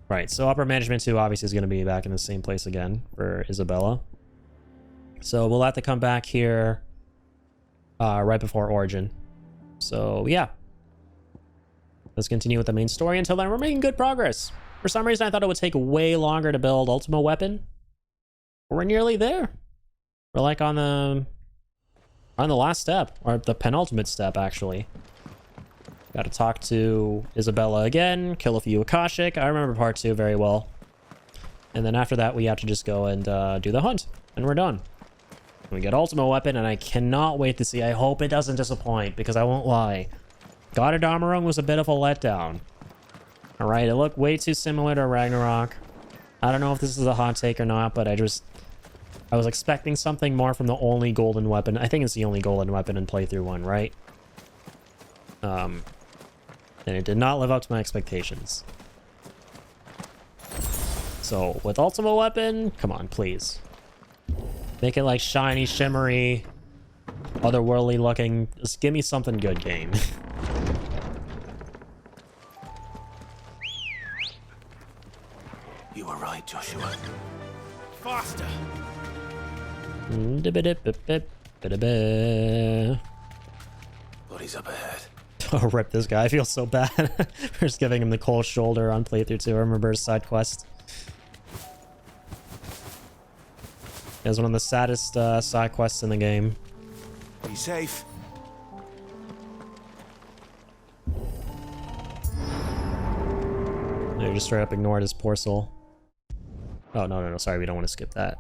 Right, so upper management 2 obviously is going to be back in the same place again for Isabella. So we'll have to come back here right before Origin. So yeah, let's continue with the main story. Until then, we're making good progress. For some reason, I thought it would take way longer to build Ultima Weapon. We're nearly there. We're like on the last step, or the penultimate step, actually. Got to talk to Isabella again, kill a few Akashic. I remember part 2 very well. And then after that, we have to just go and do the hunt, and we're done. We get Ultima Weapon, and I cannot wait to see. I hope it doesn't disappoint, because I won't lie. God of Damarung was a bit of a letdown. Alright, it looked way too similar to Ragnarok. I don't know if this is a hot take or not, but I was expecting something more from the only golden weapon. I think it's the only golden weapon in playthrough 1, right? And it did not live up to my expectations. So, with Ultima Weapon, come on, please. Make it like shiny, shimmery, otherworldly looking. Just give me something good, game. You were right, Joshua. Faster! Bodies up ahead. Oh, rip this guy. I feel so bad for just giving him the cold shoulder on playthrough 2. I remember his side quest. It was one of the saddest side quests in the game. Be safe. They just straight up ignored his poor soul. Oh, no. Sorry, we don't want to skip that.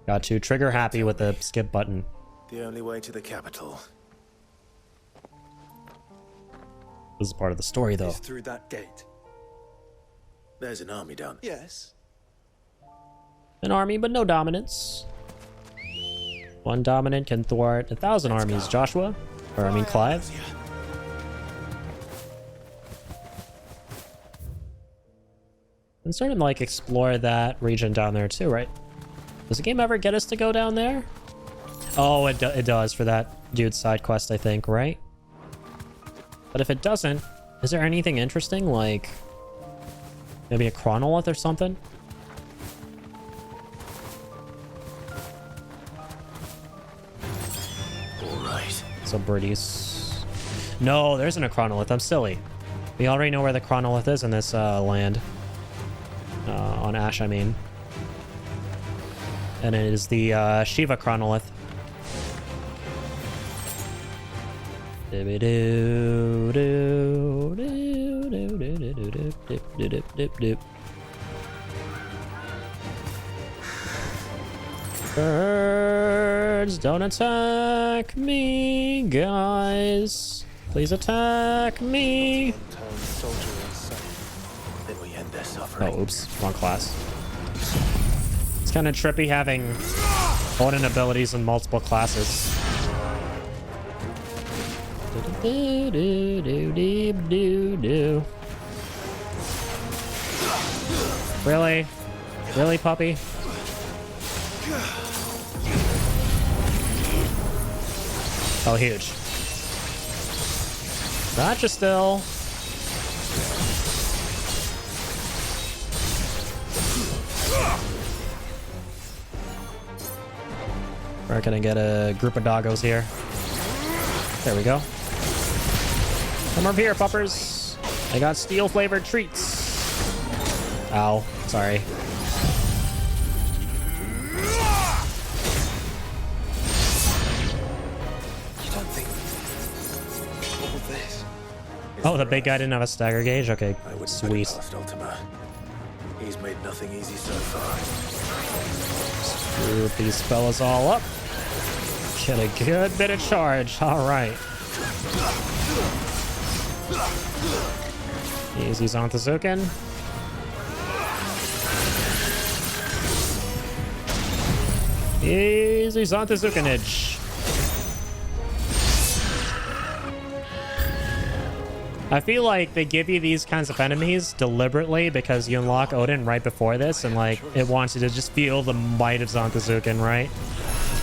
Got to trigger happy with the skip button. The only way to the capital. This is part of the story, though. Is through that gate. There's an army down there. Yes. An army, but no dominance. One dominant can thwart 1,000 armies, Joshua. Or, I mean, Clive. And sort of, like, explore that region down there, too, right? Does the game ever get us to go down there? Oh, it does for that dude's side quest, I think, right? But if it doesn't, is there anything interesting, like maybe a chronolith or something? All right. So birdies. No, there isn't a chronolith. I'm silly. We already know where the chronolith is in this land. On Ash, I mean. And it is the Shiva chronolith. Birds, don't attack me, guys. Please attack me. Then we end their suffering. Oh, oops, wrong class. It's kind of trippy having Odin abilities in multiple classes. Really? Really, puppy? Oh, huge. Gotcha still. Where can I get a group of doggos here? There we go. Come over here, puppers. I got steel flavored treats. Ow, sorry. this? Oh, the big guy didn't have a stagger gauge? Okay, I wouldn't put it sweet. past Ultima. He's made nothing easy so far. Group these fellas all up. Get a good bit of charge. All right. Easy Zantazuken. Easy Zantazukenage. I feel like they give you these kinds of enemies deliberately because you unlock Odin right before this, and like it wants you to just feel the might of Zantazuken, right?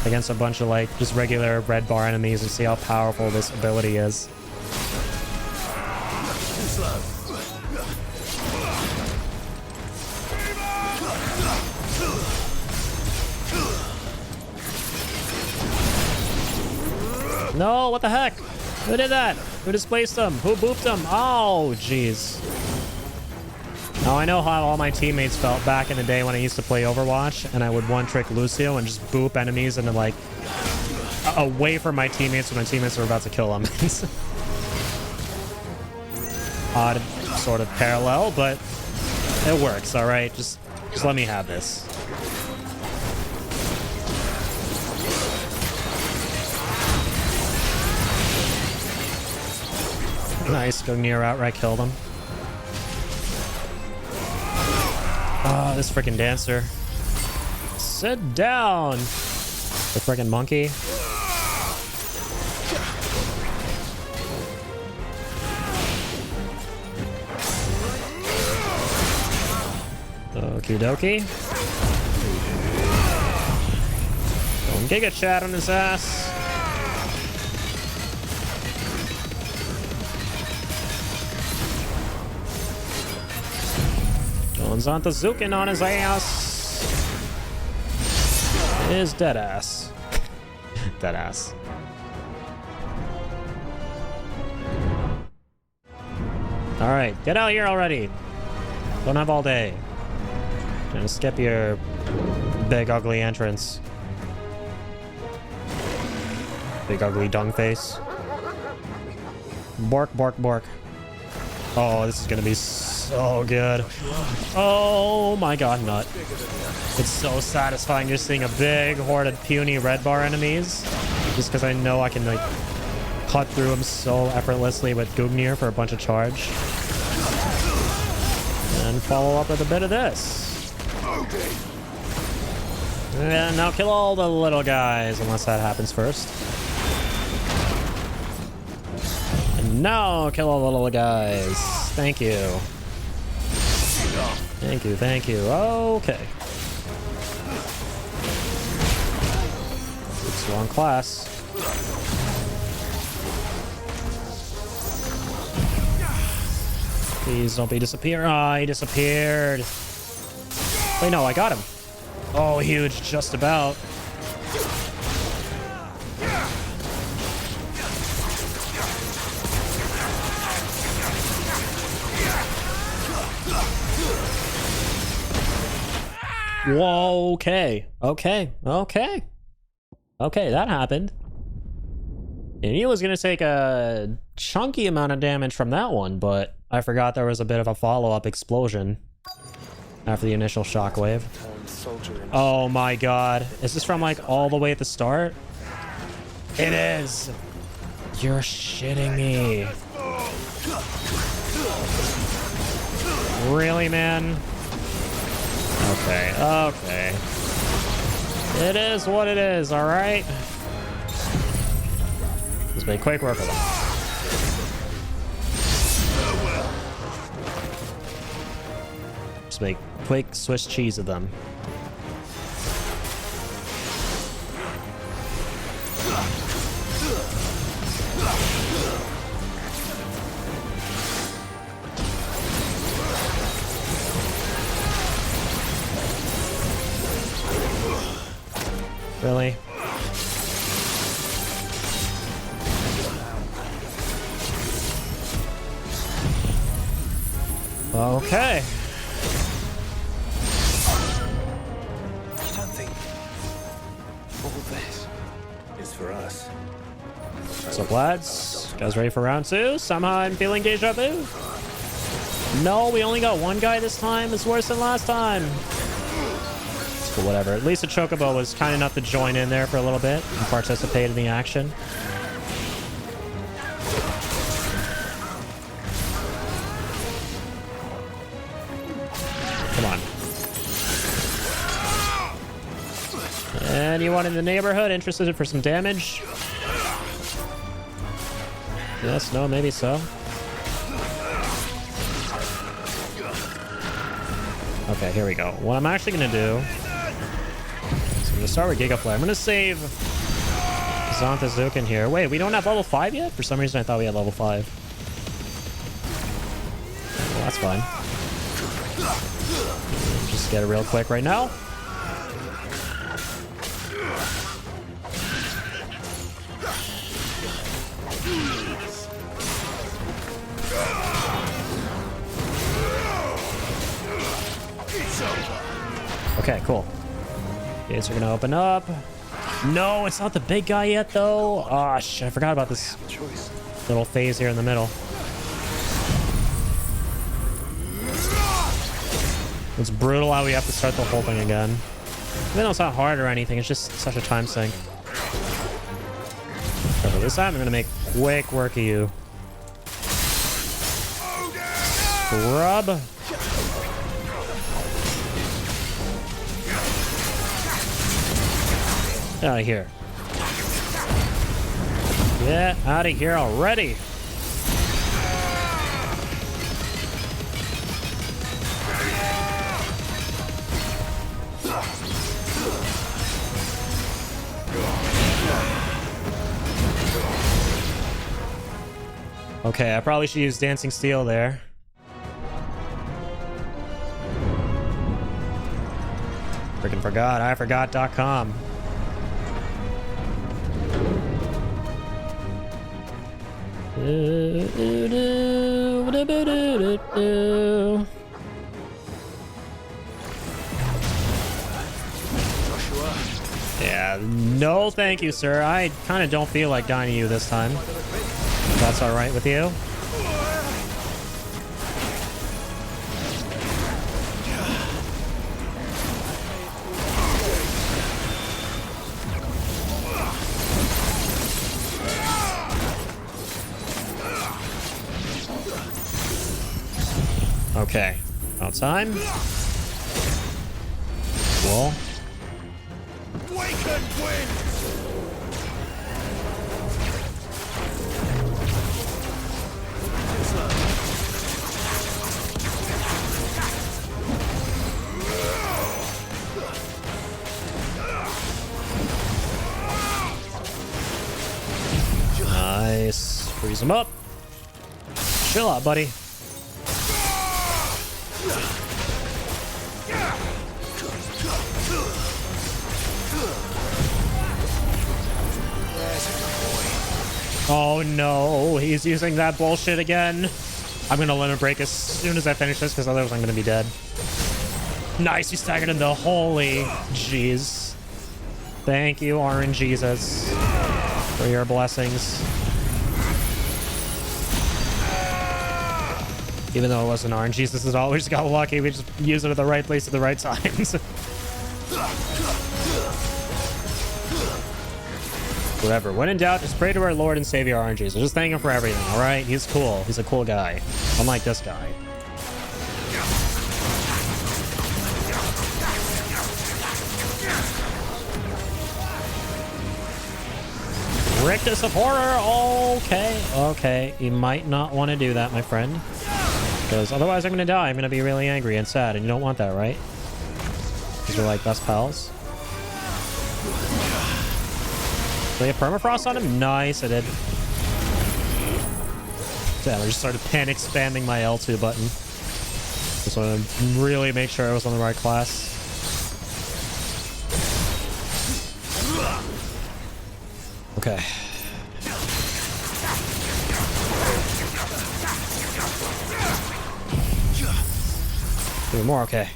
Against a bunch of like just regular red bar enemies and see how powerful this ability is. No, what the heck? Who did that? Who displaced them? Who booped them? Oh, jeez. Now I know how all my teammates felt back in the day when I used to play Overwatch and I would one-trick Lucio and just boop enemies into like away from my teammates when my teammates were about to kill them. Odd sort of parallel, but it works, all right? Just let me have this. Nice, go near outright killed him. Oh, this freaking dancer. Sit down! The freaking monkey. Okie dokie. Going Giga Chat on his ass. Going Zantazuken on his ass. Is dead ass. Dead ass. Alright, get out here already. Don't have all day. Gonna skip your big ugly entrance. Big ugly dung face. Bork, bork, bork. Oh, this is gonna be so good. Oh my god, nut. It's so satisfying just seeing a big horde of puny red bar enemies. Just because I know I can like cut through them so effortlessly with Gungnir for a bunch of charge. And follow up with a bit of this. And now kill all the little guys, unless that happens first. And now kill all the little guys. Thank you. Thank you, thank you. Okay. It's wrong class. Please don't be disappear. Ah, he disappeared. Wait, no, I got him. Oh, huge, just about. Whoa, okay. Okay, that happened. And he was going to take a chunky amount of damage from that one, but I forgot there was a bit of a follow-up explosion after the initial shockwave. Oh my god. Is this from like all the way at the start? It is. You're shitting me. Really, man? Okay. It is what it is, alright? Let's make quick work of them. Just make quick Swiss cheese of them. Really? Okay. I don't think all this is for us. What's up, lads? Guys ready for round 2? Somehow I'm feeling deja vu. No, we only got one guy this time. It's worse than last time. But whatever. At least the Chocobo was kind enough to join in there for a little bit and participate in the action. Come on. Anyone in the neighborhood interested for some damage? Yes, no, maybe so. Okay, here we go. What I'm actually going to do is I'm going to start with Giga Flare. I'm going to save Zantazukin here. Wait, we don't have level 5 yet? For some reason, I thought we had level 5. Well, that's fine. Just get it real quick right now. Okay, cool. Gates are gonna open up. No, it's not the big guy yet, though. Oh, shit, I forgot about this little phase here in the middle. It's brutal how we have to start the whole thing again. Even though it's not hard or anything, it's just such a time sink. So this time I'm gonna make quick work of you. Scrub. Get out of here. Get out of here already. Okay, I probably should use Dancing Steel there. Freaking forgot. I forgot.com. Yeah, no thank you, sir. I kind of don't feel like dying to you this time. If that's all right with you. Okay, about time. Cool. Nice. Freeze him up. Chill out, buddy. Oh no, he's using that bullshit again. I'm gonna let him break as soon as I finish this because otherwise I'm gonna be dead. Nice, you staggered into holy jeez. Thank you, Orange Jesus, for your blessings. Even though it wasn't Orange Jesus at all, we just got lucky. We just used it at the right place at the right times. Whatever. When in doubt, just pray to our Lord and Savior Orange Jesus. Just thank him for everything, alright? He's cool. He's a cool guy. Unlike this guy. Rictus of Horror! Okay. Okay. You might not want to do that, my friend. Because otherwise I'm going to die. I'm going to be really angry and sad, and you don't want that, right? Because we're like best pals. Did I get permafrost on him? Nice, I did. Damn, I just started panic spamming my L2 button. Just want to really make sure I was on the right class. Okay. 3 more, okay.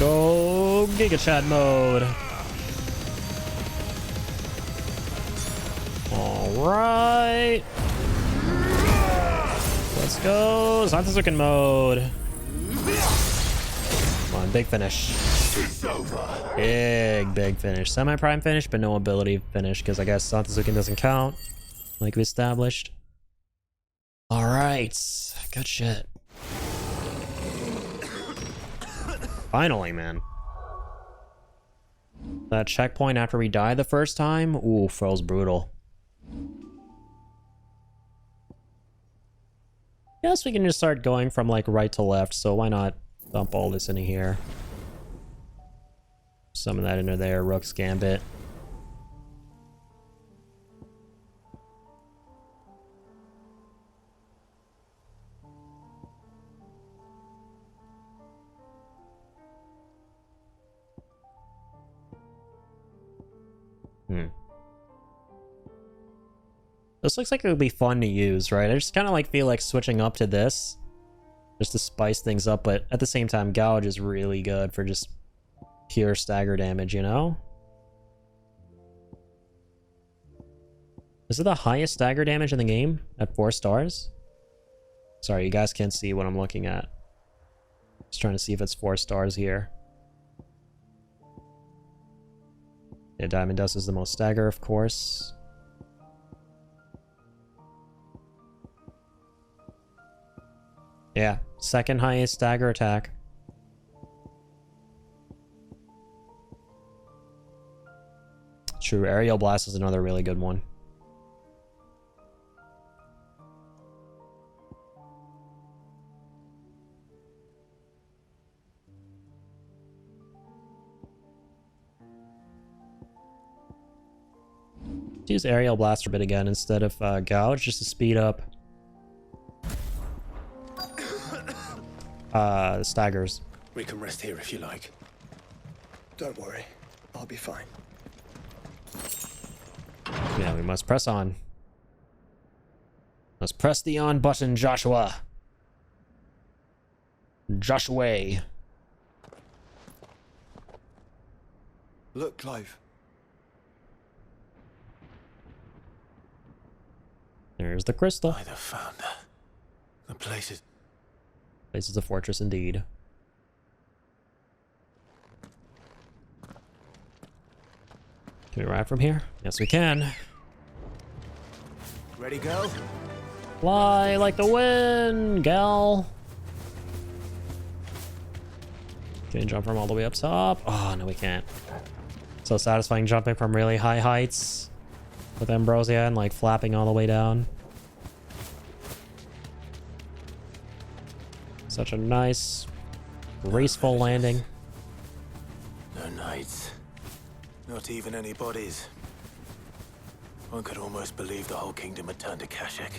go Giga Chad mode. Alright. Let's go. Zantetsuken mode. Come on, big finish. Big finish. Semi-prime finish, but no ability finish, because I guess Zantetsuken doesn't count, like we established. Alright. Good shit. Finally, man. That checkpoint after we died the first time? Ooh, froze brutal. Guess we can just start going from like right to left, so why not dump all this into here? Summon that into there, Rook's Gambit. This looks like it would be fun to use, right? I just kind of like feel like switching up to this just to spice things up, but at the same time, Gouge is really good for just pure stagger damage, you know? Is it the highest stagger damage in the game at 4 stars? Sorry, you guys can't see what I'm looking at. Just trying to see if it's 4 stars here. Yeah, Diamond Dust is the most stagger, of course. Yeah, second highest stagger attack. True, Aerial Blast is another really good one. Use Aerial Blast for a bit again instead of Gouge, just to speed up staggers. We can rest here if you like. Don't worry, I'll be fine. Yeah, we must press on. Let's press the on button, Joshua. Joshua. Look, Clive. There's the crystal. By the founder. The place is... Place is a fortress indeed. Can we ride from here? Yes, we can. Ready, go? Fly like the wind, gal. Can you jump from all the way up top? Oh, no, we can't. So satisfying jumping from really high heights with Ambrosia and like flapping all the way down. Such a nice, graceful landing. No knights. Not even any bodies. One could almost believe the whole kingdom had turned to Kashyyyk.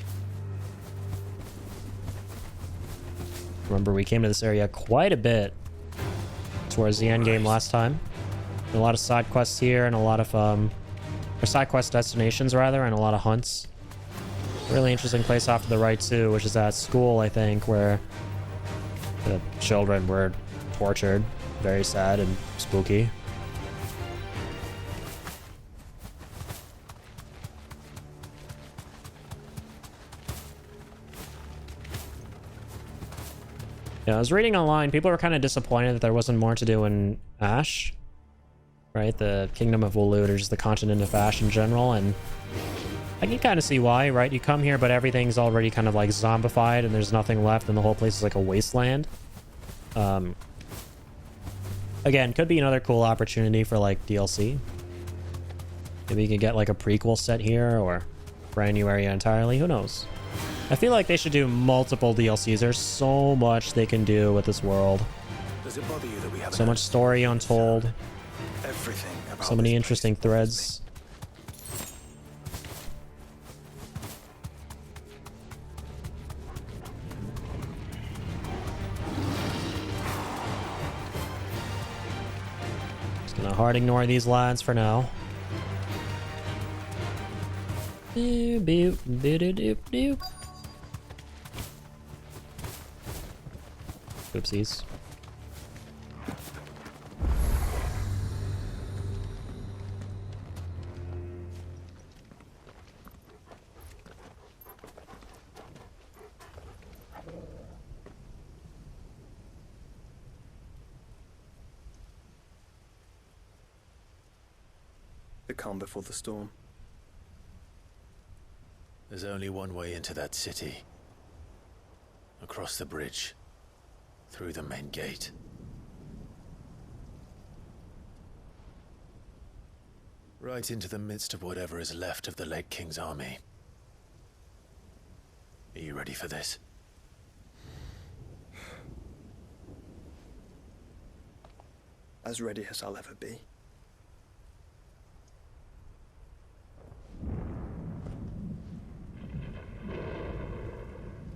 Remember, we came to this area quite a bit towards the end game last time. A lot of side quests here and a lot of or side quest destinations rather, and a lot of hunts. Really interesting place off to the right too, which is that school, I think, where the children were tortured. Very sad and spooky. Yeah, I was reading online, people were kind of disappointed that there wasn't more to do in Ash. Right? The Kingdom of Waloed, or just the continent of Ash in general, and I can kind of see why, right? You come here, but everything's already kind of like zombified and there's nothing left and the whole place is like a wasteland. Again, could be another cool opportunity for like DLC. Maybe you could get like a prequel set here or brand new area entirely, who knows? I feel like they should do multiple DLCs. There's so much they can do with this world. Does it bother you that we haven't So much story untold. everything about So many this interesting threads. Just gonna hard ignore these lines for now. Boop, boop, boop, doop, doop. Oopsies. the calm before the storm. There's only one way into that city. Across the bridge. Through the main gate. Right into the midst of whatever is left of the late King's army. Are you ready for this? As ready as I'll ever be.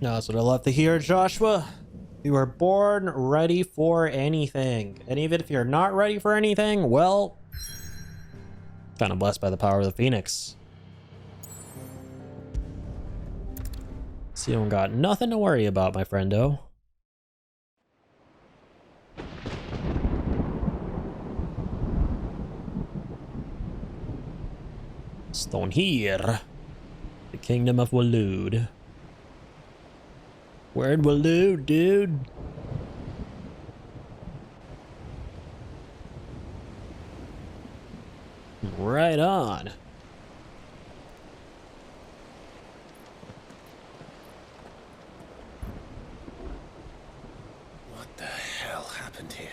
No, that's what I love to hear, Joshua. You were born ready for anything. And even if you're not ready for anything, well, kind of blessed by the power of the Phoenix. So you don't got nothing to worry about, my friendo. Stone here. The Kingdom of Waloed. Where'd Waloed, dude? Right on. What the hell happened here?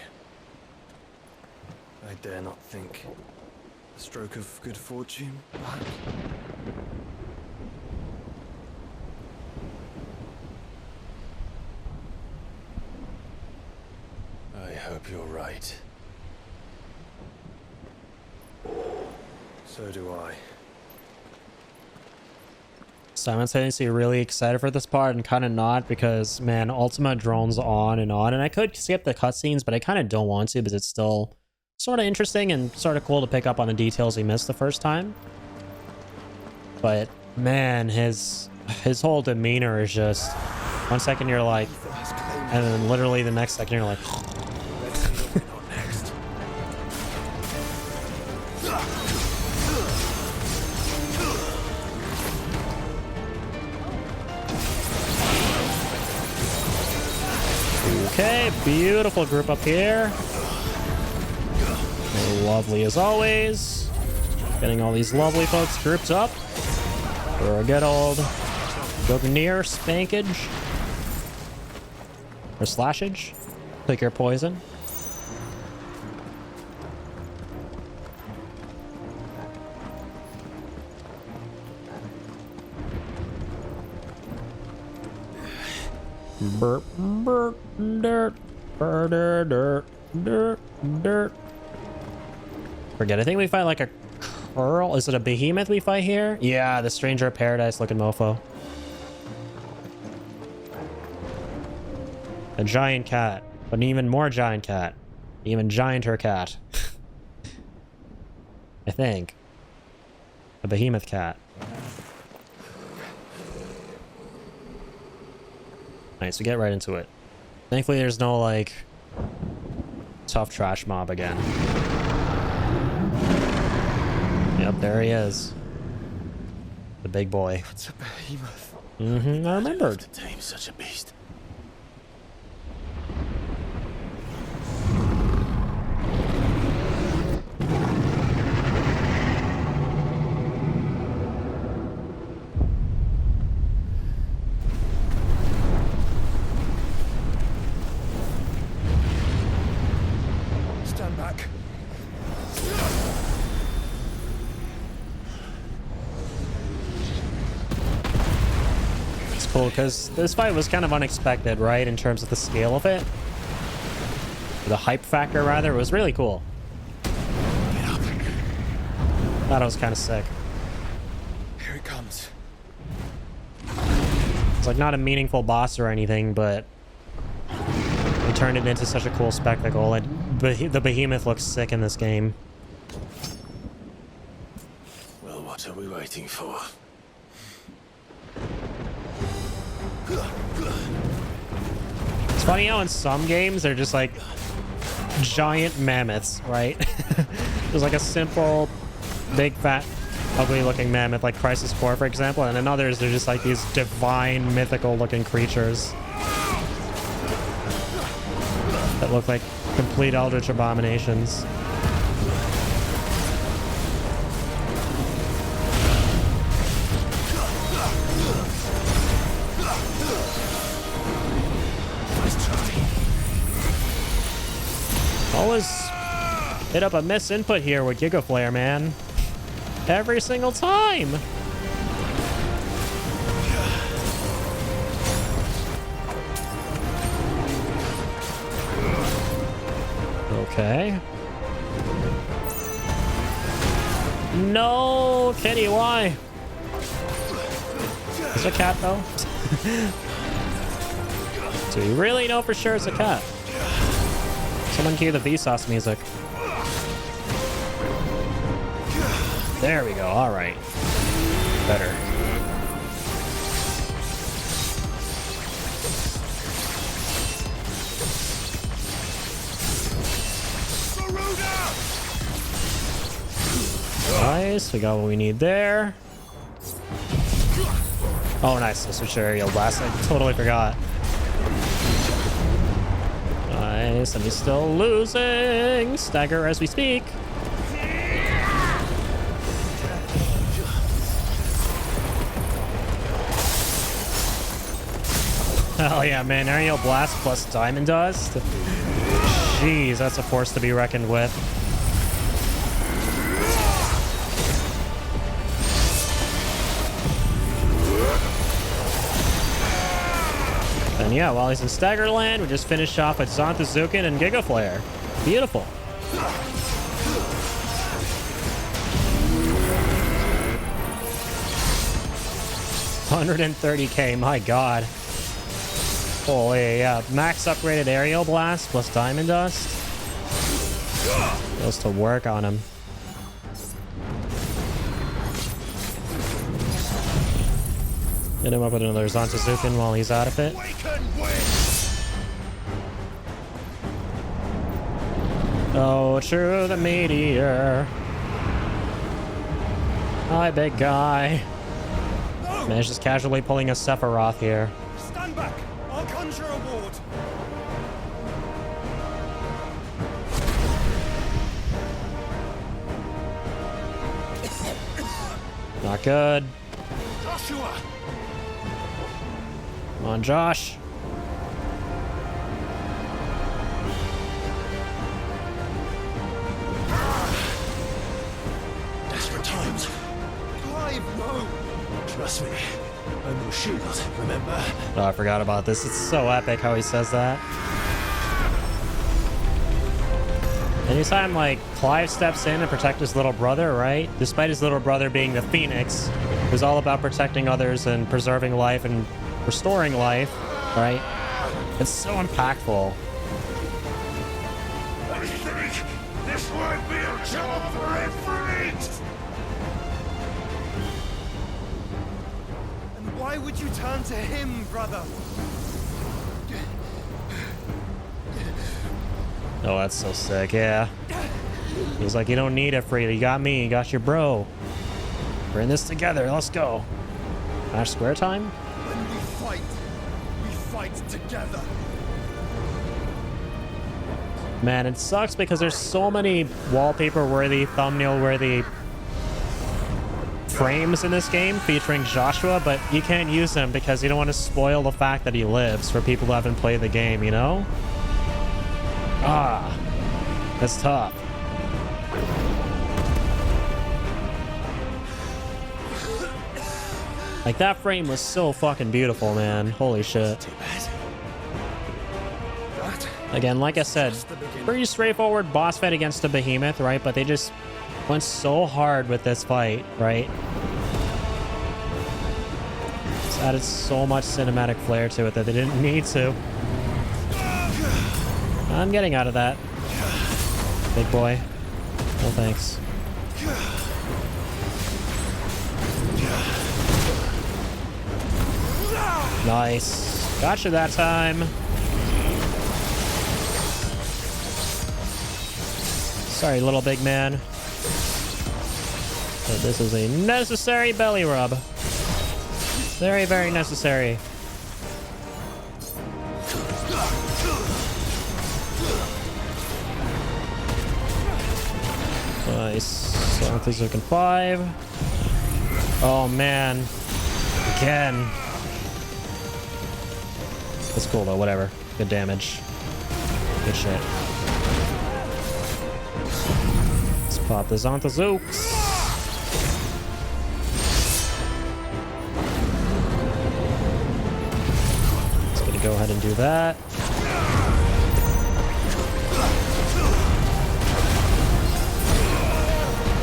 I dare not think. A stroke of good fortune, perhaps? I hope you're right. So do I. Simultaneously really excited for this part and kind of not because, man, Ultima drones on. And I could skip the cutscenes, but I kind of don't want to because it's still sort of interesting and sort of cool to pick up on the details we missed the first time. But, man, his whole demeanor is just... One second you're like... And then literally the next second you're like... Let's see what we got next. Okay, beautiful group up here. Lovely as always. Getting all these lovely folks grouped up for a good old Gognir spankage. Or slashage. Click your poison. Burp, burp, dirt, burr, dirt, dirt, dirt. Forget, I think we fight like a curl. Is it a behemoth we fight here? Yeah, the Stranger of Paradise looking mofo. A giant cat, but an even more giant cat. Even gianter cat. I think. A behemoth cat. Alright, so get right into it. Thankfully there's no, like, tough trash mob again. Yep, there he is. The big boy. It's a behemoth. Mm-hmm, I remembered. To tame such a beast. Stand back. It's cool because this fight was kind of unexpected, right? In terms of the scale of it. The hype factor, rather. It was really cool. Thought it was kind of sick. Here it comes. It's like not a meaningful boss or anything, but they turned it into such a cool spectacle. The behemoth looks sick in this game. Well, what are we waiting for? It's funny how in some games they're just like giant mammoths, right? There's like a simple, big, fat, ugly-looking mammoth like Crisis Core, for example, and in others they're just like these divine, mythical-looking creatures that look like complete eldritch abominations. Hit up a miss input here with Giga Flare, man. Every single time. Okay. No, Kitty, why? It's a cat, though. Do we really know for sure it's a cat? Someone cue the Vsauce music. There we go. All right. Better. Nice. We got what we need there. Oh, nice. Let's switch aerial blast. I totally forgot. Nice. And he's still losing. Stagger as we speak. Hell yeah, man. Aerial blast plus diamond dust. Jeez, that's a force to be reckoned with. And yeah, while he's in Staggerland, we just finished off with Zantazukin and Giga Flare. Beautiful. 130k, my god. Holy, yeah. Max upgraded aerial blast plus diamond dust. Goes to work on him. Hit him up with another Zantazukin while he's out of it. Oh, true, the meteor. Hi, big guy. Man, he's just casually pulling a Sephiroth here. Stand back! I'll conjure a ward. Not good. Joshua! Come on, Josh. Desperate times. Clive, no! Trust me. I'm your shield, remember? Oh, I forgot about this. It's so epic how he says that. Anytime, like, Clive steps in and protect his little brother, right? Despite his little brother being the Phoenix, who's all about protecting others and preserving life and restoring life, right? It's so impactful. I think this won't be a job for Ifrit! And why would you turn to him, brother? Oh, that's so sick, yeah. He's like, you don't need it, Frida. You got me, you got your bro. We're in this together, let's go. Ash square time? When we fight together. Man, it sucks because there's so many wallpaper-worthy, thumbnail-worthy frames in this game featuring Joshua, but you can't use them because you don't want to spoil the fact that he lives for people who haven't played the game, you know? Ah, that's tough. Like, that frame was so fucking beautiful, man. Holy shit. Again, like I said, pretty straightforward boss fight against a behemoth, right? But they just went so hard with this fight, right? It's added so much cinematic flair to it that they didn't need to. I'm getting out of that. Big boy. No thanks. Nice. Gotcha that time. Sorry, little big man. But this is a necessary belly rub. Very, very necessary. Nice. Zantazukin 5. Oh man. Again. That's cool though, whatever. Good damage. Good shit. Pop the Zontazooks. Just gonna go ahead and do that.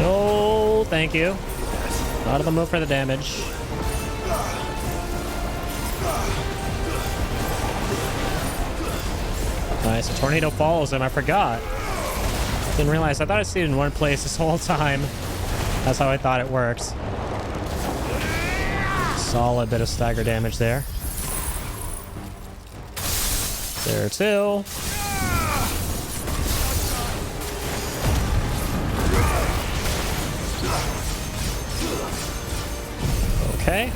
Oh, thank you. Out of the move for the damage. Nice, a tornado follows him, I forgot. Didn't realize, I thought I stayed in one place this whole time. That's how I thought it worked. Solid bit of stagger damage there. There too. Okay.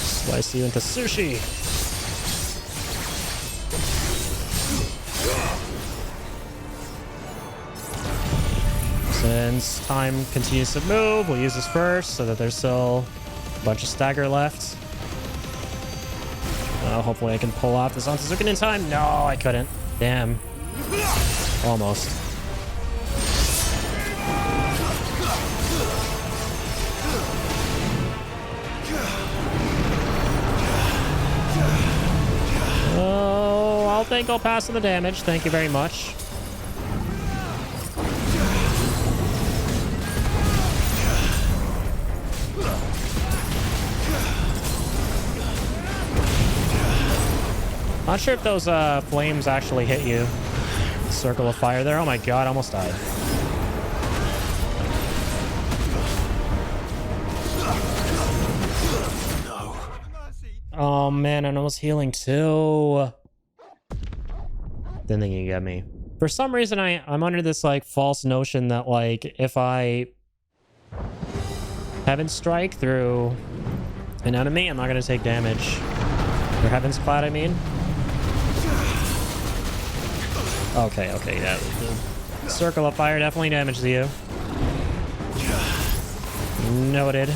Slice you into sushi. Since time continues to move, we'll use this first so that there's still a bunch of stagger left. Hopefully I can pull off this on Suzuki in time. No, I couldn't. Damn. Almost. Oh, I'll think I'll pass on the damage. Thank you very much. Not sure if those flames actually hit you. Circle of fire there. Oh my god, I almost died. Oh man, and I was healing too. Didn't think you get me. For some reason, I'm under this like false notion that like if I Heaven's Strike through an enemy, I'm not gonna take damage. Or Heaven's Cloud, I mean. Okay, okay, yeah. The Circle of Fire definitely damages you. Noted.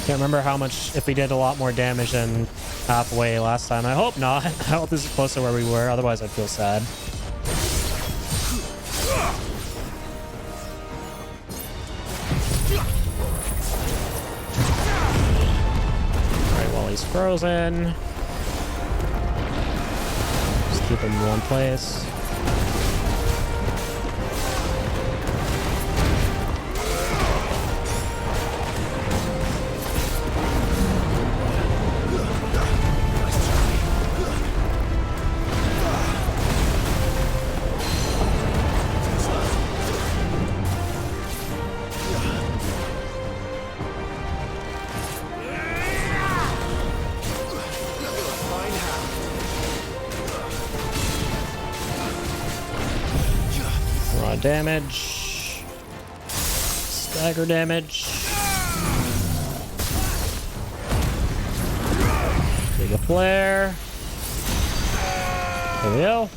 Can't remember how much, if we did a lot more damage than halfway last time. I hope not. I hope this is close to where we were, otherwise I'd feel sad. Alright, while he's frozen. Just keep him in one place. Damage. Stagger damage. Take a flare. There we go.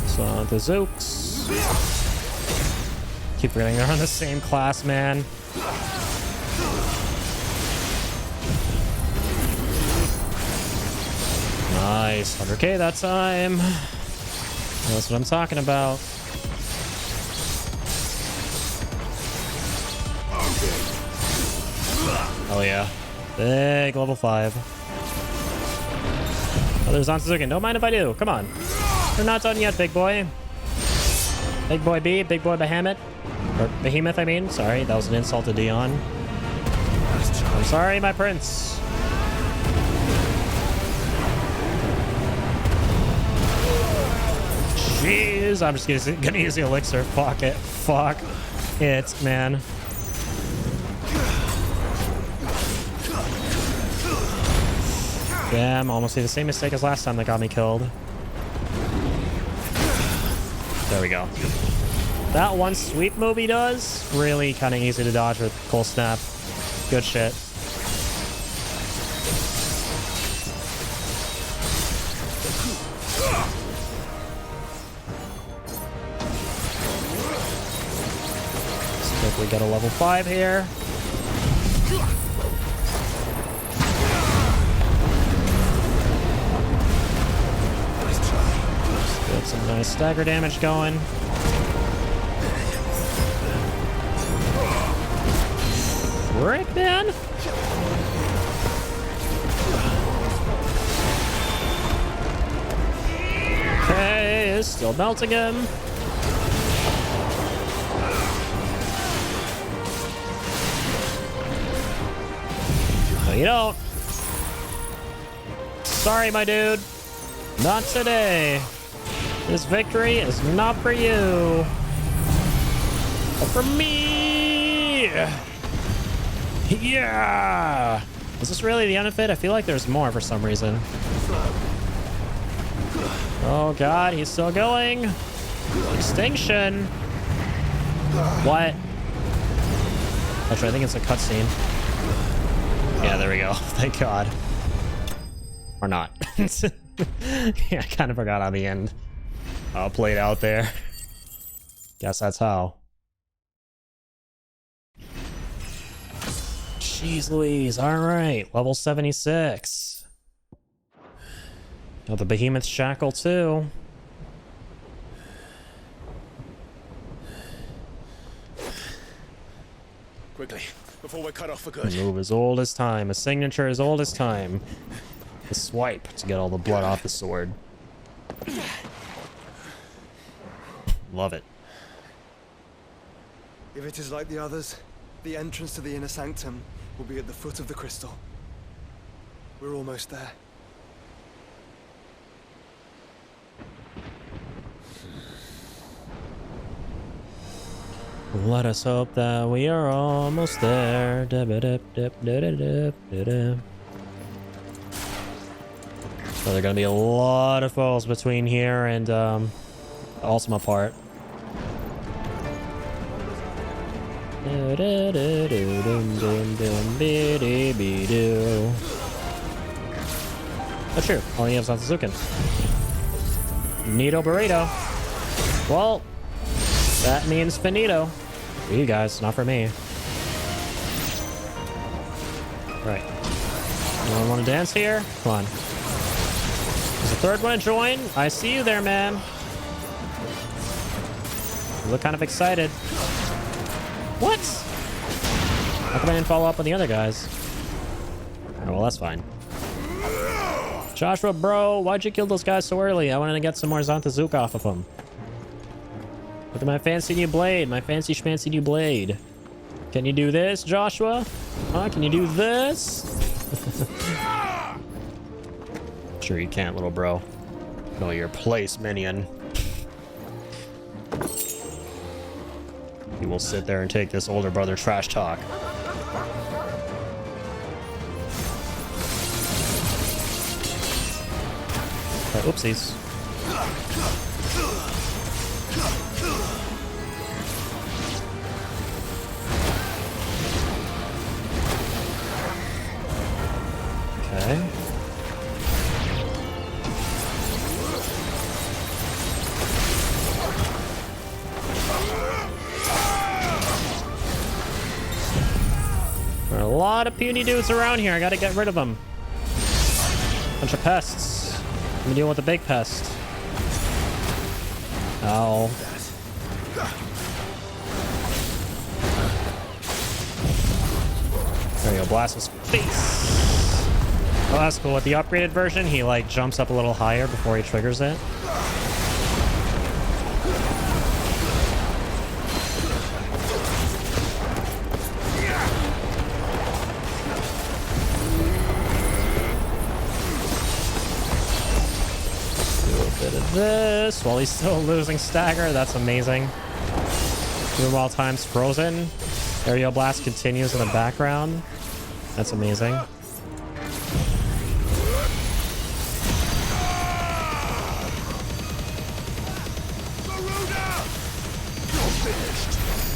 So the Zooks. Keep forgetting they're on the same class, man. Nice, 100k that time. That's what I'm talking about. Oh yeah, big level 5. Oh, there's Zantazuki. Don't mind if I do. Come on. We're not done yet, big boy. Big boy B, big boy Behemoth. Or Behemoth, I mean. Sorry, that was an insult to Dion. I'm sorry, my prince. Jeez, I'm just gonna use the elixir. Fuck it. Fuck it, man. Damn, almost did the same mistake as last time that got me killed. There we go. That one sweep move he does, really kind of easy to dodge with Cold Snap. Good shit. we get a level 5 here. Get some nice stagger damage going. Frick, man! Okay, it's still melting him. No, you don't. Sorry, my dude. Not today. This victory is not for you. But for me. Yeah. Is this really the end of it? I feel like there's more for some reason. Oh god, he's still going. Extinction. What? Actually, I think it's a cutscene. Yeah, there we go. Thank god. Or not. Yeah, I kind of forgot how the end played out there. Guess that's how. Jeez Louise. Alright, level 76. Oh, the Behemoth Shackle too. Quickly, before we're cut off for good. A move as old as time. A signature as old as time. The swipe to get all the blood off the sword. Love it. If it is like the others, the entrance to the inner sanctum will be at the foot of the crystal. We're almost there. Let us hope that we are almost there. So there are gonna be a lot of falls between here and Ultima part. That's true. All you have is Zantetsuken. Neato burrito. Well, that means finito. For you guys, not for me. Right. Anyone want to dance here? Come on. There's a third one to join. I see you there, man. You look kind of excited. What? How come I didn't follow up on the other guys? Oh, well, that's fine. Joshua, bro, why'd you kill those guys so early? I wanted to get some more Zantetsuken off of them. Look at my fancy new blade. My fancy schmancy new blade. Can you do this, Joshua? Huh? Can you do this? Sure you can't, little bro. Know your place, minion. You will sit there and take this older brother trash talk. Oopsies. Okay. There are a lot of puny dudes around here. I gotta get rid of them. Bunch of pests. I'm dealing with a big pest. Ow. There you go, blast his face. Oh, that's cool. With the upgraded version, he like jumps up a little higher before he triggers it. This while he's still losing stagger. That's amazing. Doom while time's frozen. Aerial blast continues in the background. That's amazing.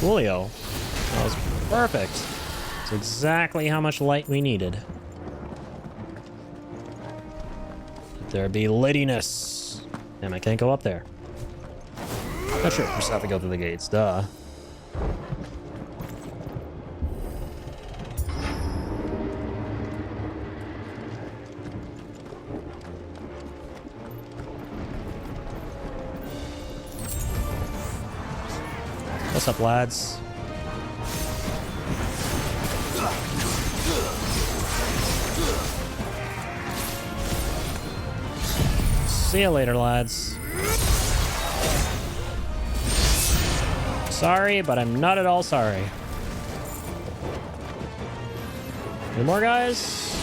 Coolio. That was perfect. It's exactly how much light we needed. Let there be lightiness. Damn, I can't go up there. Not sure. Just have to go through the gates. Duh. What's up, lads? See you later, lads. Sorry, but I'm not at all sorry. Any more guys?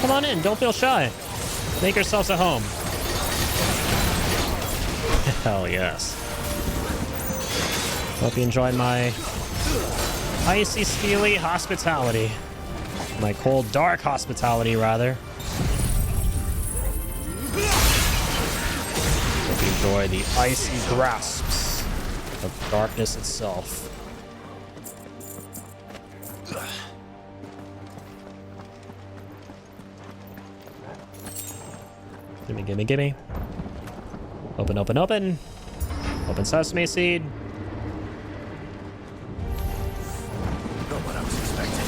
Come on in, don't feel shy. Make yourselves at home. Hell yes. Hope you enjoyed my icy, steely hospitality. My cold, dark hospitality, rather. Hope you enjoy the icy grasps of darkness itself. Gimme, gimme, gimme. Open, open, open. Open sesame seed. Not what I was expecting.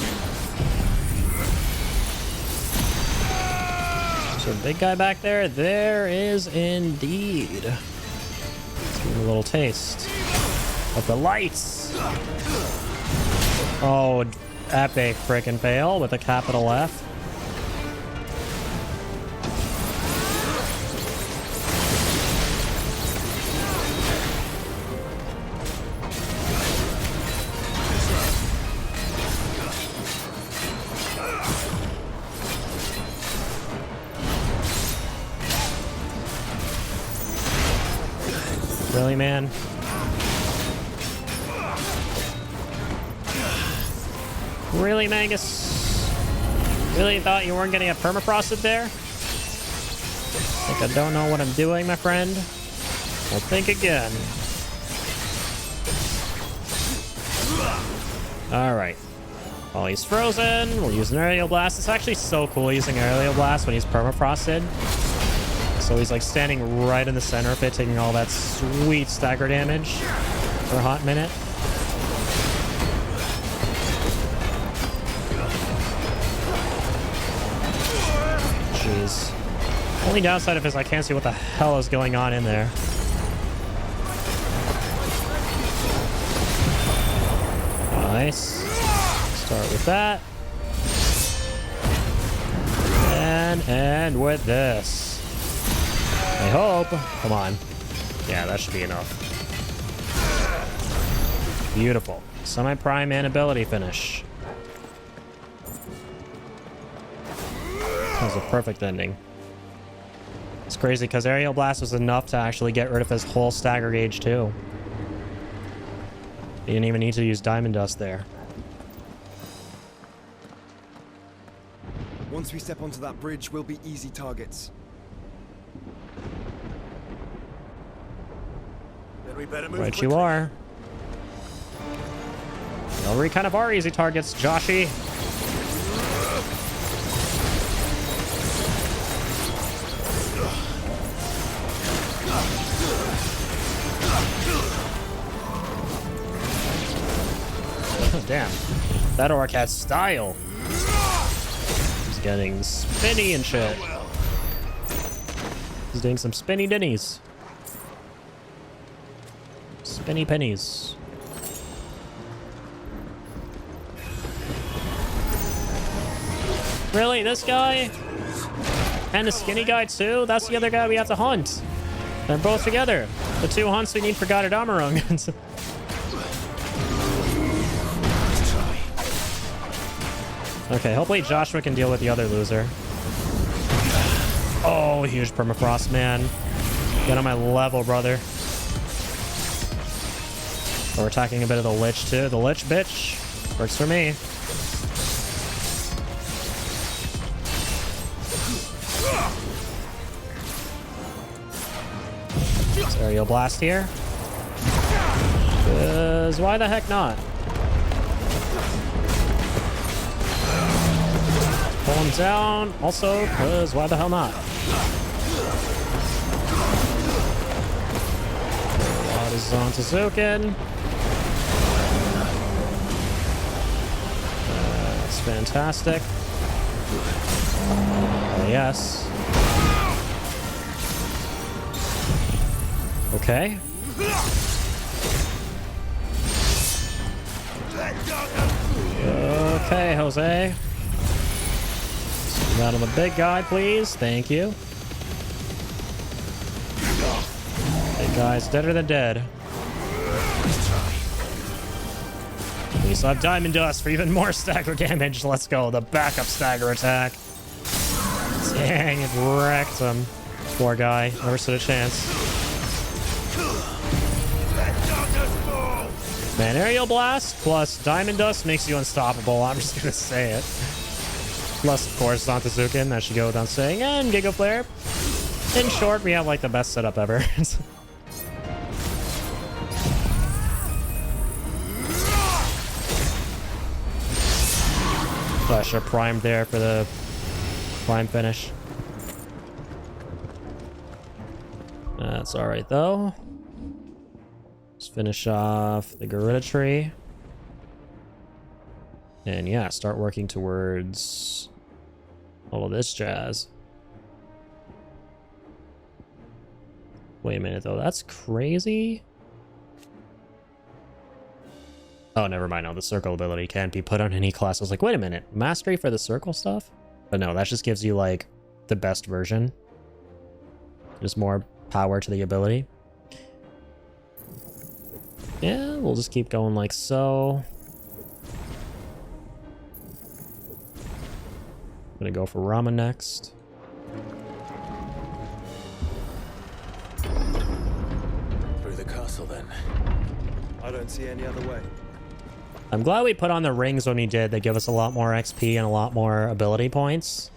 Is there a big guy back there? There is indeed. Let's give him a little taste of the lights. Oh, epic frickin' fail with a capital F. Really, man? Really, Magus? Really thought you weren't getting a permafrosted there? Think I don't know what I'm doing, my friend? Well, think again. Alright. While he's frozen, we'll use an aerial blast. It's actually so cool using aerial blast when he's permafrosted. So he's like standing right in the center of it, taking all that sweet stagger damage for a hot minute. Jeez. Only downside of it is I can't see what the hell is going on in there. Nice. Start with that. And end with this. I hope. Come on. Yeah, that should be enough. Beautiful. Semi-prime and ability finish. That was a perfect ending. It's crazy because Aerial Blast was enough to actually get rid of his whole stagger gauge too. He didn't even need to use Diamond Dust there. Once we step onto that bridge, we'll be easy targets. Then we better move Right quickly. you are. Well, we kind of are easy targets, Joshy. Damn. That orc has style. He's getting spinny and shit. He's doing some spinny dinnies. Spinny pennies. Really? This guy? And the skinny guy too? That's the other guy we have to hunt. They're both together. The two hunts we need for God Amarung. Okay, hopefully Joshua can deal with the other loser. Oh, huge permafrost, man. Get on my level, brother. We're attacking a bit of the Lich, too. The Lich, bitch. Works for me. Let's aerial blast here. 'Cause why the heck not? Pull him down. Also, because why the hell not? That is on to Zukin. That's fantastic. Oh, yes. Okay, Jose. Down on the big guy, please. Thank you. Big guy's deader than dead. We still have Diamond Dust for even more stagger damage. Let's go. The backup stagger attack. Dang, it wrecked him. Poor guy. Never stood a chance. Man, Aerial Blast plus Diamond Dust makes you unstoppable. I'm just gonna say it. Plus, of course, Zantazukin, that should go without saying, and Giga Flare. In short, we have like the best setup ever. Flash are primed there for the prime finish. That's alright though. Let's finish off the Gorilla Tree. And yeah, start working towards all of this jazz. Wait a minute though, that's crazy. Oh, never mind. No, the circle ability can't be put on any class. I was like, wait a minute, mastery for the circle stuff? But no, that just gives you like the best version. Just more power to the ability. Yeah, we'll just keep going like so. I'm gonna go for Rama next. Through the castle then. I don't see any other way. I'm glad we put on the rings when we did. They give us a lot more XP and a lot more ability points.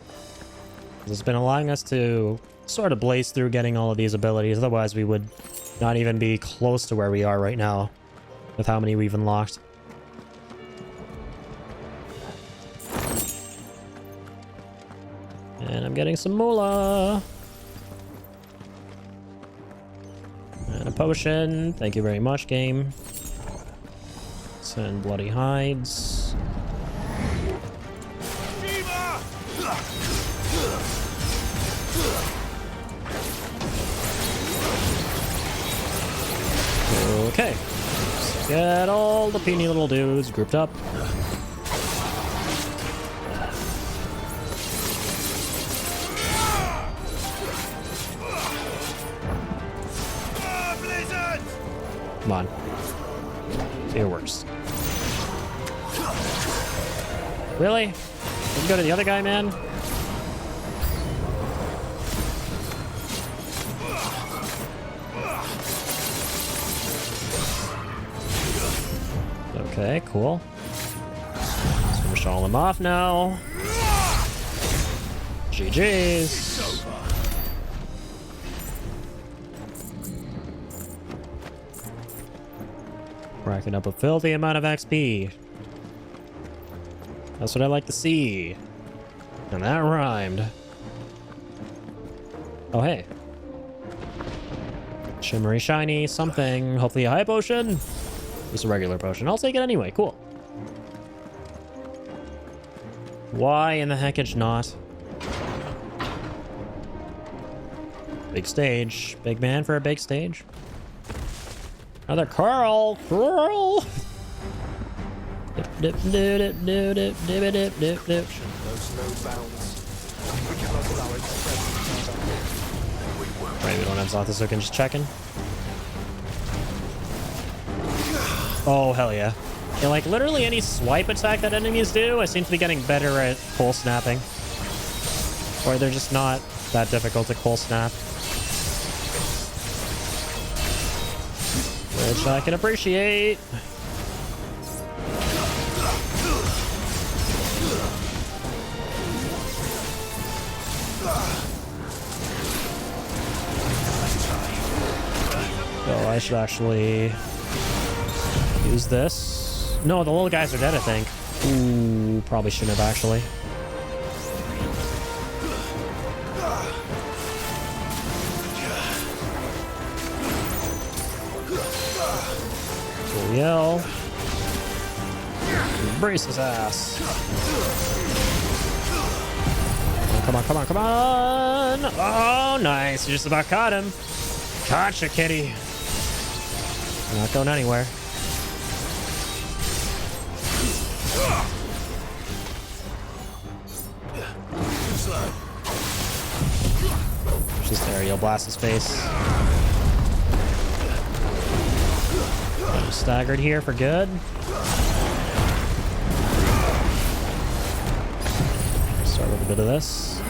It's been allowing us to sort of blaze through getting all of these abilities. Otherwise, we would not even be close to where we are right now with how many we've unlocked. And I'm getting some moolah. And a potion. Thank you very much, game. And bloody hides. Okay. Let's get all the puny little dudes grouped up. Come on. It works. Really? Let's go to the other guy, man. Okay, cool. Let's finish all them off now. GG's. Racking up a filthy amount of XP. That's what I like to see. And that rhymed. Oh, hey. Shimmery, shiny, something. Hopefully a high potion. Just a regular potion. I'll take it anyway. Cool. Why in the heckage not? Big stage. Big man for a big stage. Another Carl. Carl. Dip, dip, dip, dip, dip, dip, dip, dip, dip. Right, we don't have Zantazukin just checking. Oh, hell yeah. Yeah, like literally any swipe attack that enemies do, I seem to be getting better at cold snapping. Or they're just not that difficult to cold snap. Which I can appreciate. So I should actually use this. No, the little guys are dead, I think. Ooh, probably shouldn't have actually. Cool yell. Brace his ass. Come on, come on, come on! Oh, nice. You just about caught him. Gotcha, kitty. Not going anywhere. Just aerial blast his face. I'm staggered here for good. Start with a bit of this.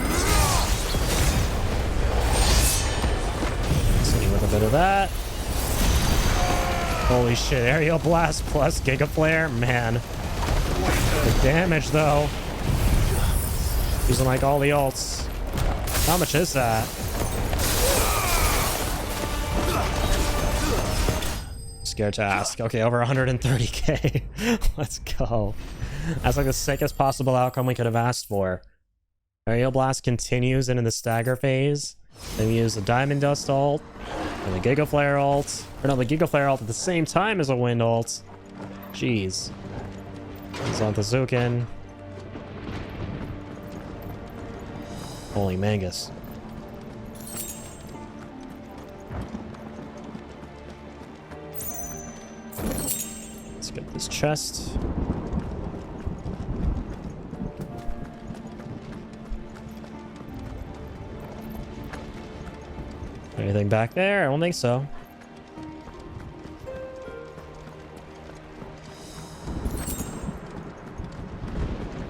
Continue with a bit of that. Holy shit, aerial blast plus Giga Flare, man. The damage though. Using like all the ults. How much is that? Scared to ask. Okay, over 130k. Let's go. That's like the sickest possible outcome we could have asked for. Aerial Blast continues into the stagger phase. Then we use the Diamond Dust ult and the Giga Flare ult. Or no, the Giga Flare ult at the same time as a Wind ult. Jeez. Zantazukin. Holy Mangus. Let's get this chest. Anything back there? I don't think so.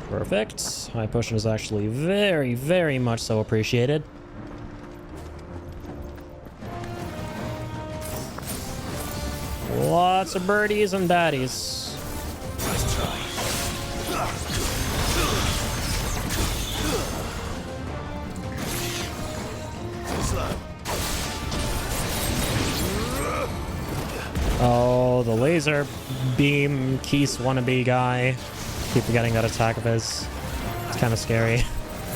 Perfect. High potion is actually very, very much so appreciated. Lots of birdies and baddies. Nice try. Oh, the laser beam Keese wannabe guy. Keep forgetting that attack of his. It's kind of scary.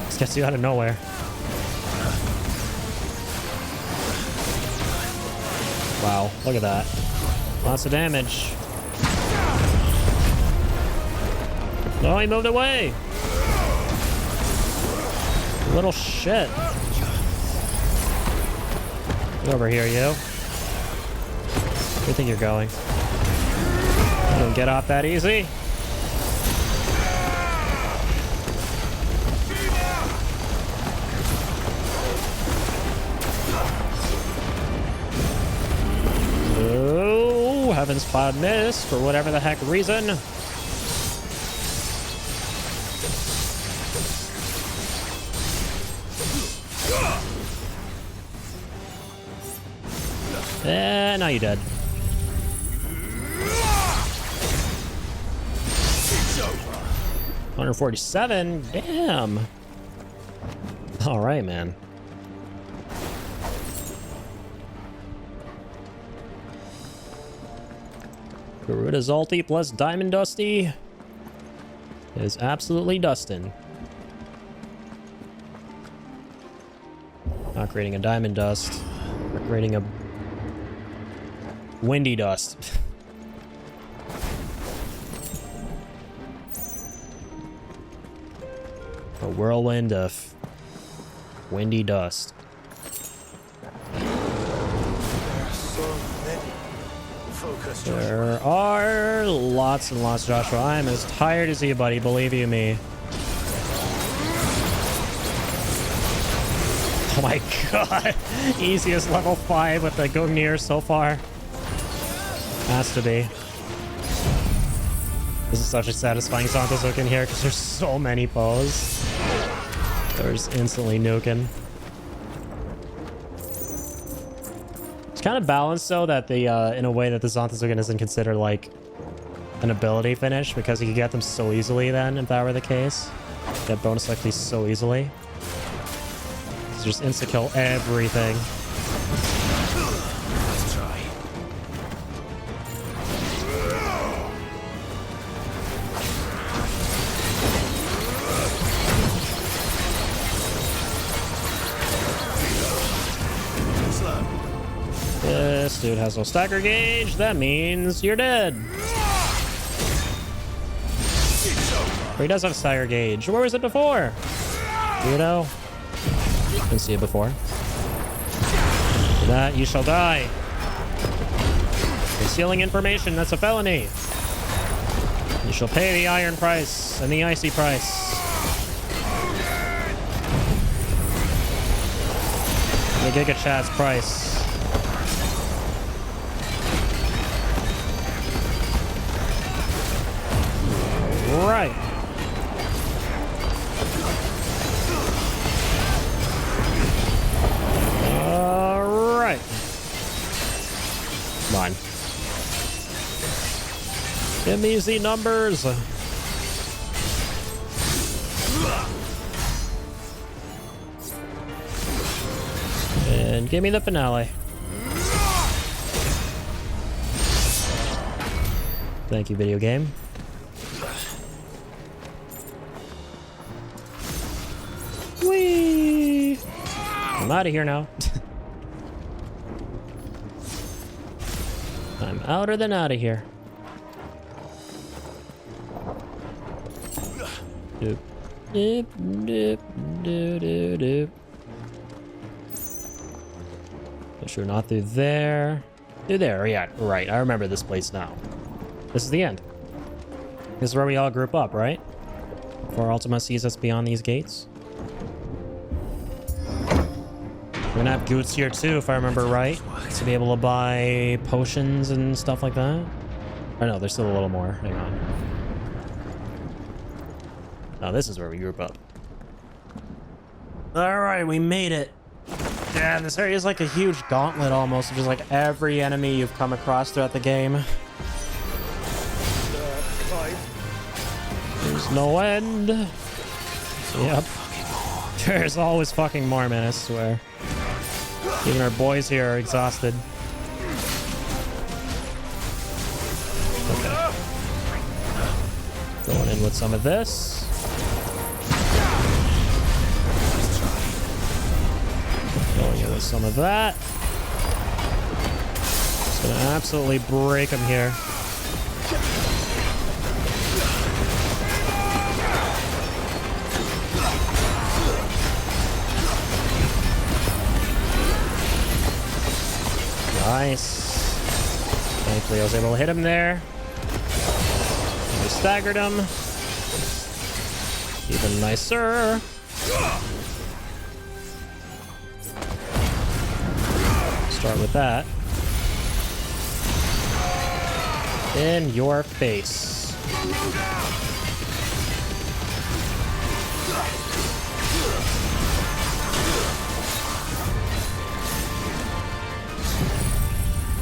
Just gets you out of nowhere. Wow, look at that. Lots of damage. Oh, he moved away. Little shit. Get over here, you. Where do you think you're going? You don't get off that easy. Oh, Heaven's Cloud missed for whatever the heck reason. Eh, now you're dead. 147? Damn. All right, man. Garuda's ulti plus Diamond Dusty is absolutely dustin'. Not creating a Diamond Dust. We're creating a Windy Dust. A whirlwind of windy dust. There are lots and lots, Joshua. I am as tired as you, buddy. Believe you me. Oh my god. Easiest level 5 with the Gungnir so far. Has to be. This is such a satisfying Zantazukin here because there's so many foes. There's instantly nuking. It's kind of balanced though that the in a way that the Zantazukin isn't considered like an ability finish because you could get them so easily then if that were the case. Get bonus likely so easily. It's just insta kill everything. This dude has no stagger gauge. That means you're dead. Or he does have a stagger gauge. Where was it before? You know? Didn't see it before. For that, you shall die. Concealing information, that's a felony. You shall pay the iron price and the icy price. Giga Chad's price. Right. All right. Come on. Give me the numbers. And give me the finale. Thank you, video game. Whee! I'm out of here now. I'm outer than out of here. Doop, doop, doop, doop, doop, doop. Sure, not through there. Through there, yeah, right. I remember this place now. This is the end. This is where we all group up, right? Before Ultima sees us beyond these gates. We're gonna have goods here too, if I remember right, to be able to buy potions and stuff like that. Oh no, there's still a little more. Hang on. Oh, this is where we group up. All right, we made it. Yeah, this area is like a huge gauntlet almost, of just like every enemy you've come across throughout the game. There's no end. Yep. There's always fucking more, man, I swear. Even our boys here are exhausted. Okay. Going in with some of this. Going in with some of that. Just gonna absolutely break them here. Nice. Thankfully I was able to hit him there. I staggered him. Even nicer. Start with that. In your face.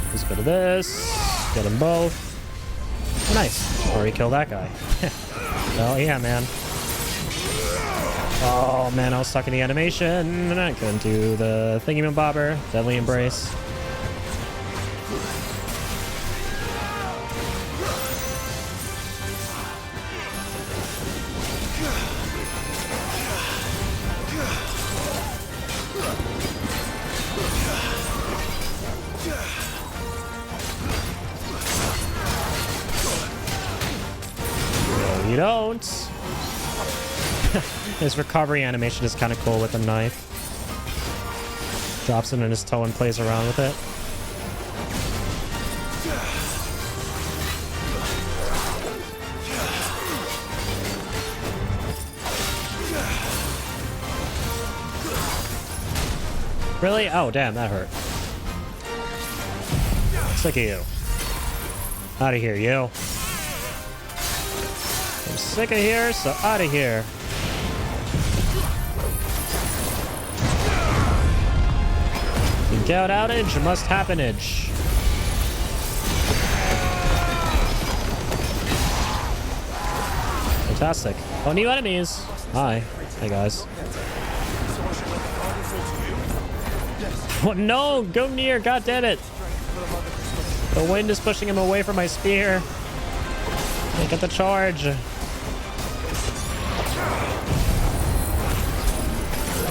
There's a bit of this. Get them both. Nice. Already killed that guy. Oh yeah, man. Oh man, I was stuck in the animation and I couldn't do the thingy-mabobber. Deadly Embrace. No, you don't. His recovery animation is kind of cool with the knife. Drops it in his toe and plays around with it. Really? Oh, damn, that hurt. Sick of you. Out of here, you. I'm sick of here, so out of here. Get out outage must happenage. Fantastic. Oh, new enemies. Hi. Hey guys. Oh no! Go near! God damn it! The wind is pushing him away from my spear. Can't get the charge.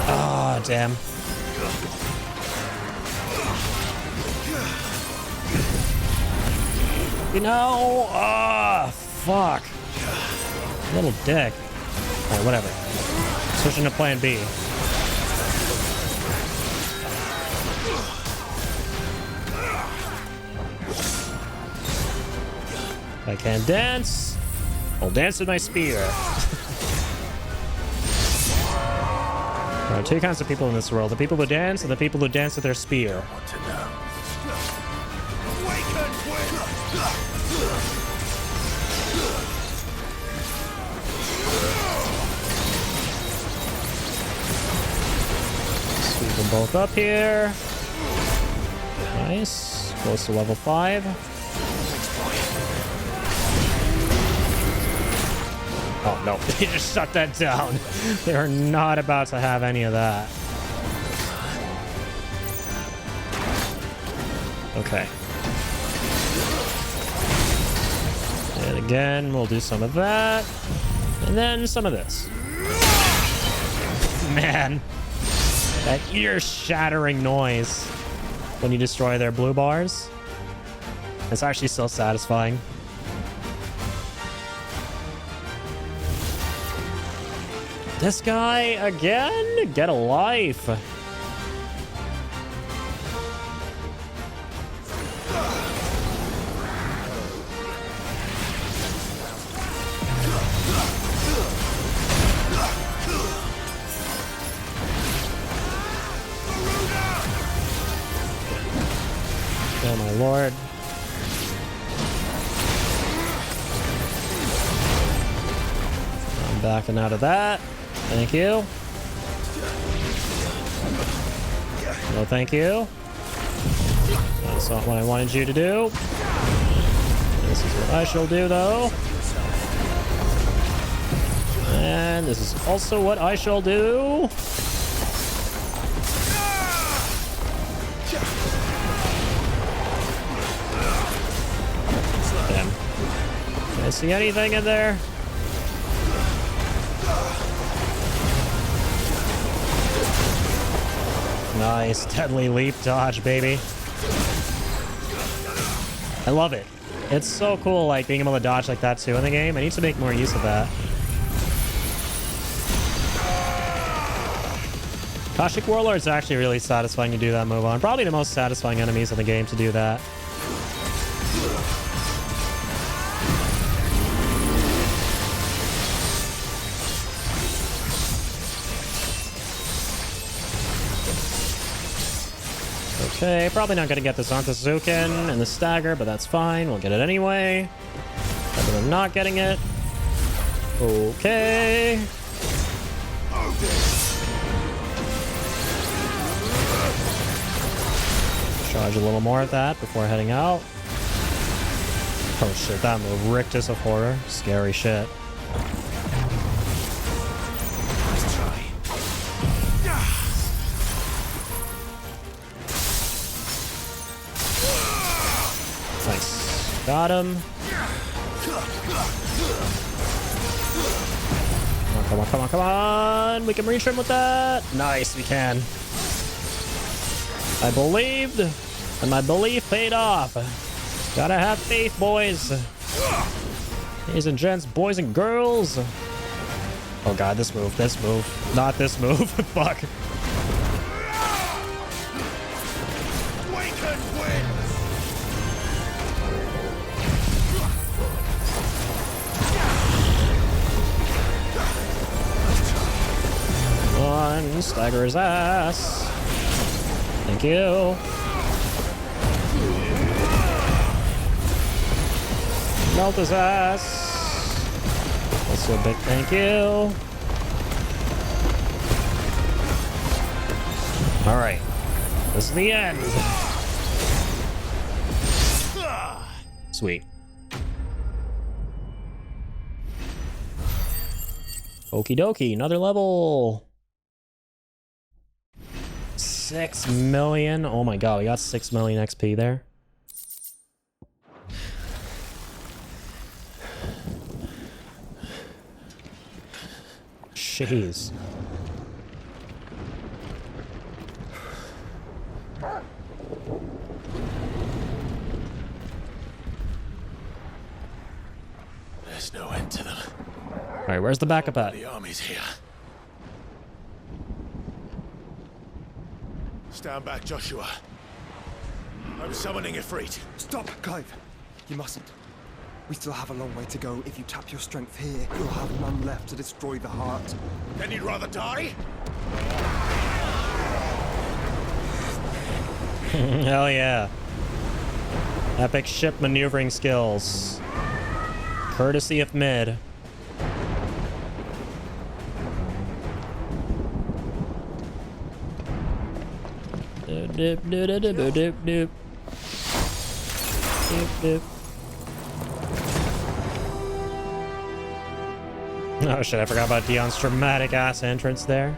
Ah, oh, damn. You know, fuck. Little dick. Alright, whatever. Switching to plan B. I can dance. I'll dance with my spear. There are two kinds of people in this world: the people who dance and the people who dance with their spear. Want to know? Sweep them both up here. Nice. Close to level 5. Oh no, they just shut that down. They are not about to have any of that. Okay. And again, we'll do some of that. And then some of this. Man. That ear-shattering noise when you destroy their blue bars. It's actually so satisfying. This guy again? Get a life. Oh my lord. I'm backing out of that. Thank you. No, thank you. That's not what I wanted you to do. This is what I shall do, though. And this is also what I shall do. Damn. Can I see anything in there? Nice. Deadly leap dodge, baby. I love it. It's so cool, like, being able to dodge like that, too, in the game. I need to make more use of that. Kashik Warlord's actually really satisfying to do that move on. Probably the most satisfying enemies in the game to do that. Okay, probably not going to get this onto Zukin and the stagger, but that's fine. We'll get it anyway. Better than not getting it. Okay. Charge a little more at that before heading out. Oh shit, that move. Rictus of Horror. Scary shit. Nice. Got him. Come on, come on, come on. We can reach him with that. Nice, we can. I believed, and my belief paid off. Gotta have faith, boys. Ladies and gents, boys and girls. Oh god, this move, not this move. Fuck. Come on, stagger his ass. Thank you. Melt his ass. Also a big thank you. Alright. This is the end. Sweet. Okie dokie, another level. 6 million. Oh my god, we got 6 million XP there. Jeez. There's no end to them. Alright, where's the backup at? The army's here. Stand back, Joshua. I'm summoning Ifrit. Stop, Clive. You mustn't. We still have a long way to go. If you tap your strength here, you'll have none left to destroy the heart. Then you'd rather die? Hell yeah. Epic ship maneuvering skills. Courtesy of mid. Doop, doop, doop, doop, doop, doop, doop. Doop, doop. Oh shit, I forgot about Dion's dramatic ass entrance there.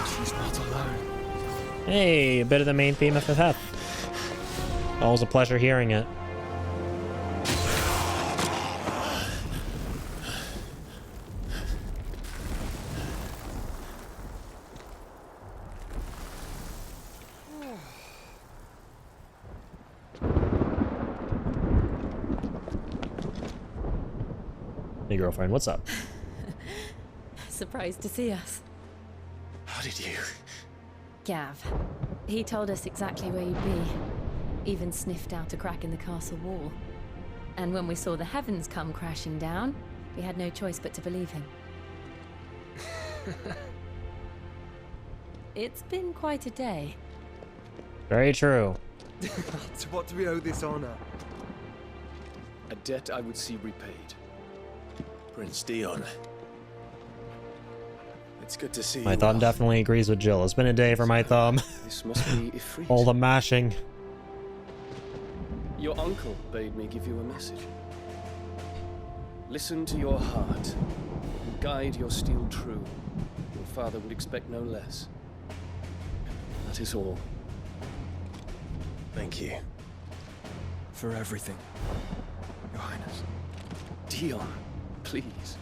She's not alone. Hey, a bit of the main theme of FF. Always a pleasure hearing it. Hey girlfriend, what's up? Surprised to see us. How did you? Gav. He told us exactly where you'd be. Even sniffed out a crack in the castle wall. And when we saw the heavens come crashing down, we had no choice but to believe him. It's been quite a day. Very true. To what do we owe this honor? A debt I would see repaid. Prince Dion. It's good to see My you. thumb definitely agrees with Jill. It's been a day for my thumb. This must be Ifrit. All the mashing. Your uncle bade me give you a message. Listen to your heart and guide your steel true. Your father would expect no less. That is all. Thank you. For everything, Your Highness. Dion, please.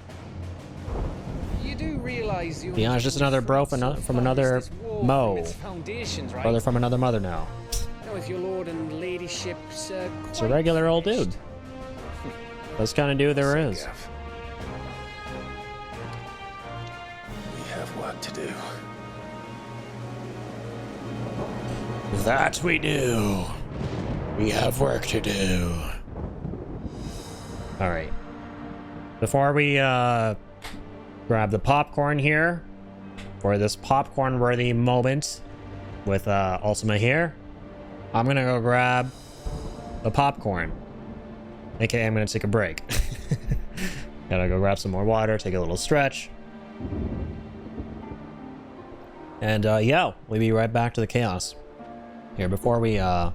You do realize you Dion's just another bro from another Mo. foundations, right? Brother from another mother now. Now with your lord and ladyship, It's a regular old dude. Best kind of dude there is. We have work to do. That we do. We have work to do. All right. Before we grab the popcorn here for this popcorn-worthy moment with Ultima here, I'm gonna go grab the popcorn. AKA, I'm gonna take a break. Gotta go grab some more water, take a little stretch. And yeah, we'll be right back to the chaos. Here, before we head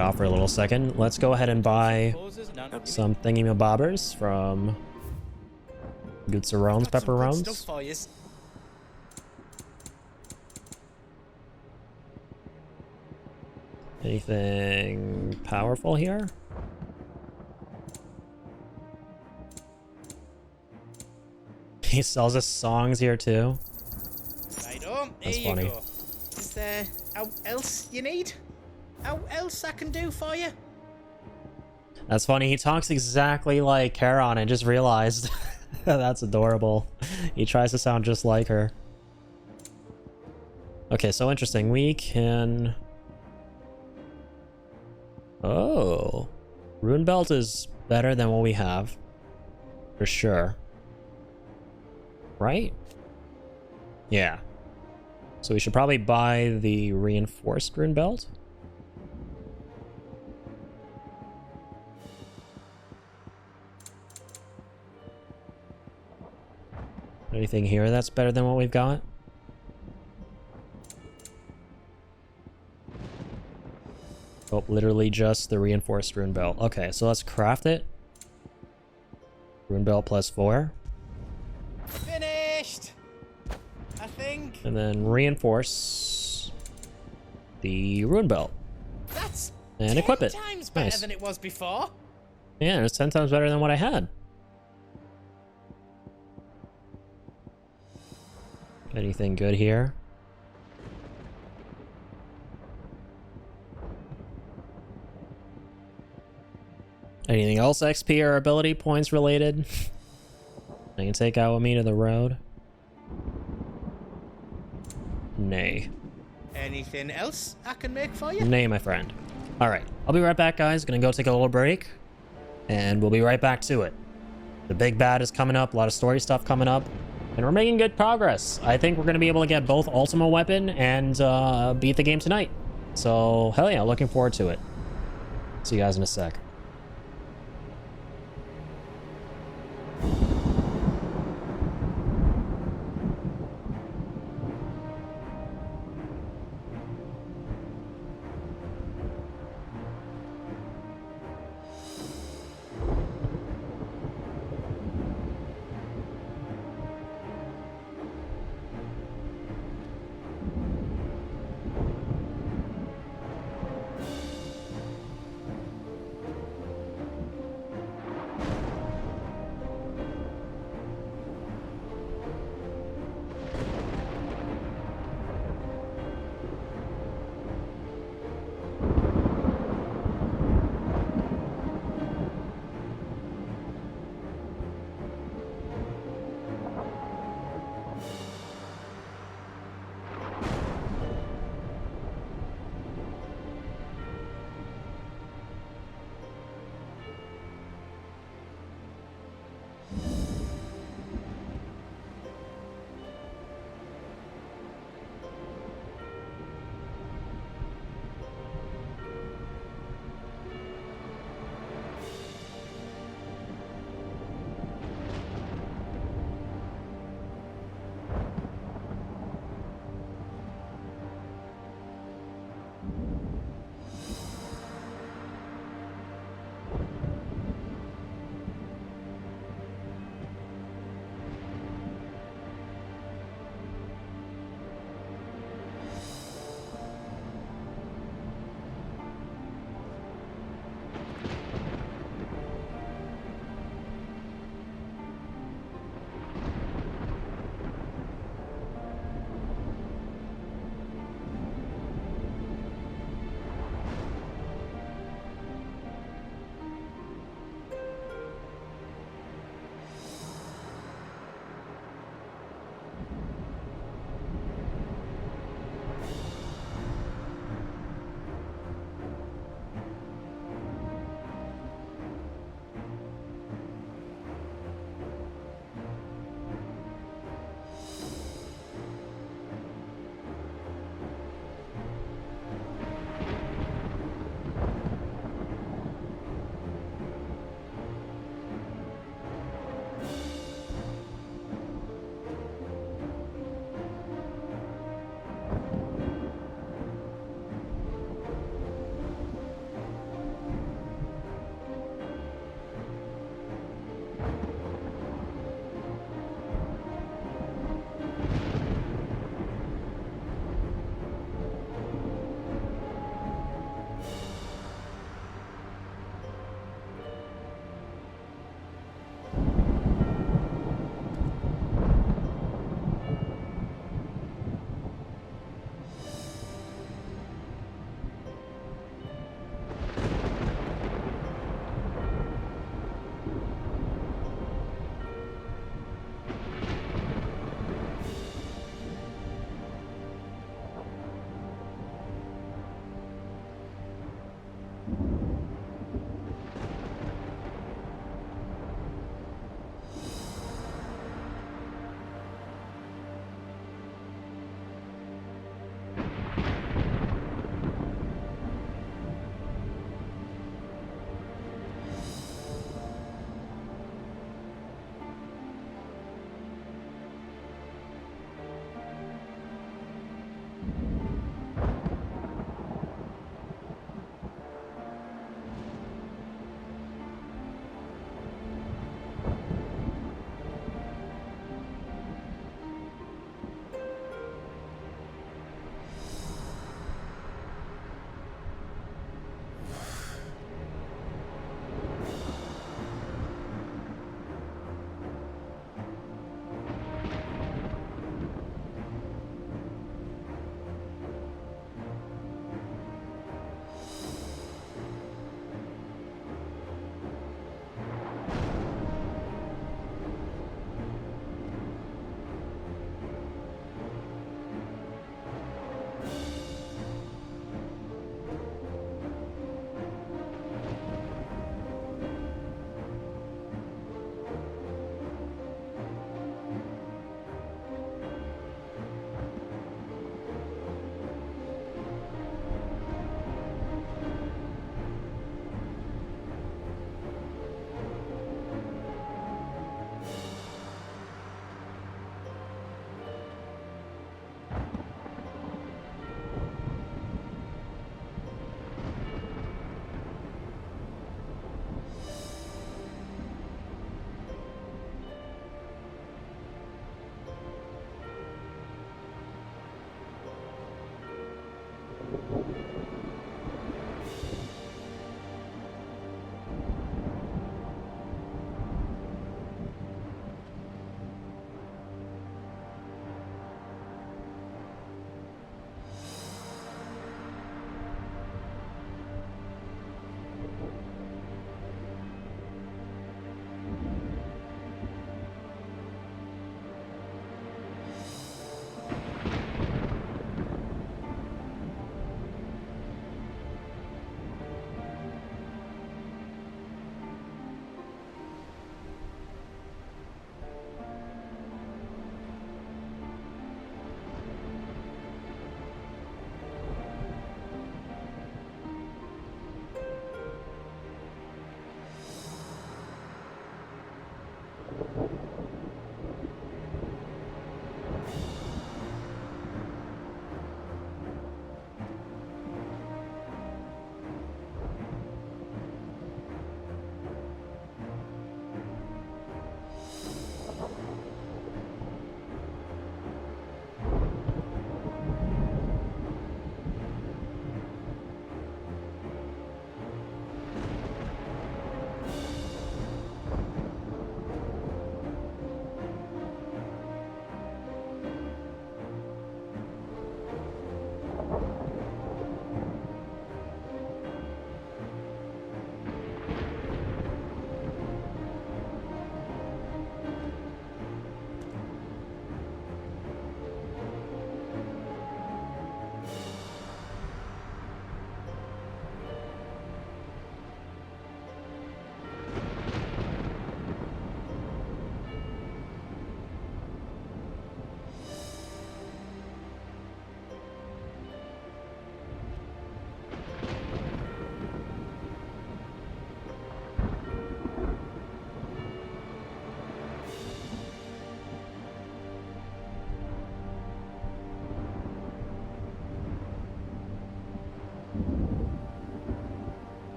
off for a little second, let's go ahead and buy some thingy-mabobbers from Gootsarones, Pepperones. Anything powerful here? He sells us songs here too. That's funny. Go. Is there out else you need? Out else I can do for you? That's funny. He talks exactly like Charon. I just realized. That's adorable. He tries to sound just like her. Okay, so interesting. We can... Oh. Rune Belt is better than what we have. For sure. Right? Yeah. So we should probably buy the reinforced Rune Belt. Anything here that's better than what we've got? Oh, literally just the reinforced Rune Belt. Okay, so let's craft it. Rune Belt +4. Finished! I think. And then reinforce the Rune Belt. That's and equip it. 10 times better than it was before. Yeah, it's 10 times better than what I had. Anything good here? Anything else XP or ability points related? I can take out with me to the road. Nay. Anything else I can make for you? Nay, my friend. Alright, I'll be right back, guys. Gonna go take a little break. And we'll be right back to it. The big bad is coming up. A lot of story stuff coming up. And we're making good progress. I think we're going to be able to get both Ultima Weapon and beat the game tonight. So, hell yeah, looking forward to it. See you guys in a sec.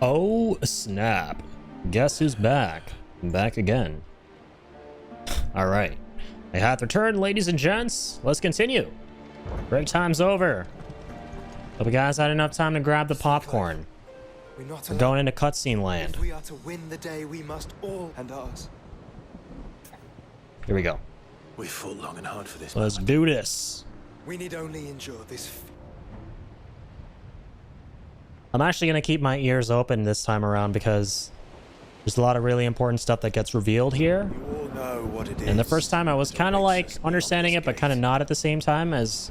Oh, snap. Guess who's back? Back again. Alright. I hath returned, ladies and gents. Let's continue. Break time's over. Hope you guys had enough time to grab the popcorn. We're going into cutscene land. If we are to win the day, we must all and ours. Here we go. We fought long and hard for this. Let's do this. We need only endure this. I'm actually going to keep my ears open this time around because there's a lot of really important stuff that gets revealed here. You all know what it is. And the first time I was kind of like understanding it, but kind of not at the same time as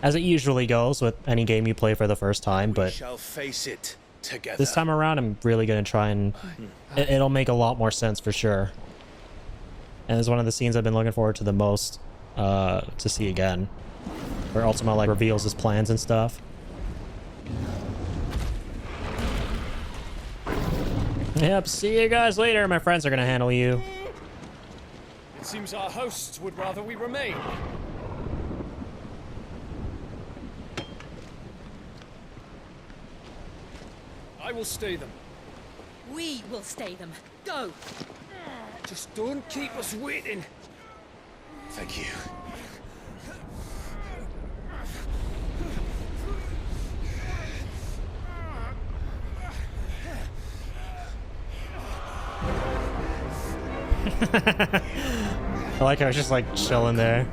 it usually goes with any game you play for the first time. But shall face it together. This time around, I'm really going to try and it'll make a lot more sense for sure. And it's one of the scenes I've been looking forward to the most to see again, where Ultima like reveals his plans and stuff. Yep, see you guys later. My friends are gonna handle you. It seems our hosts would rather we remain. I will stay them. We will stay them. Go! Just don't keep us waiting. Thank you. I like how it's just like chilling there.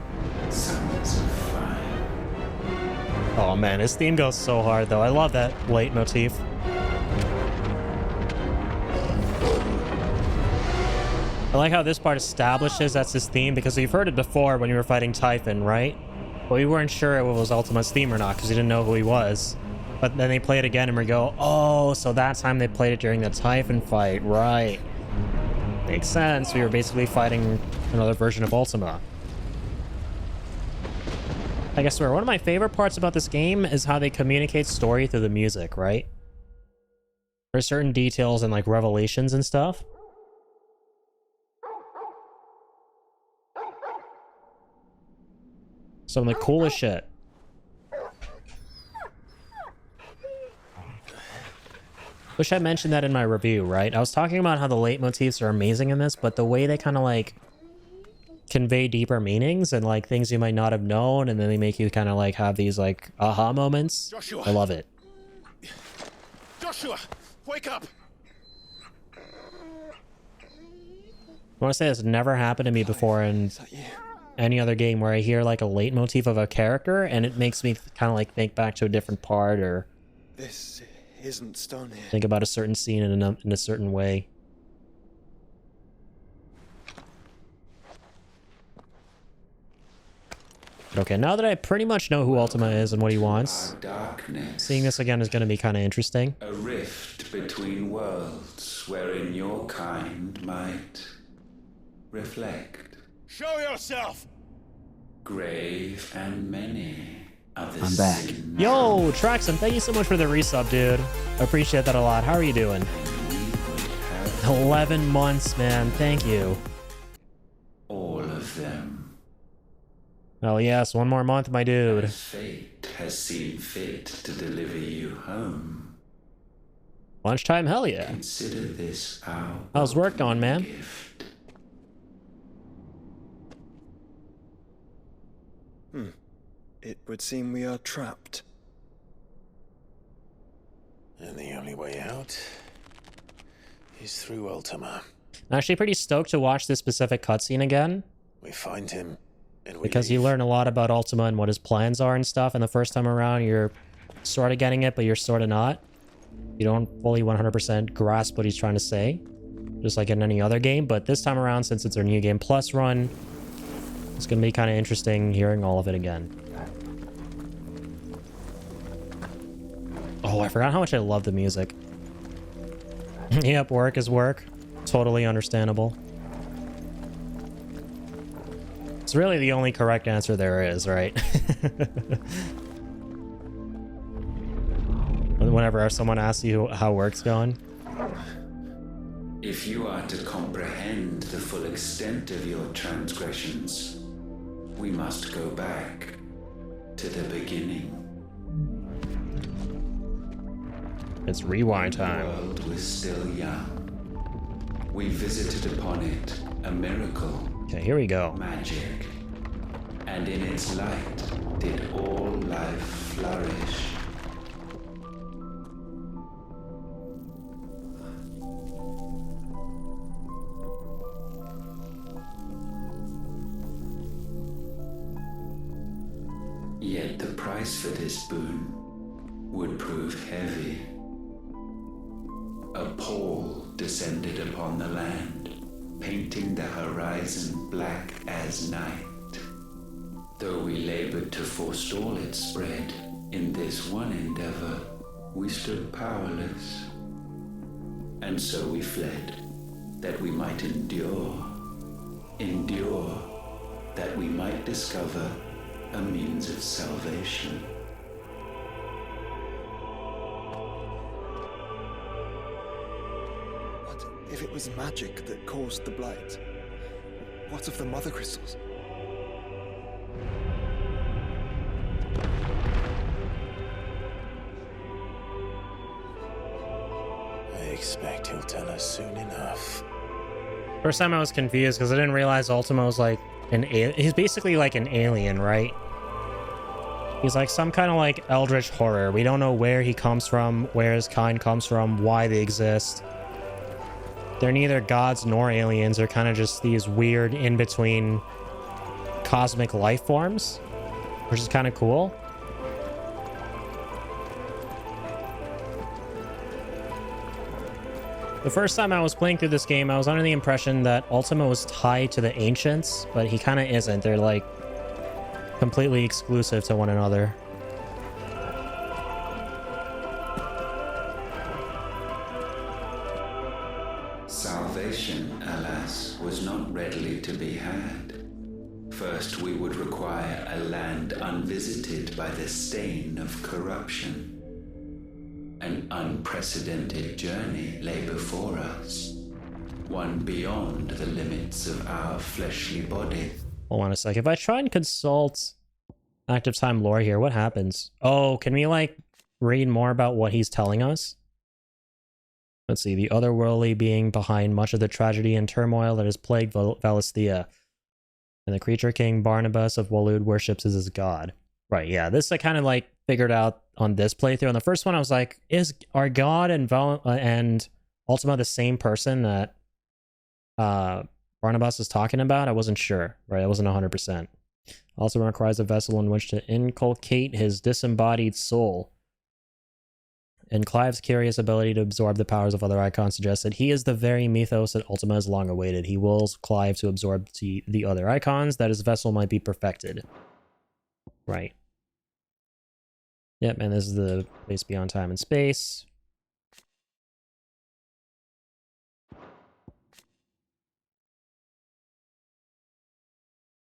Oh man, his theme goes so hard though. I love that leitmotif. I like how this part establishes that's his theme, because you've heard it before when you were fighting Typhon, right? But we weren't sure it was Ultima's theme or not because you didn't know who he was. But then they play it again and we go, oh, so that time they played it during the Typhon fight, right? Makes sense. We were basically fighting another version of Ultima. I swear, one of my favorite parts about this game is how they communicate story through the music, right? There's certain details and like revelations and stuff. Some of the coolest shit. Wish I mentioned that in my review, right? I was talking about how the leitmotifs are amazing in this, but the way they kind of like convey deeper meanings and like things you might not have known, and then they make you kind of like have these like aha moments. Joshua. I love it. Joshua, wake up! I want to say this never happened to me before in any other game where I hear like a leitmotif of a character and it makes me kind of like think back to a different part or This isn't Stonehenge. think about a certain scene in a certain way. Okay, now that I pretty much know who Ultima is and what he wants, seeing this again is going to be kind of interesting. A rift between worlds wherein your kind might reflect. Show yourself! Grave and many are the I'm back. sins. Yo, Traxon, thank you so much for the resub, dude. I appreciate that a lot. How are you doing? 11 months, man. Thank you. All of them. Oh yes, one more month, my dude. Fate has seen fit to deliver you home. Lunchtime, hell yeah. Consider this our How's work going, man? It would seem we are trapped. And the only way out is through Ultima. I'm actually pretty stoked to watch this specific cutscene again. We find him, and we Because you learn a lot about Ultima and what his plans are and stuff, and the first time around you're sort of getting it, but you're sort of not. You don't fully 100% grasp what he's trying to say, just like in any other game, but this time around, since it's our New Game Plus run, it's going to be kind of interesting hearing all of it again. Oh, I forgot how much I love the music. Yep, work is work. Totally understandable. It's really the only correct answer there is, right? Whenever someone asks you how work's going. If you are to comprehend the full extent of your transgressions, we must go back to the beginning. It's rewind time. The world was still young. We visited upon it a miracle. Okay, here we go. Magic. And in its light did all life flourish. Yet the price for this boon would prove heavy. A pall descended upon the land, painting the horizon black as night. Though we labored to forestall its spread, in this one endeavor, we stood powerless. And so we fled, that we might endure. Endure, that we might discover a means of salvation. What if it was magic that caused the blight? What of the mother crystals? I expect he'll tell us soon enough. First time I was confused because I didn't realize Ultima was like he's basically like an alien, right? He's like some kind of like eldritch horror. We don't know where he comes from, where his kind comes from, why they exist. They're neither gods nor aliens. They're kind of just these weird in-between cosmic life forms, which is kind of cool. The first time I was playing through this game, I was under the impression that Ultima was tied to the Ancients, but he kind of isn't. They're like completely exclusive to one another. Salvation, alas, was not readily to be had. First, we would require a land unvisited by the stain of corruption. An unprecedented journey lay before us, one beyond the limits of our fleshly body. Hold on a sec. If I try and consult active time lore here, what happens? Oh, can we like read more about what he's telling us? Let's see. The otherworldly being behind much of the tragedy and turmoil that has plagued Valisthea, and the creature king Barnabas of Waloed worships as his god. Right, yeah. This I kind of like figured out on this playthrough. On the first one, I was like, are God and Ultima the same person that Barnabas is talking about? I wasn't sure, right? I wasn't 100%. Also requires a vessel in which to inculcate his disembodied soul. And Clive's curious ability to absorb the powers of other icons suggests that he is the very mythos that Ultima has long awaited. He wills Clive to absorb the other icons, that his vessel might be perfected. Right. Yep, and this is the place beyond time and space.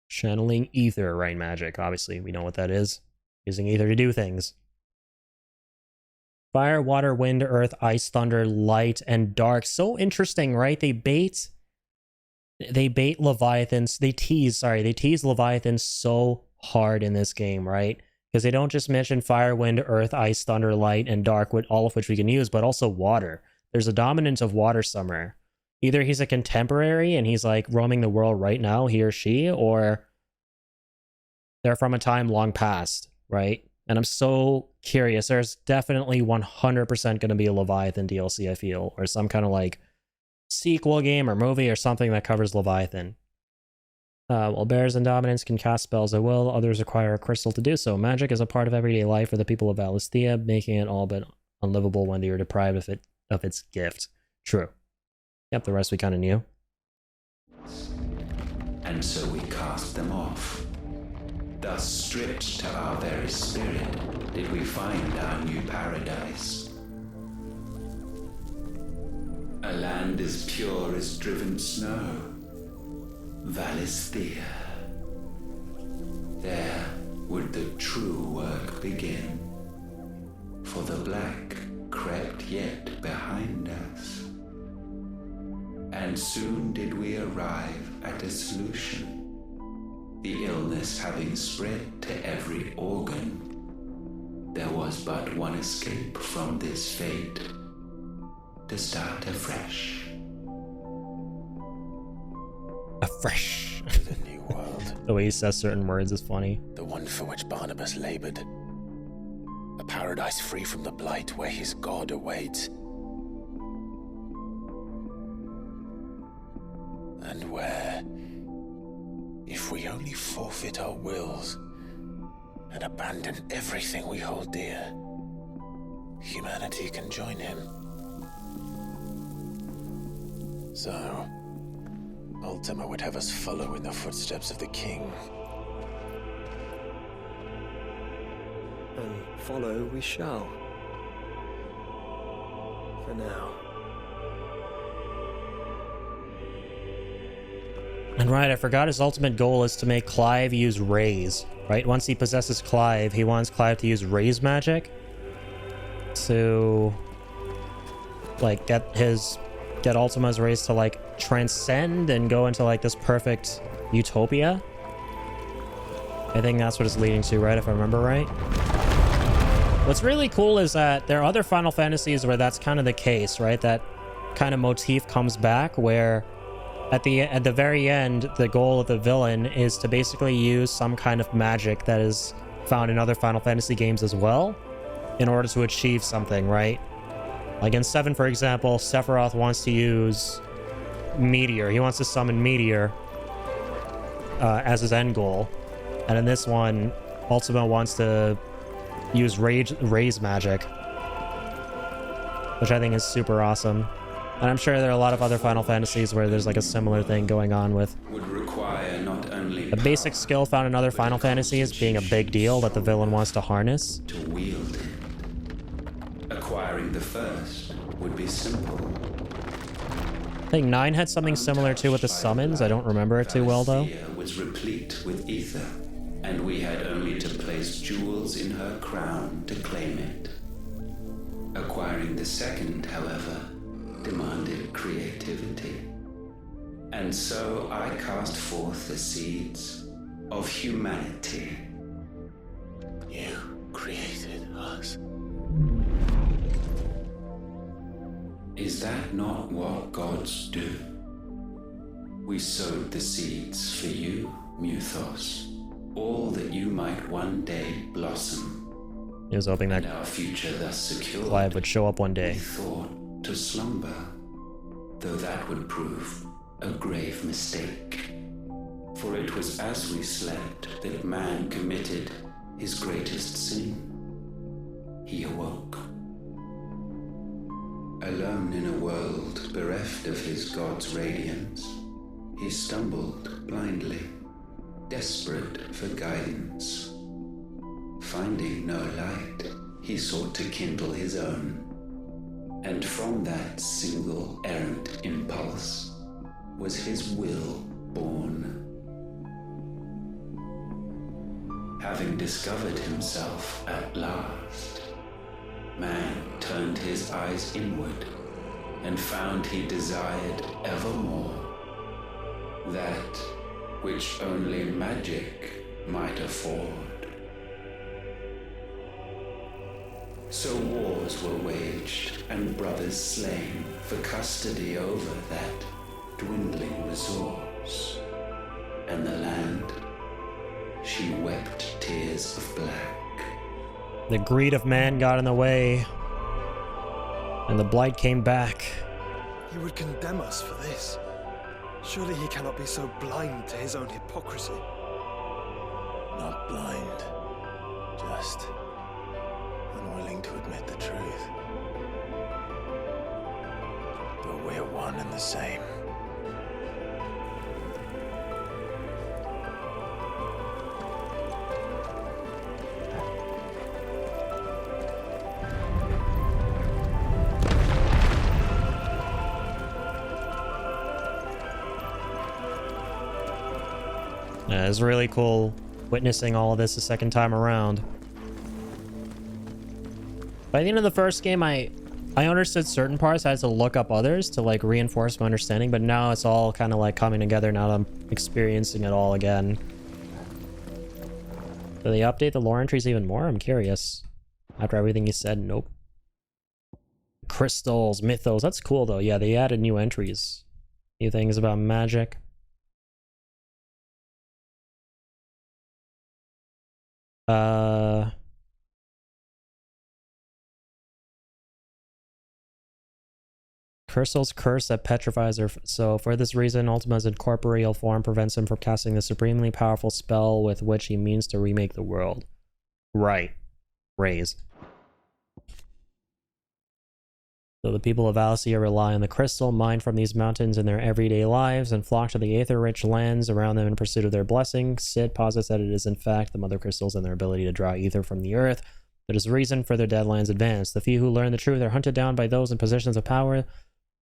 Channeling ether, right? Magic. Obviously, we know what that is. Using ether to do things. Fire, water, wind, earth, ice, thunder, light, and dark. So interesting, right? They bait Leviathans. They tease Leviathan so hard in this game, right? Because they don't just mention fire, wind, earth, ice, thunder, light, and dark, all of which we can use, but also water. There's a dominance of water somewhere. Either he's a contemporary and he's like roaming the world right now, he or she, or they're from a time long past, right? And I'm so curious. There's definitely 100% going to be a Leviathan DLC, I feel, or some kind of like sequel game or movie or something that covers Leviathan. While bears and dominants can cast spells at will, others require a crystal to do so. Magic is a part of everyday life for the people of Valisthea, making it all but unlivable when they are deprived of its gift. True. Yep, the rest we kind of knew. And so we cast them off. Thus stripped to our very spirit, did we find our new paradise. A land as pure as driven snow. Valisthea. There would the true work begin. For the black crept yet behind us. And soon did we arrive at a solution. The illness having spread to every organ, there was but one escape from this fate. To start afresh. Afresh. The new world. The way he says certain words is funny. The one for which Barnabas labored. A paradise free from the blight where his god awaits. And where, if we only forfeit our wills and abandon everything we hold dear, humanity can join him. So, Ultima would have us follow in the footsteps of the king. And follow we shall. For now. And right, I forgot his ultimate goal is to make Clive use Raise, right? Once he possesses Clive, he wants Clive to use Raise magic to, like, get Ultima's Raise to, like, transcend and go into, like, this perfect Utopia. I think that's what it's leading to, right? If I remember right. What's really cool is that there are other Final Fantasies where that's kind of the case, right? That kind of motif comes back where at the very end, the goal of the villain is to basically use some kind of magic that is found in other Final Fantasy games as well in order to achieve something, right? Like in 7, for example, Sephiroth wants to use Meteor. He wants to summon Meteor as his end goal. And in this one, Ultima wants to use Raise magic, which I think is super awesome. And I'm sure there are a lot of other Final Fantasies where there's like a similar thing going on with would require not only a basic skill found in other Final Fantasies being a big deal that the villain wants to harness. to wield it. Acquiring the first would be simple. I think 9 had something similar too with the summons. I don't remember it too well though. Valisthea was replete with ether, and we had only to place jewels in her crown to claim it. Acquiring the second, however, demanded creativity. And so I cast forth the seeds of humanity. You created us. Is that not what gods do? We sowed the seeds for you, Muthos, all that you might one day blossom. He was hoping that our future thus secured, Clive would show up one day. we thought to slumber, though that would prove a grave mistake. For it was as we slept that man committed his greatest sin. He awoke. Alone in a world bereft of his god's radiance, he stumbled blindly, desperate for guidance. Finding no light, he sought to kindle his own. And from that single errant impulse was his will born. Having discovered himself at last, man turned his eyes inward and found he desired evermore that which only magic might afford. So wars were waged and brothers slain for custody over that dwindling resource. And the land, she wept tears of black. The greed of man got in the way, and the blight came back. He would condemn us for this. Surely he cannot be so blind to his own hypocrisy. Not blind, just unwilling to admit the truth. But we're one and the same. Yeah, it's really cool witnessing all of this a second time around. By the end of the first game, I understood certain parts. I had to look up others to like reinforce my understanding, but now it's all kind of like coming together now that I'm experiencing it all again. Do they update the lore entries even more? I'm curious. After everything you said, nope. Crystals, mythos, that's cool though. Yeah, they added new entries. New things about magic. Crystal's curse that petrifies her. So for this reason, Ultima's incorporeal form prevents him from casting the supremely powerful spell with which he means to remake the world. Right. Raise. So the people of Valisthea rely on the crystal mined from these mountains in their everyday lives and flock to the aether-rich lands around them in pursuit of their blessing. Sid posits that it is in fact the mother crystals and their ability to draw ether from the earth that is the reason for their Deadlands advance. The few who learn the truth are hunted down by those in positions of power.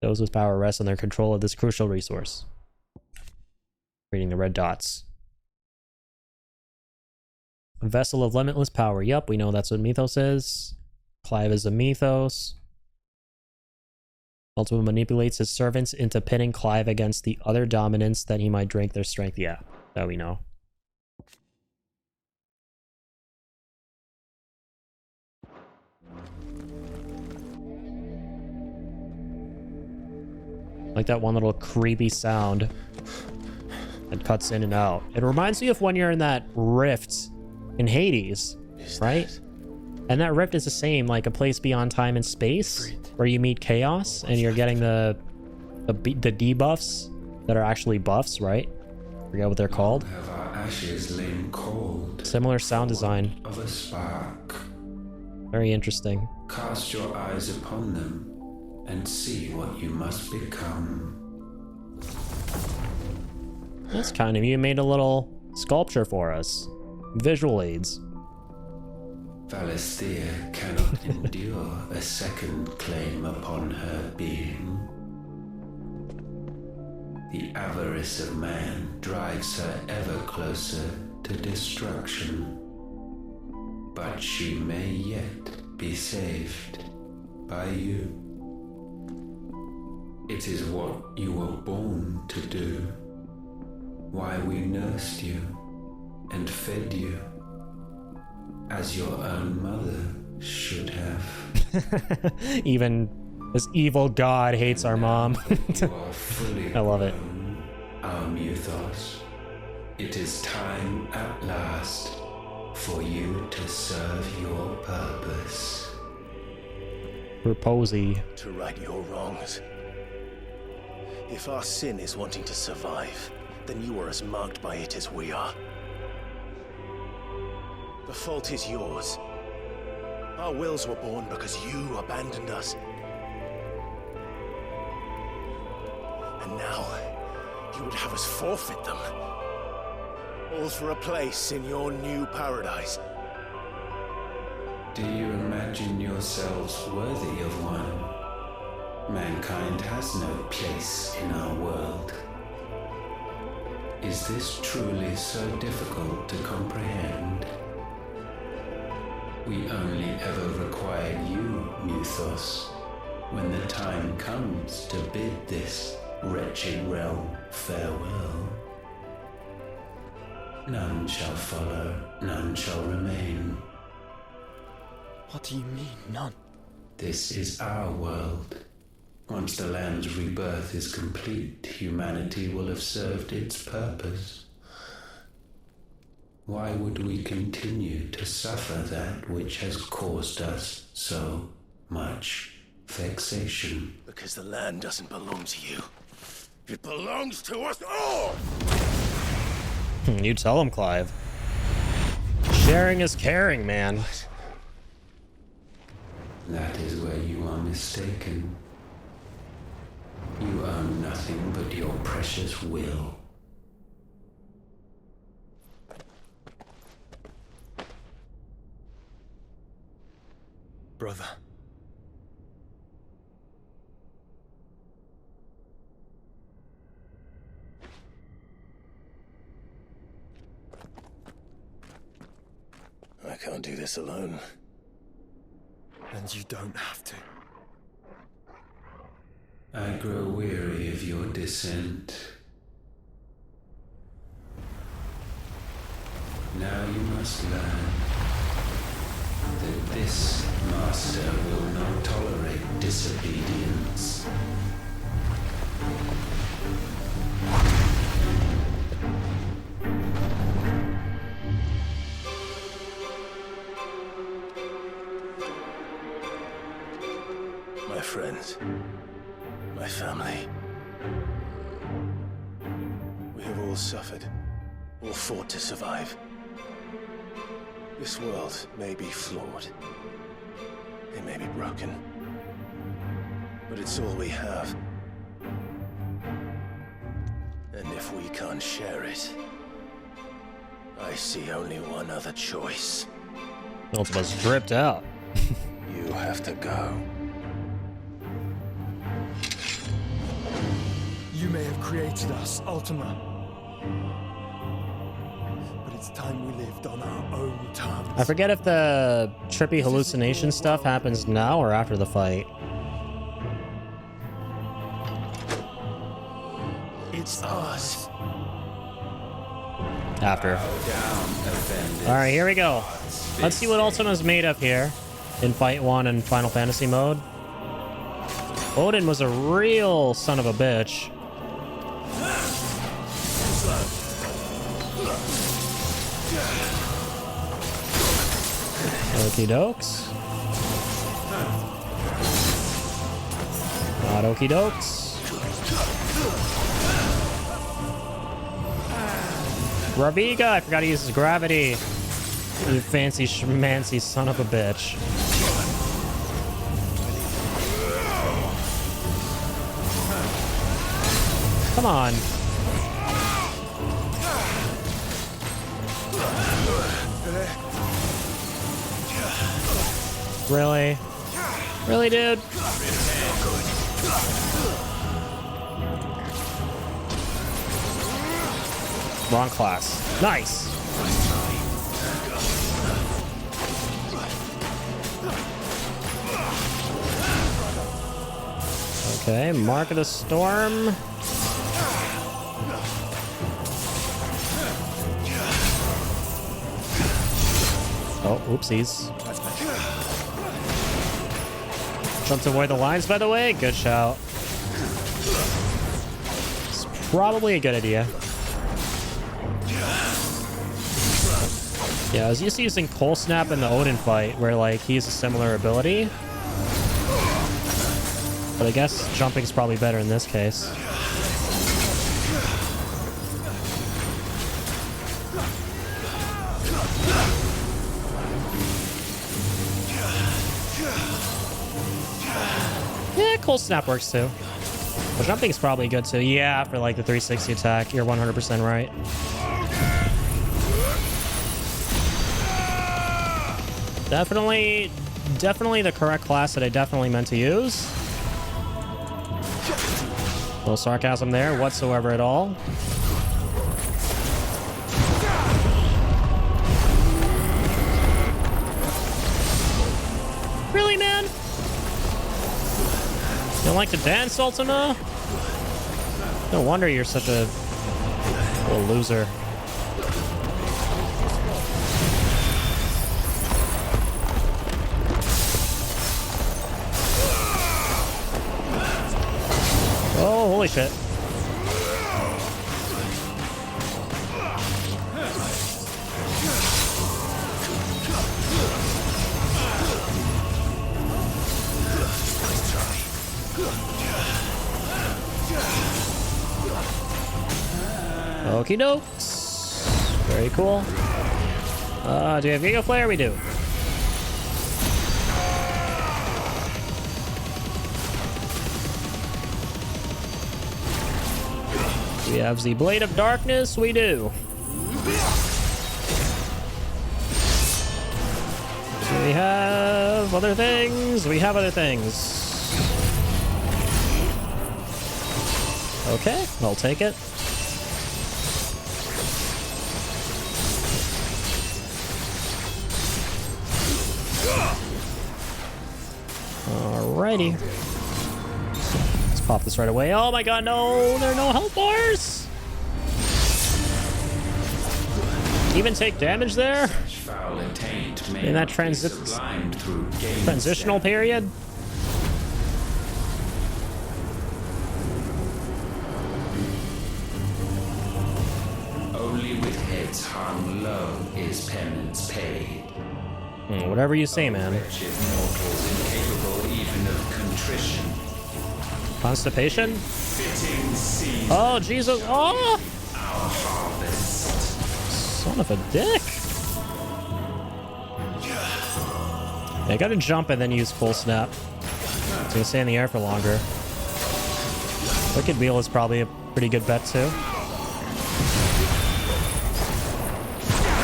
Those with power rest on their control of this crucial resource. Reading the red dots. A vessel of limitless power. Yup, we know that's what Mythos is. Clive is a Mythos. Ultima manipulates his servants into pitting Clive against the other dominants that he might drink their strength. Yeah, that we know. Like that one little creepy sound that cuts in and out. It reminds me of when you're in that rift in Hades, right? And that rift is the same, like a place beyond time and space, where you meet chaos and you're getting the debuffs that are actually buffs, right? Forget what they're called. Have our ashes lain cold? Similar sound design. Of a spark. Very interesting. Cast your eyes upon them and see what you must become. That's kind of you. Made a little sculpture for us. Visual aids. Valisthea cannot endure a second claim upon her being. The avarice of man drives her ever closer to destruction. But she may yet be saved by you. It is what you were born to do. Why we nursed you and fed you as your own mother should have. Even this evil god hates our mom. I love it. Our Mythos, it is time at last for you to serve your purpose. Reposey. To right your wrongs. If our sin is wanting to survive, then you are as marked by it as we are. The fault is yours. Our wills were born because you abandoned us. And now, you would have us forfeit them. All for a place in your new paradise. Do you imagine yourselves worthy of one? Mankind has no place in our world. Is this truly so difficult to comprehend? We only ever required you, Mythos, when the time comes to bid this wretched realm farewell. None shall follow, none shall remain. What do you mean, none? This is our world. Once the land's rebirth is complete, humanity will have served its purpose. Why would we continue to suffer that which has caused us so much vexation? Because the land doesn't belong to you. It belongs to us all! You tell him, Clive. Sharing is caring, man. That is where you are mistaken. You own nothing but your precious will. Brother. I can't do this alone. And you don't have to. I grow weary of your dissent. Now you must learn that this master will not tolerate disobedience. My friends, my family. We have all suffered, all fought to survive. This world may be flawed. It may be broken. But it's all we have. And if we can't share it, I see only one other choice. Both of us dripped out. You have to go. You may have created us, Ultima. But it's time we lived on our own terms. I forget if the trippy hallucination stuff happens now or after the fight. It's us. After. Alright, here we go. Let's see what Ultima's made of here in Fight 1 and Final Fantasy mode. Odin was a real son of a bitch. Okie dokes. Not okie dokes. Raviga, I forgot to use his gravity. You fancy schmancy son of a bitch. Come on. Really? Really, dude? Wrong class. Nice. Okay, Mark of the Storm. Oh, oopsies. Jump to avoid the lines, by the way. Good shout. It's probably a good idea. Yeah, I was used to using Cold Snap in the Odin fight, where like he has a similar ability. But I guess jumping's probably better in this case. Yeah, Cold Snap works too. But jumping's probably good too. Yeah, for like the 360 attack, you're 100% right. Definitely the correct class that I definitely meant to use. No sarcasm there whatsoever at all. Really, man? You don't like to dance, Ultima? No wonder you're such a little loser. Oh, holy shit. Okie dokes. Very cool. Do we have Giga Flare? We do. We have the Blade of Darkness. We do. We have other things. We have other things. Okay, I'll take it. Alrighty. Let's pop this right away. Oh my god, no! There are no health bars! Even take damage there? In that transitional period? Only with heads hung low is penance paid. Whatever you say, man. Wretched mortals incapable even of contrition. Constipation? Fitting season. Oh, Jesus. Oh! Our harvest. Son of a dick. Yeah, I gotta jump and then use full snap. It's gonna stay in the air for longer. Wicked Wheel is probably a pretty good bet, too.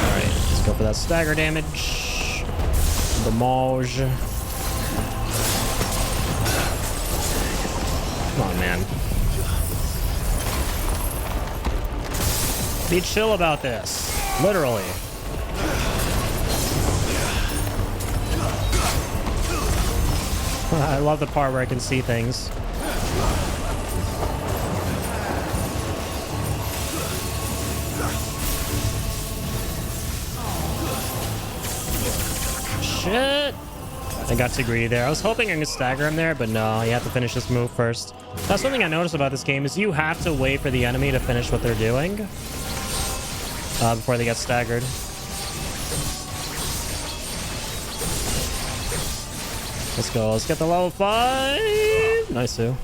Alright, let's go for that stagger damage. The Mauge. Come on, man. Be chill about this. Literally. I love the part where I can see things. Shit! I got too greedy there. I was hoping I could stagger him there, but no, you have to finish this move first. That's one thing I noticed about this game is you have to wait for the enemy to finish what they're doing before they get staggered. Let's go. Let's get the level 5. Nice, Sue.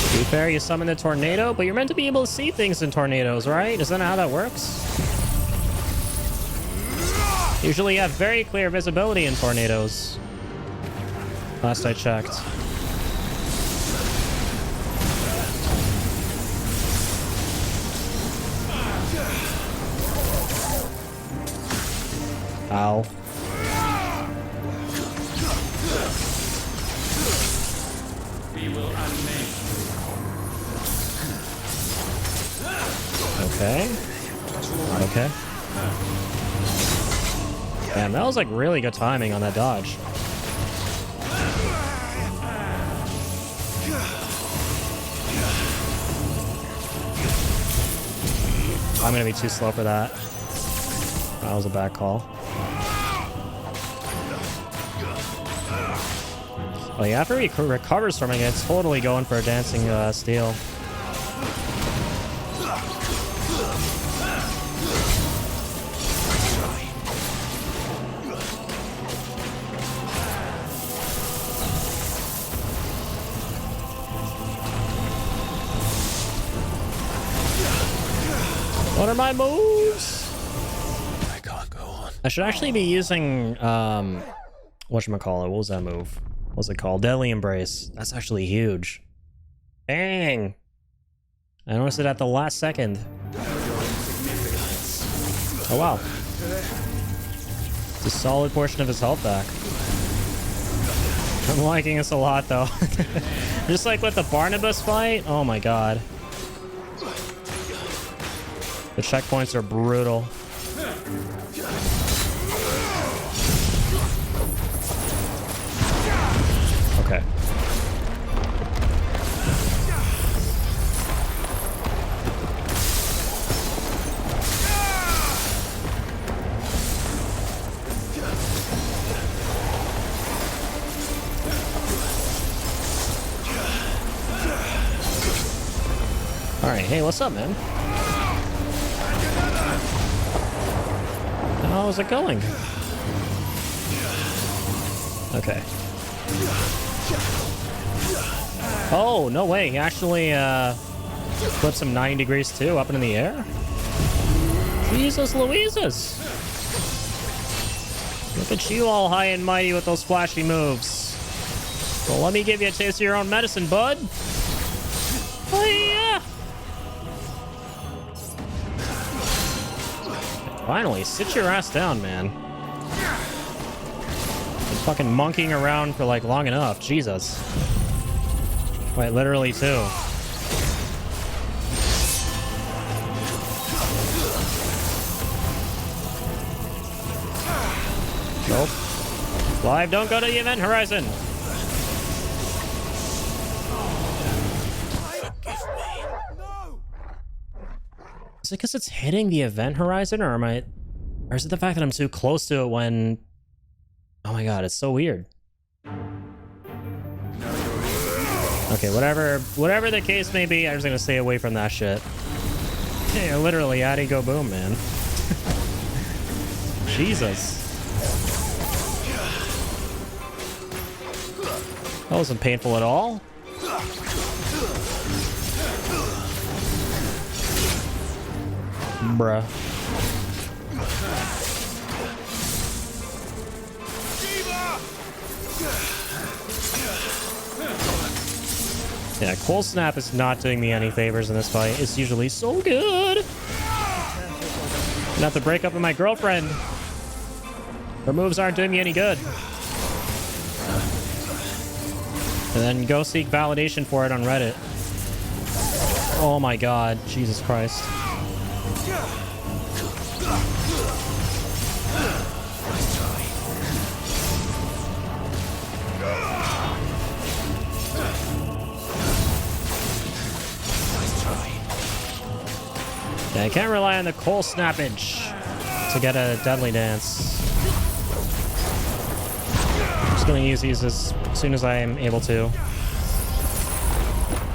To be fair, you summon the tornado, but you're meant to be able to see things in tornadoes, right? Isn't that how that works? Usually you have very clear visibility in tornadoes. Last I checked. Ow. We will unmain. Okay. Okay. Damn, that was like really good timing on that dodge. I'm gonna be too slow for that. That was a bad call. Oh yeah, after he recovers from it, it's totally going for a dancing steel. What are my moves? I can't go on. I should actually be using whatchamacallit, what was that move? What was it called? Deadly Embrace. That's actually huge. Dang. I noticed it at the last second. Oh wow. It's a solid portion of his health back. I'm liking this a lot though. Just like with the Barnabas fight. Oh my god. The checkpoints are brutal. Okay. All right, hey, what's up, man? How's it going? Okay. Oh, no way. He actually flips him 90 degrees too, up into the air. Jesus Louises. Look at you all high and mighty with those flashy moves. Well, let me give you a taste of your own medicine, bud. Oh, yeah. Finally, sit your ass down, man. Been fucking monkeying around for like long enough. Jesus. Wait, literally too. Nope. Clive, don't go to the event horizon. Is it because it's hitting the event horizon, or or is it the fact that I'm too close to it when... Oh my god, it's so weird. Okay, whatever the case may be, I'm just gonna stay away from that shit. Yeah, literally, Addy go boom, man. Jesus. That wasn't painful at all. Bruh. Yeah, Cold Snap is not doing me any favors in this fight. It's usually so good. Not to break up with my girlfriend. Her moves aren't doing me any good. And then go seek validation for it on Reddit. Oh my god, Jesus Christ. Yeah, I can't rely on the coal snappage to get a deadly dance. I'm just gonna use these as soon as I am able to.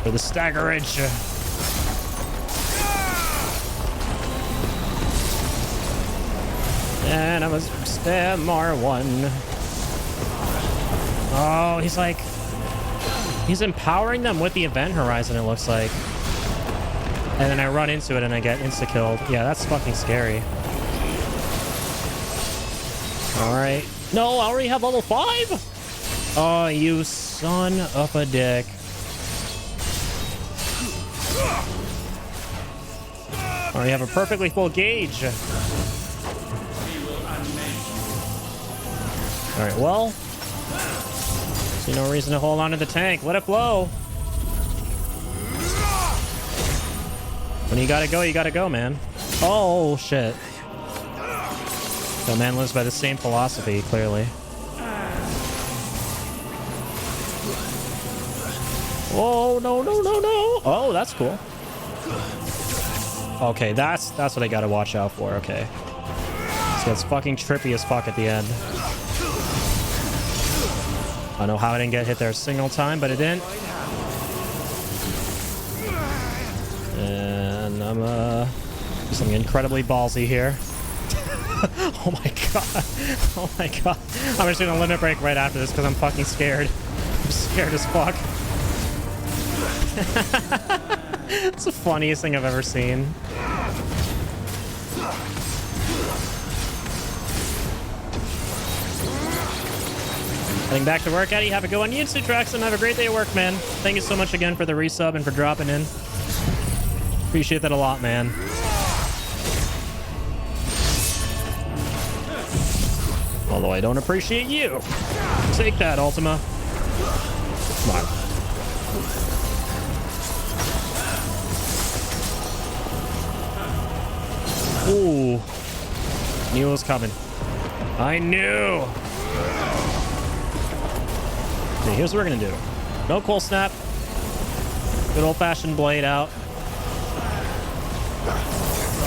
For the staggerage. And I must spare more one. Oh, he's empowering them with the event horizon, it looks like. And then I run into it and I get insta-killed. Yeah, that's fucking scary. Alright. No, I already have level 5! Oh, you son of a dick. I already have a perfectly full gauge. Alright, well. See no reason to hold on to the tank. Let it flow. When you gotta go, man. Oh, shit. The man lives by the same philosophy, clearly. Oh, no, no, no, no. Oh, that's cool. Okay, that's what I gotta watch out for. Okay. So it's fucking trippy as fuck at the end. I don't know how I didn't get hit there a single time, but it didn't. And I'm doing something incredibly ballsy here. Oh my god. Oh my god. I'm just gonna limit break right after this because I'm fucking scared. I'm scared as fuck. It's the funniest thing I've ever seen. Heading back to work, Eddie. Have a good one. You too, Traxxon. Have a great day at work, man. Thank you so much again for the resub and for dropping in. Appreciate that a lot, man. Although I don't appreciate you. Take that, Ultima. Come on. Ooh. Knew it was coming. I knew. Okay, here's what we're gonna do. No cold snap. Good old-fashioned blade out.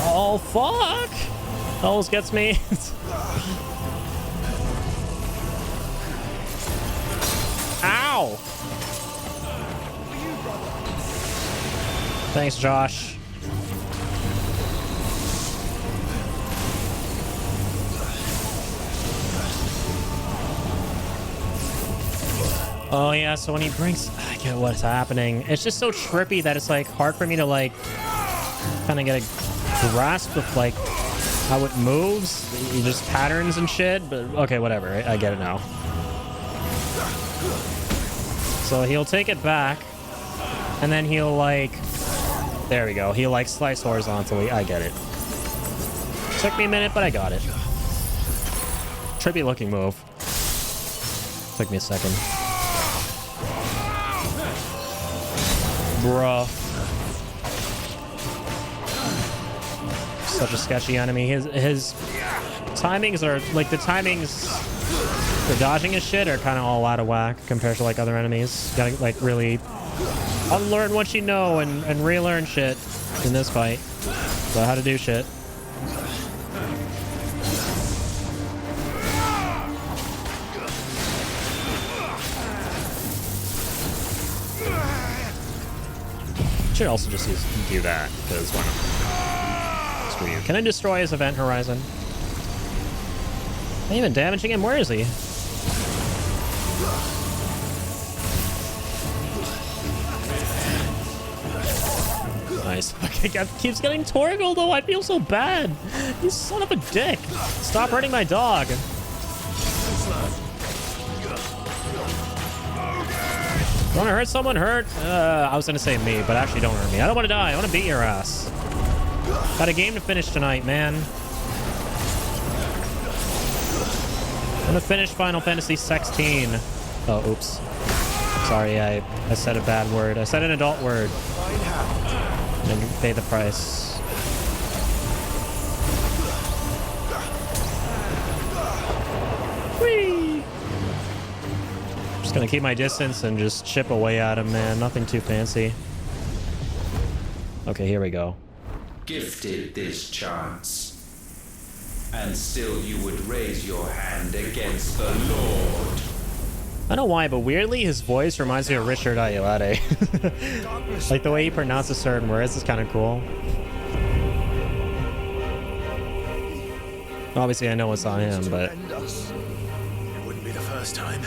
Oh, fuck! Always gets me. Ow! Thanks, Josh. Oh yeah, so when he brings, I get what's happening. It's just so trippy that it's like hard for me to like kind of get a grasp of like how it moves. Just patterns and shit. But okay, whatever. I get it now. So he'll take it back, and then he'll like, there we go. He'll like slice horizontally. I get it. Took me a minute, but I got it. Trippy looking move. Took me a second. Bruh. Such a sketchy enemy. His timings are like the timings for dodging his shit are kind of all out of whack compared to like other enemies. You gotta like really unlearn what you know and relearn shit in this fight. So how to do shit. Should also just do that, because why not? Screw you. Can I destroy his event horizon? Am I even damaging him? Where is he? Nice. Okay, keeps getting Torgal though. I feel so bad. You son of a dick. Stop hurting my dog. You want to hurt someone? Hurt? I was going to say me, but actually don't hurt me. I don't want to die. I want to beat your ass. Got a game to finish tonight, man. I'm going to finish Final Fantasy 16. Oh, oops. Sorry, I said a bad word. I said an adult word. And pay the price. Whee! Just gonna keep my distance and just chip away at him, man. Nothing too fancy. Okay, here we go. gifted this chance. And still you would raise your hand against the Lord. I don't know why, but weirdly his voice reminds me of Richard Ayoade. Like the way he pronounces certain words is kind of cool. Obviously I know it's on him, but... It wouldn't be the first time.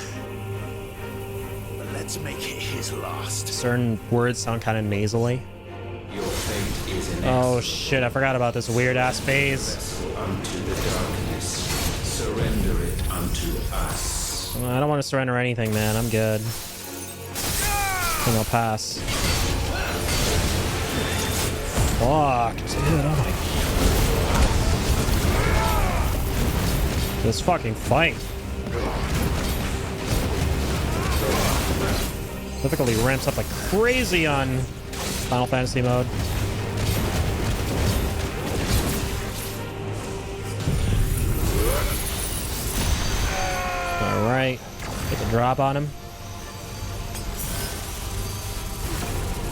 But let's make it his last. certain words sound kind of nasally. Your fate is an Oh shit, I forgot about this weird ass phase. unto the darkness. Surrender it unto us. I don't want to surrender anything, man. I'm good. I think I'll pass. Fuck, dude. Oh my... This fucking fight. Difficulty ramps up like crazy on Final Fantasy mode. Alright. Get the drop on him.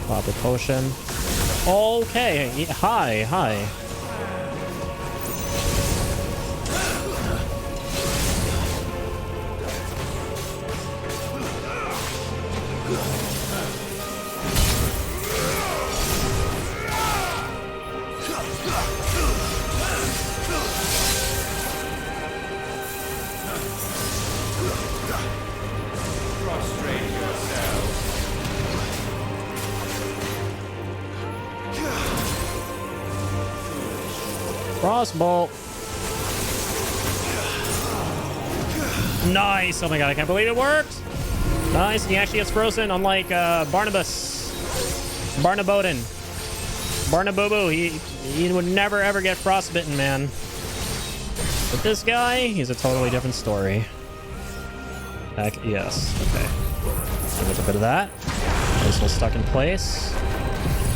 Pop the potion. Okay. Hi, hi. Prostrate yourselves. Frostbolt. Nice. Oh my god, I can't believe it worked. Nice. He actually gets frozen, unlike Barnabas. Barnaboden. Barnabooboo. He would never ever get frostbitten, man. But this guy, he's a totally different story. Heck yes. Okay. Give it a bit of that. This one stuck in place.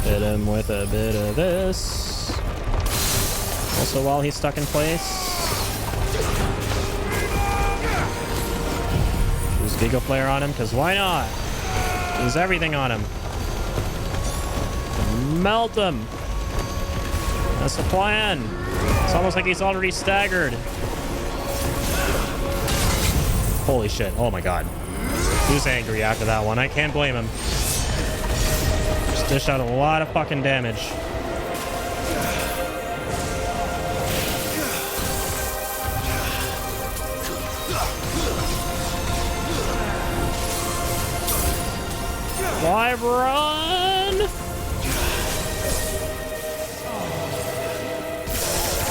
Hit him with a bit of this. Also, while he's stuck in place, use Giga Flare on him, because why not? Use everything on him. Melt him. That's the plan. It's almost like he's already staggered. Holy shit. Oh my god. He was angry after that one. I can't blame him. Just dished out a lot of fucking damage. Live run!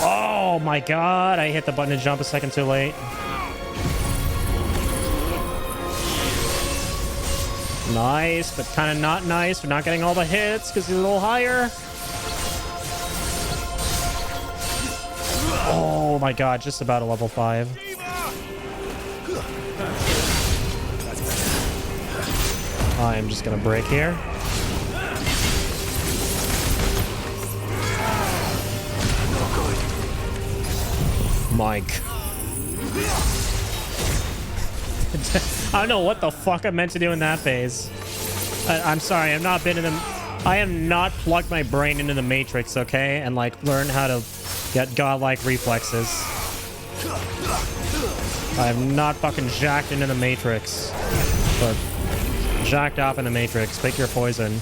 Oh my god, I hit the button to jump a second too late. Nice, but kind of not nice. We're not getting all the hits because he's a little higher. Oh my god, just about a level 5. I am just gonna break here. Mike. I don't know what the fuck I meant to do in that phase. I'm sorry, I've not been in the... I have not plugged my brain into the Matrix, okay? And, like, learn how to get godlike reflexes. I have not fucking jacked into the Matrix. Or jacked off in the Matrix. Pick your poison.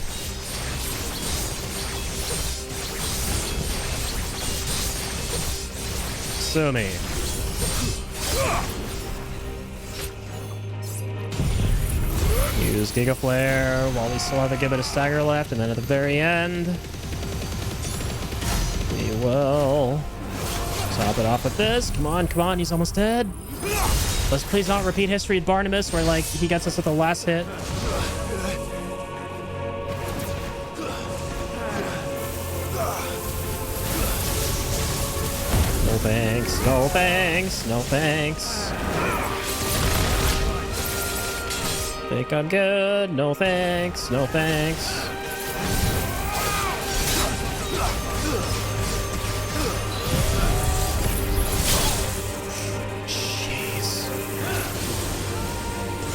Sue me. Use Giga Flare while we still have a good bit of stagger left, and then at the very end, we will top it off with this. Come on, come on, he's almost dead. Let's please not repeat history with Barnabas, where like he gets us with the last hit. No thanks, no thanks, no thanks. Think I'm good. No thanks. No thanks. Jeez.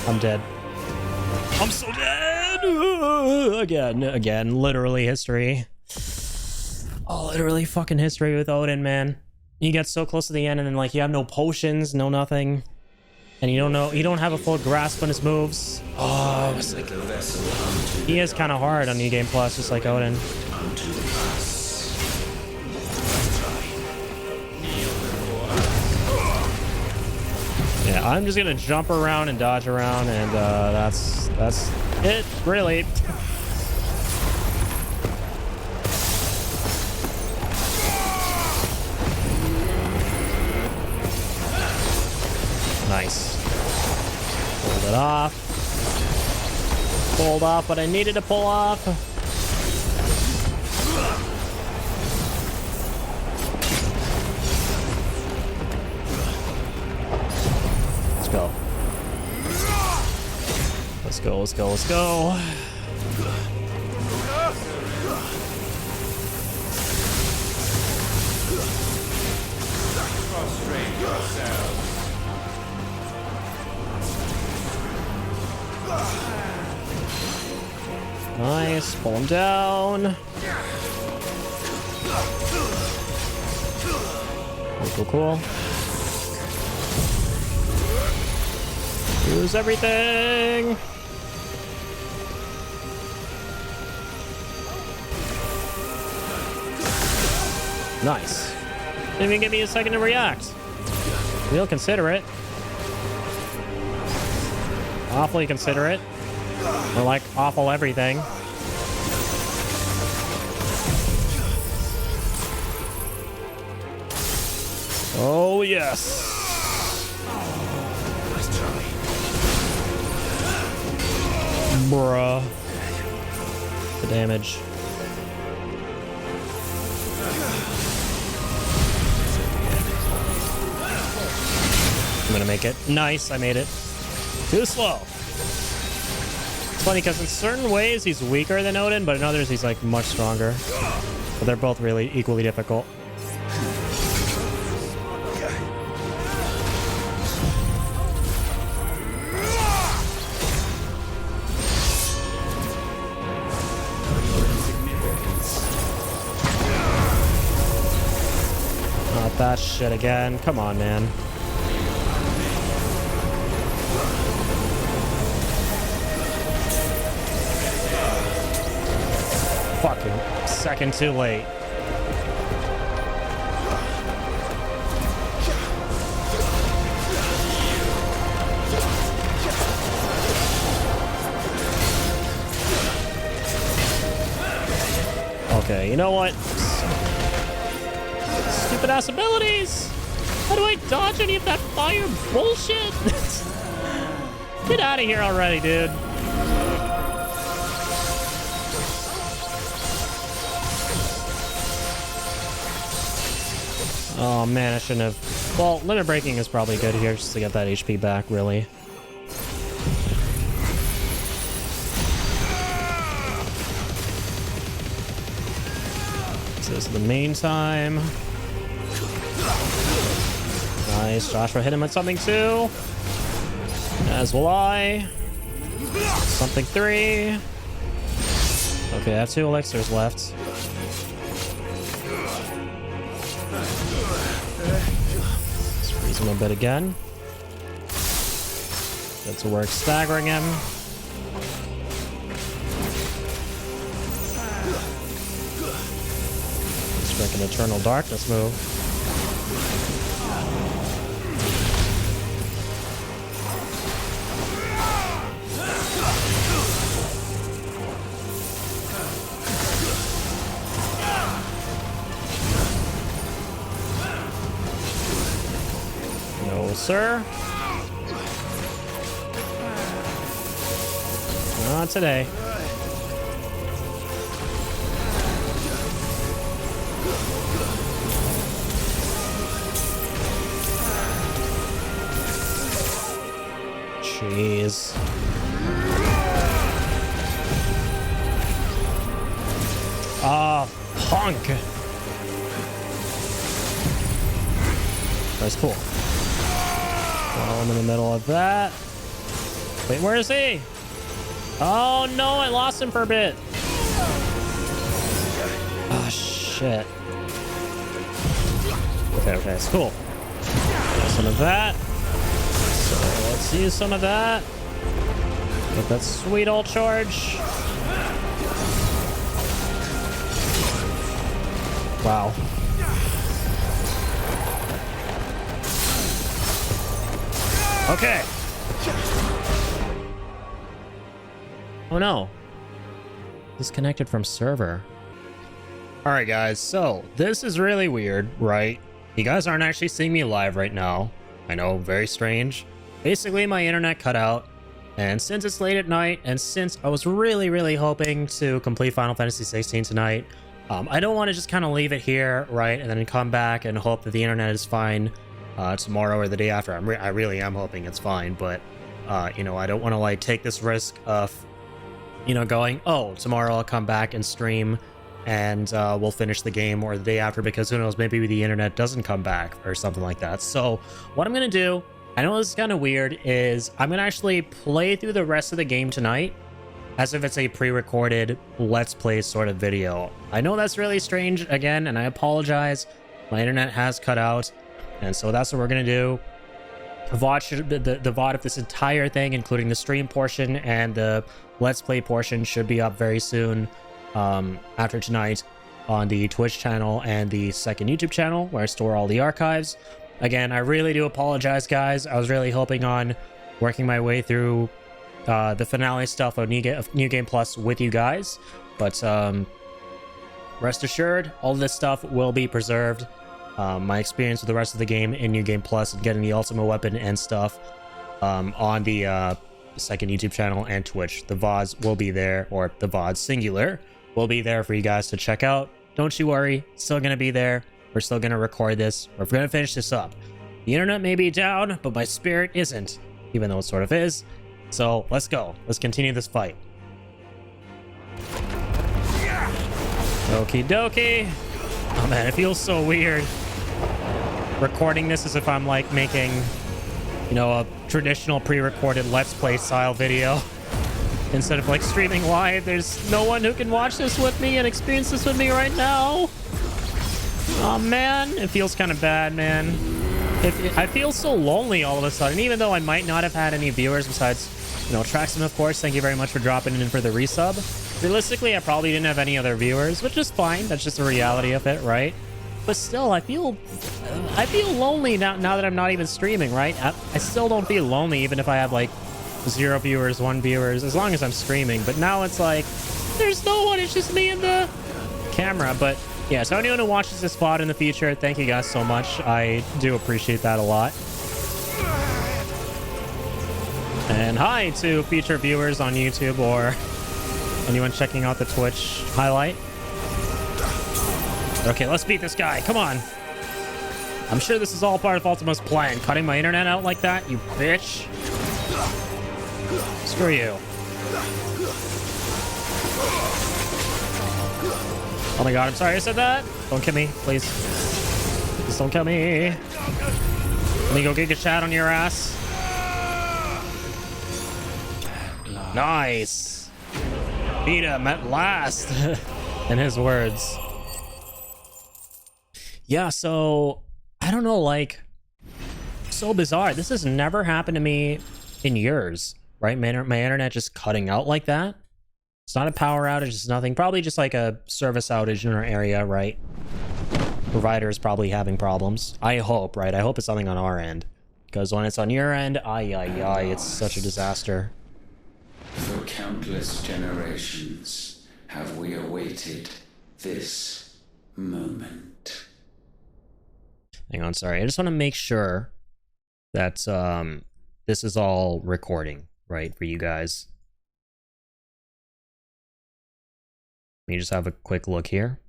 I'm dead. I'm so dead. Again, literally history. Oh, literally fucking history with Odin, man. You get so close to the end and then like you have no potions, no nothing. And you don't have a full grasp on his moves. Oh, it's like, he is kind of hard on New Game Plus, just like Odin. Yeah, I'm just gonna jump around and dodge around, and that's it, really. Nice. Pulled it off. Pulled off what I needed to pull off. Let's go. Let's go, let's go, let's go. Prostrate yourself. Nice, pull him down. Cool, cool. Use everything. Nice. Didn't even give me a second to react. Real considerate. Awfully considerate. Or like awful everything. Oh yes. Bruh. The damage. I'm gonna make it. Nice, I made it. Too slow. It's funny because in certain ways he's weaker than Odin, but in others he's like much stronger. But they're both really equally difficult. Not that shit again. Come on, man. Fucking second too late. Okay, you know what? Stupid ass abilities! How do I dodge any of that fire bullshit? Get out of here already, dude. Oh man, I shouldn't have. Well, limit breaking is probably good here just to get that HP back, really. So this is the main time. Nice, Joshua hit him with something too. As will I. Something 3. Okay, I have 2 elixirs left. Freeze him a bit again. Good to work staggering him. Let's make an Eternal Darkness move. Sir? Not today. Jeez. Ah, punk. That's cool. Well, I'm in the middle of that. Wait, where is he? Oh no, I lost him for a bit. Oh shit. Okay, it's cool. Some of that. So let's use some of that. With that sweet old charge. Wow. Okay. Oh no. Disconnected from server. Alright guys, so this is really weird, right? You guys aren't actually seeing me live right now. I know, very strange. Basically, my internet cut out. And since it's late at night, and since I was really hoping to complete Final Fantasy 16 tonight, I don't want to just kind of leave it here, right? And then come back and hope that the internet is fine tomorrow or the day after. I really am hoping it's fine, but, you know, I don't want to, like, take this risk of, you know, going, oh, tomorrow I'll come back and stream and we'll finish the game, or the day after, because who knows, maybe the internet doesn't come back or something like that. So what I'm going to do, I know this is kind of weird, is I'm going to actually play through the rest of the game tonight as if it's a pre-recorded Let's Play sort of video. I know that's really strange, again, and I apologize. My internet has cut out, and so that's what we're going to do. Watch the VOD of this entire thing, including the stream portion and the Let's Play portion, should be up very soon after tonight on the Twitch channel and the second YouTube channel where I store all the archives. Again, I really do apologize, guys. I was really hoping on working my way through the finale stuff of New Game Plus with you guys, but rest assured, all of this stuff will be preserved. My experience with the rest of the game in New Game Plus and getting the ultimate weapon and stuff on the second YouTube channel and Twitch. The VODs will be there, or the VODs singular will be there for you guys to check out. Don't you worry, it's still gonna be there. We're still gonna record this. We're gonna finish this up. The internet may be down, but my spirit isn't, even though it sort of is. So let's go. Let's continue this fight. Okie dokie. Oh man, it feels so weird recording this as if I'm like making, you know, a traditional pre-recorded Let's Play style video instead of like streaming live. There's no one who can watch this with me and experience this with me right now. Oh man, it feels kind of bad, man. I feel so lonely all of a sudden, even though I might not have had any viewers besides, you know, Traxxum, of course. Thank you very much for dropping in for the resub. Realistically, I probably didn't have any other viewers, which is fine. That's just the reality of it, right? But still, I feel lonely now that I'm not even streaming, right? I still don't feel lonely even if I have like 0 viewers, 1 viewers, as long as I'm streaming. But now it's like, there's no one, it's just me and the camera. But yeah, so anyone who watches this VOD in the future, thank you guys so much. I do appreciate that a lot. And hi to future viewers on YouTube or anyone checking out the Twitch highlight. Okay, let's beat this guy. Come on. I'm sure this is all part of Ultima's plan. Cutting my internet out like that, you bitch. Screw you. Oh my god, I'm sorry I said that. Don't kill me, please. Please don't kill me. Let me go get a chat on your ass. Nice. Beat him at last. In his words. Yeah, so I don't know, like, so bizarre. This has never happened to me in years, right? My internet just cutting out like that. It's not a power outage, it's nothing. Probably just like a service outage in our area, right? Provider is probably having problems. I hope, right? I hope it's something on our end. Because when it's on your end, it's such a disaster. For countless generations have we awaited this moment. Hang on, sorry. I just want to make sure that this is all recording, right, for you guys. Let me just have a quick look here.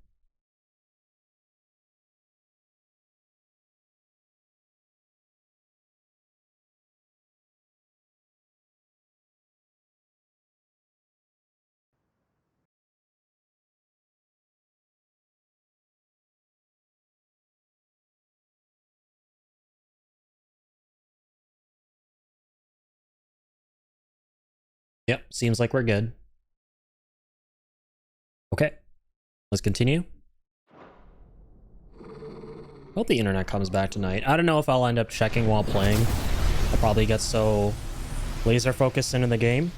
Yep, seems like we're good. Okay, let's continue. Hope the internet comes back tonight. I don't know if I'll end up checking while playing. I'll probably get so laser focused into the game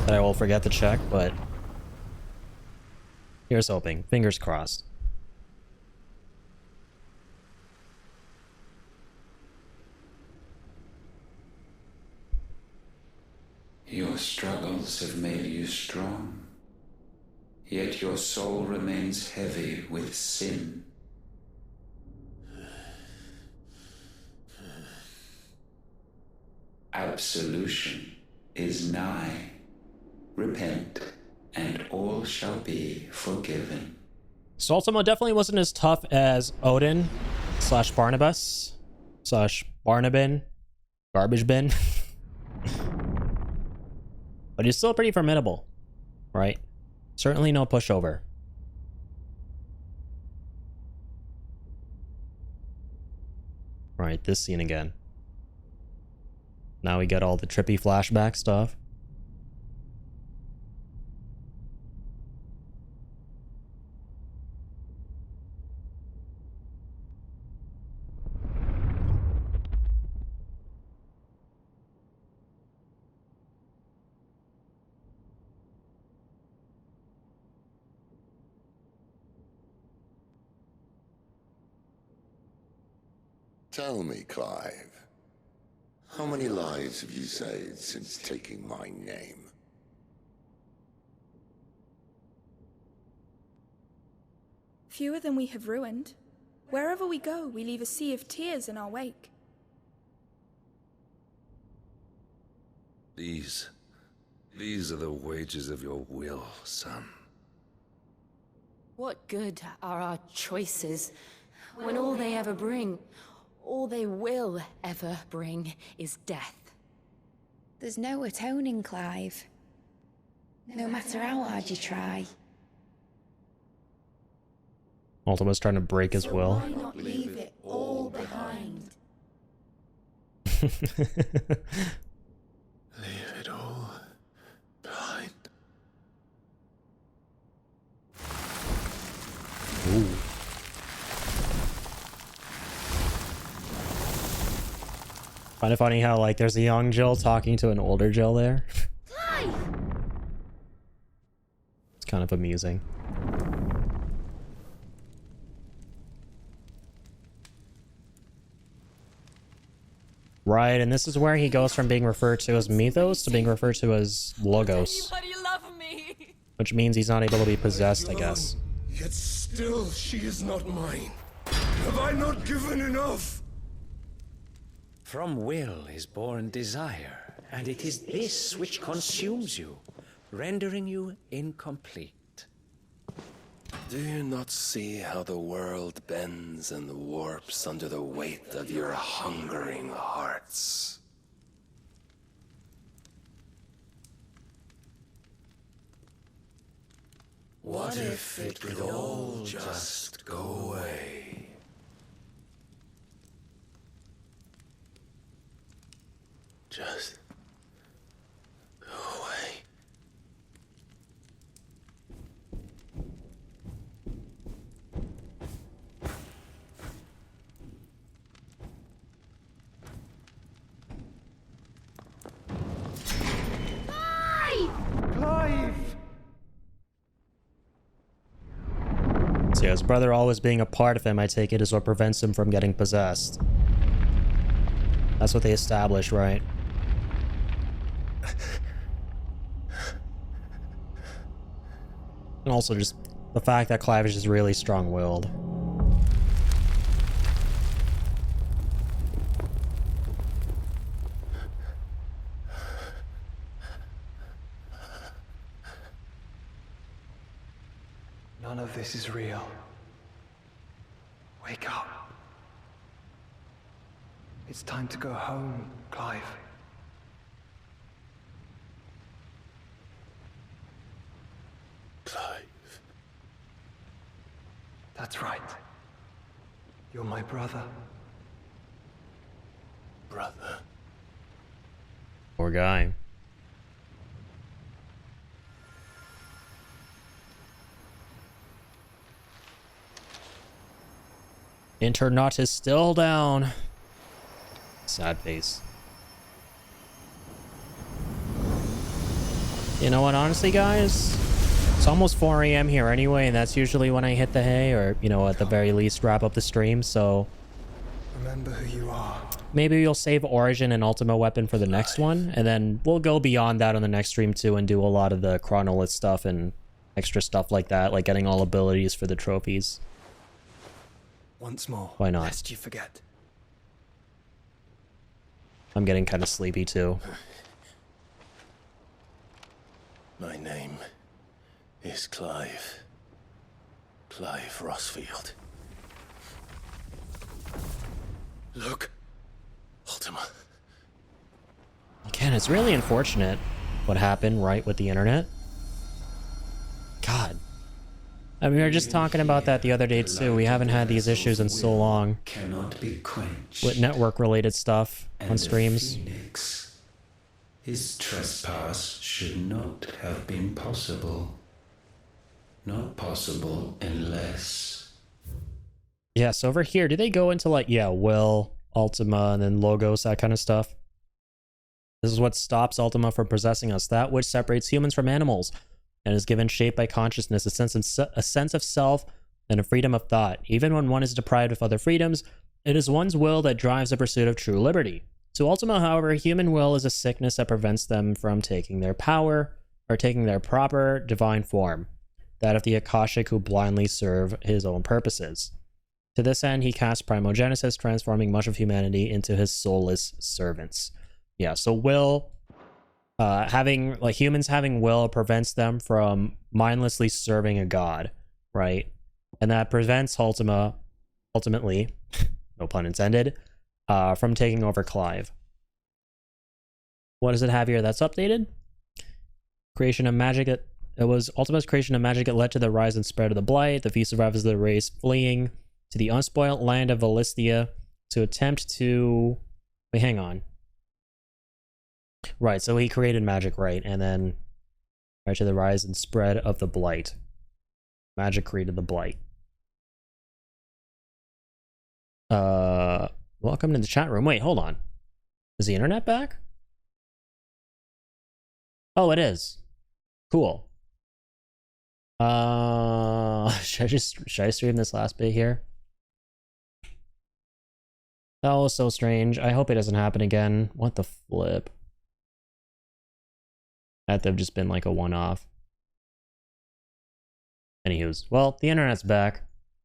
that I will forget to check, but here's hoping. Fingers crossed. Your struggles have made you strong, yet your soul remains heavy with sin. Absolution is nigh. Repent, and all shall be forgiven. So Ultimo definitely wasn't as tough as Odin / Barnabas / Barnabin, Garbage Bin. But he's still pretty formidable, right? Certainly no pushover. Right, this scene again. Now we get all the trippy flashback stuff. Tell me, Clive, how many lives have you saved since taking my name? Fewer than we have ruined. Wherever we go, we leave a sea of tears in our wake. These are the wages of your will, son. What good are our choices when all they ever bring, all they will ever bring, is death? There's no atoning, Clive. No matter how hard you try. Ultima's trying to break his will. Why not leave it all behind? Leave it all behind. Ooh. Find it funny how, like, there's a young Jill talking to an older Jill there. It's kind of amusing. Right, and this is where he goes from being referred to as Mythos to being referred to as Logos. Which means he's not able to be possessed, I guess. Yet still she is not mine. Have I not given enough? From will is born desire, and it is this which consumes you, rendering you incomplete. Do you not see how the world bends and warps under the weight of your hungering hearts? What if it could all just go away? Just go away. Clive! So yeah, his brother always being a part of him, I take it, is what prevents him from getting possessed. That's what they established, right? And also just the fact that Clive is just really strong-willed. None of this is real. Wake up. It's time to go home, Clive. Clive. That's right. You're my brother. Brother. Poor guy. Internet is still down. Sad face. You know what, honestly, guys? It's almost 4 a.m. here anyway, and that's usually when I hit the hay, or, you know, at the very least, wrap up the stream, so... Remember who you are. Maybe you'll save Origin and Ultima Weapon for the next one, and then we'll go beyond that on the next stream, too, and do a lot of the Chronolith stuff and extra stuff like that, like getting all abilities for the trophies. Once more. Why not? Lest you forget. I'm getting kind of sleepy, too. My name is Clive. Clive Rossfield. Look, Ultima. Again, it's really unfortunate what happened, right, with the internet. God. I mean, we were just talking about that the other day, too. We haven't had these issues in so long. Cannot be quenched. With network-related stuff on streams. Phoenix, his trespass should not have been possible. Not possible unless... Yeah, so over here, do they go into, like, yeah, Will, Ultima, and then Logos, that kind of stuff? This is what stops Ultima from possessing us, that which separates humans from animals, and is given shape by consciousness, a sense of self, and a freedom of thought. Even when one is deprived of other freedoms, it is one's will that drives the pursuit of true liberty. To Ultima, however, human will is a sickness that prevents them from taking their power, or taking their proper divine form, that of the Akashic who blindly serve his own purposes. To this end, he cast Primogenesis, transforming much of humanity into his soulless servants. Yeah, so will, humans having will prevents them from mindlessly serving a god, right? And that prevents ultimately, no pun intended, from taking over Clive. What does it have here that's updated? Creation of magic. It was Ultima's creation of magic that led to the rise and spread of the Blight. The few survivors of the race fleeing to the unspoiled land of Valistia to attempt to... Wait, hang on. Right, so he created magic, right? And then right to the rise and spread of the Blight. Magic created the Blight. Welcome to the chat room. Wait, hold on. Is the internet back? Oh, it is. Cool. Should I stream this last bit here? That was so strange. I hope it doesn't happen again. What the flip? That would have just been like a one-off. Anywho's, well, the internet's back.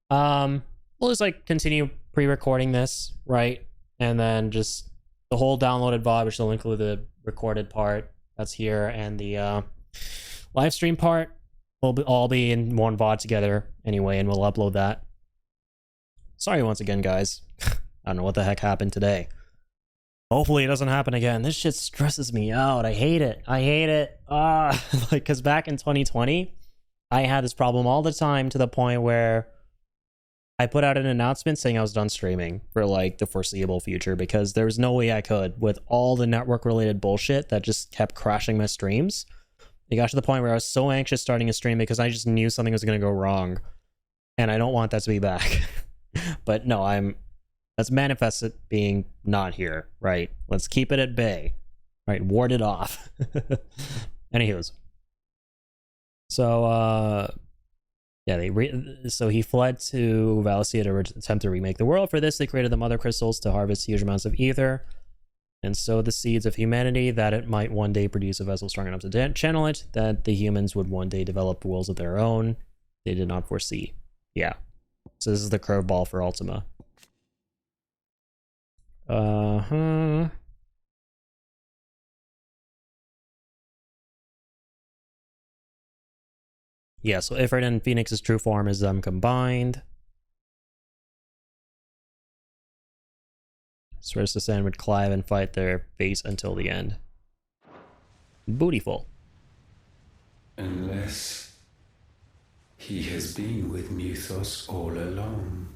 We'll just like continue pre-recording this, right? And then just the whole downloaded VOD, which will include the recorded part that's here, and the live stream part will all be in one VOD together anyway, and we'll upload that. Sorry once again, guys. I don't know what the heck happened today. Hopefully it doesn't happen again. This shit stresses me out. I hate it. I hate it. Like, because back in 2020, I had this problem all the time to the point where I put out an announcement saying I was done streaming for like the foreseeable future because there was no way I could with all the network related bullshit that just kept crashing my streams. It got to the point where I was so anxious starting a stream because I just knew something was going to go wrong. And I don't want that to be back. But no, let's manifest it being not here, right? Let's keep it at bay, right? Ward it off. Anywho's. So, yeah, so he fled to Valistia to attempt to remake the world. For this, they created the Mother Crystals to harvest huge amounts of ether and sow the seeds of humanity that it might one day produce a vessel strong enough to channel it, that the humans would one day develop wills of their own. They did not foresee. Yeah. So this is the curveball for Ultima. Yeah, so Ifrit and Phoenix's true form is them combined. Swears to stand with Clive and fight their face until the end. Bootyful. Unless he has been with Muthos all along.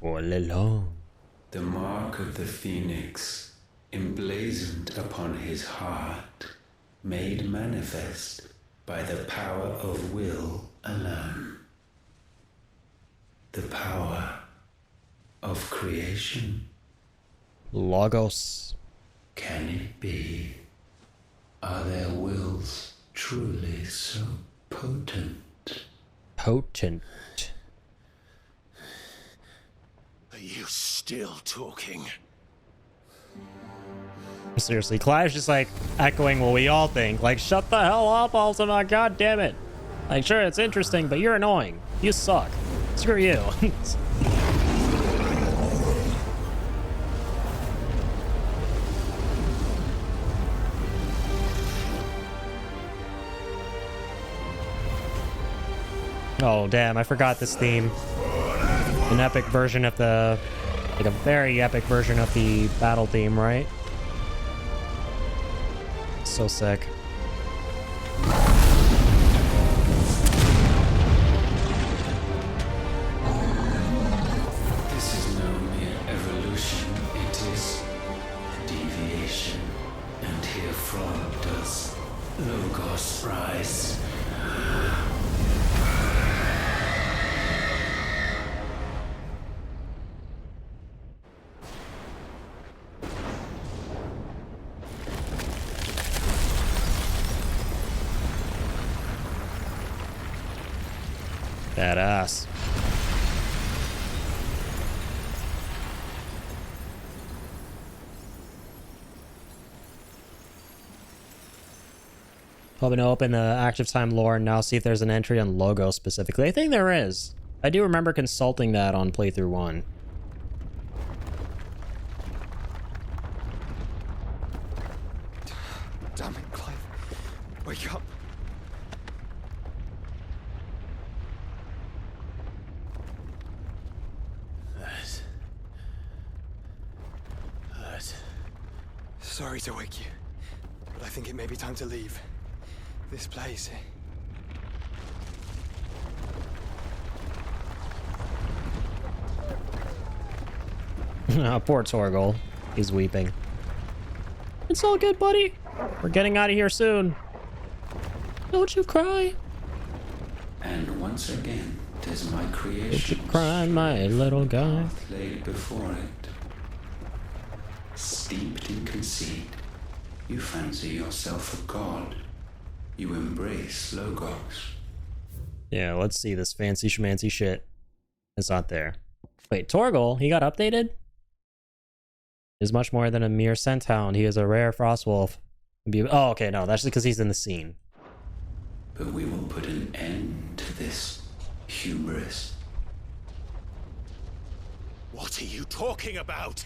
All along. The mark of the Phoenix, emblazoned upon his heart, made manifest by the power of will alone. The power of creation. Logos. Can it be? Are their wills truly so potent? Potent. Are you still talking? Seriously, Clive's just like echoing what we all think. Like, shut the hell up, Ultima, god damn it. Like, sure, it's interesting, but you're annoying. You suck. Screw you. Oh, damn, I forgot this theme. An epic version of the... Like a very epic version of the battle theme, right? So sick. This is no mere evolution, it is deviation. And herefrom does Logos rise. Badass. Hoping to open the active time lore and now see if there's an entry on Logo specifically. I think there is. I do remember consulting that on playthrough 1. Damn it, Clive. Wake up. Sorry to wake you, but I think it may be time to leave. This place. Poor Torgal. He's weeping. It's all good, buddy. We're getting out of here soon. Don't you cry. And once again, 'tis my creation. Don't you cry, my little guy. Laid before it. Steeped in conceit, you fancy yourself a god. You embrace Logos. Yeah, let's see this fancy schmancy shit. It's not there. Wait, Torgal, he got updated? Is much more than a mere scent hound. He is a rare frostwolf. Oh, okay, no, that's just because he's in the scene. But we will put an end to this hubris. What are you talking about?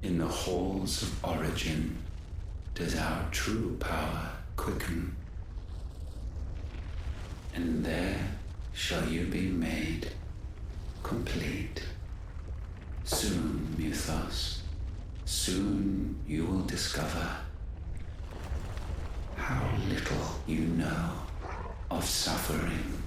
In the halls of origin, does our true power quicken. And there shall you be made complete. Soon, Mythos, soon you will discover how little you know of suffering.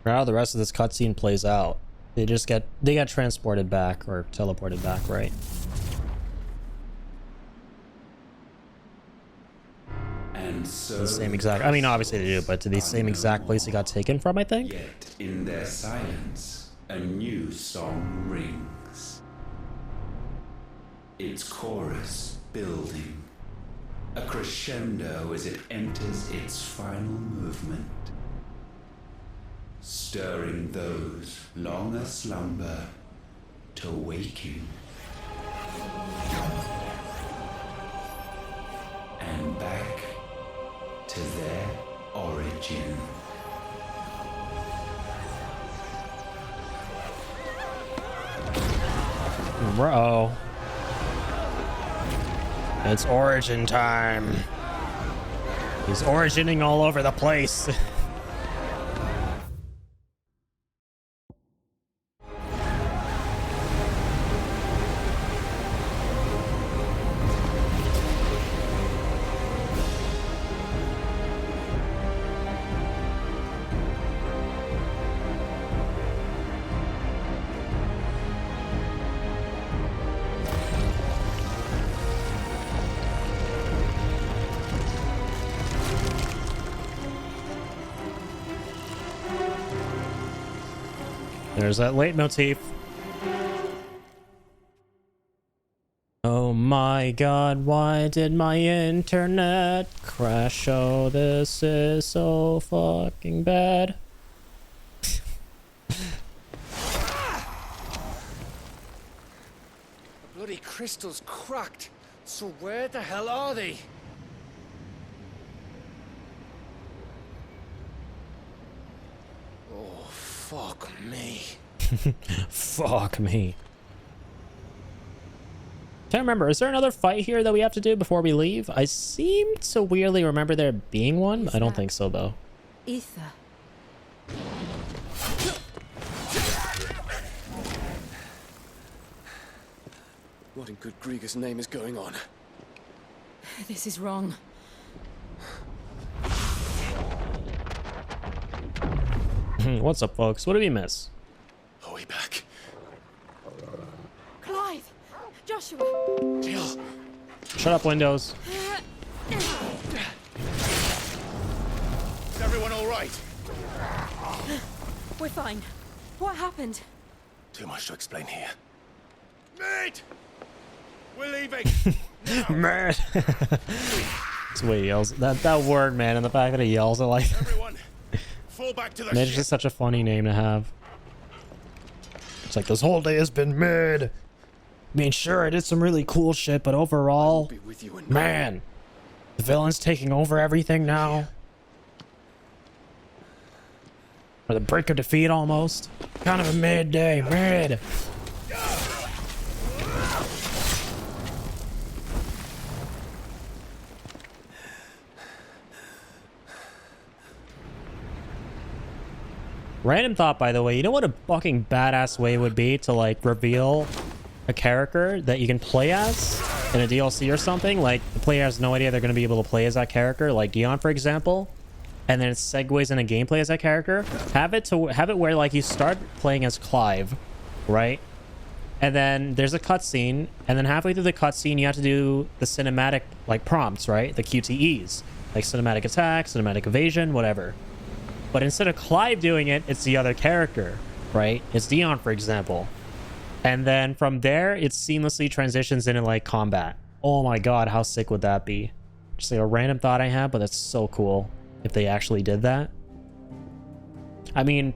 How the rest of this cutscene plays out. They get transported back or teleported back, right? And so the same exact, I mean obviously they do, but to the same exact place it got taken from, I think. Yet in their silence, a new song rings. Its chorus building, a crescendo as it enters its final movement. Stirring those long aslumber to waking. And back to their origin. Bro. It's origin time. He's origining all over the place. There's that leitmotif. Oh my god, why did my internet crash? Oh, this is so fucking bad. The bloody crystal's cracked. So where the hell are they? Oh, fuck me. Fuck me. Can't remember. Is there another fight here that we have to do before we leave? I seem to weirdly remember there being one. I don't think so, though. Ether. What in good Grieger's name is going on? This is wrong. What's up, folks? What did we miss? Are we back? Clive! Joshua! Jill! Shut up, Windows. Is everyone all right? We're fine. What happened? Too much to explain here. Mate! We're leaving! Man. That's the way he yells. That word, man, and the fact that he yells it like... Everyone, fall back to the It's ship. just such a funny name to have. It's like, this whole day has been mid. I mean, sure, I did some really cool shit, but overall, man, the villain's taking over everything now. Or the brink of defeat, almost. Kind of a midday, mid. Random thought, by the way, you know what a fucking badass way would be to, like, reveal a character that you can play as in a DLC or something? Like, the player has no idea they're going to be able to play as that character, like Dion, for example, and then it segues into gameplay as that character. Have it where, like, you start playing as Clive, right? And then there's a cutscene, and then halfway through the cutscene, you have to do the cinematic, like, prompts, right? The QTEs, like cinematic attack, cinematic evasion, whatever. But instead of Clive doing it, it's the other character, right? It's Dion, for example. And then from there, it seamlessly transitions into, like, combat. Oh my god, how sick would that be? Just like a random thought I have, but that's so cool if they actually did that. I mean,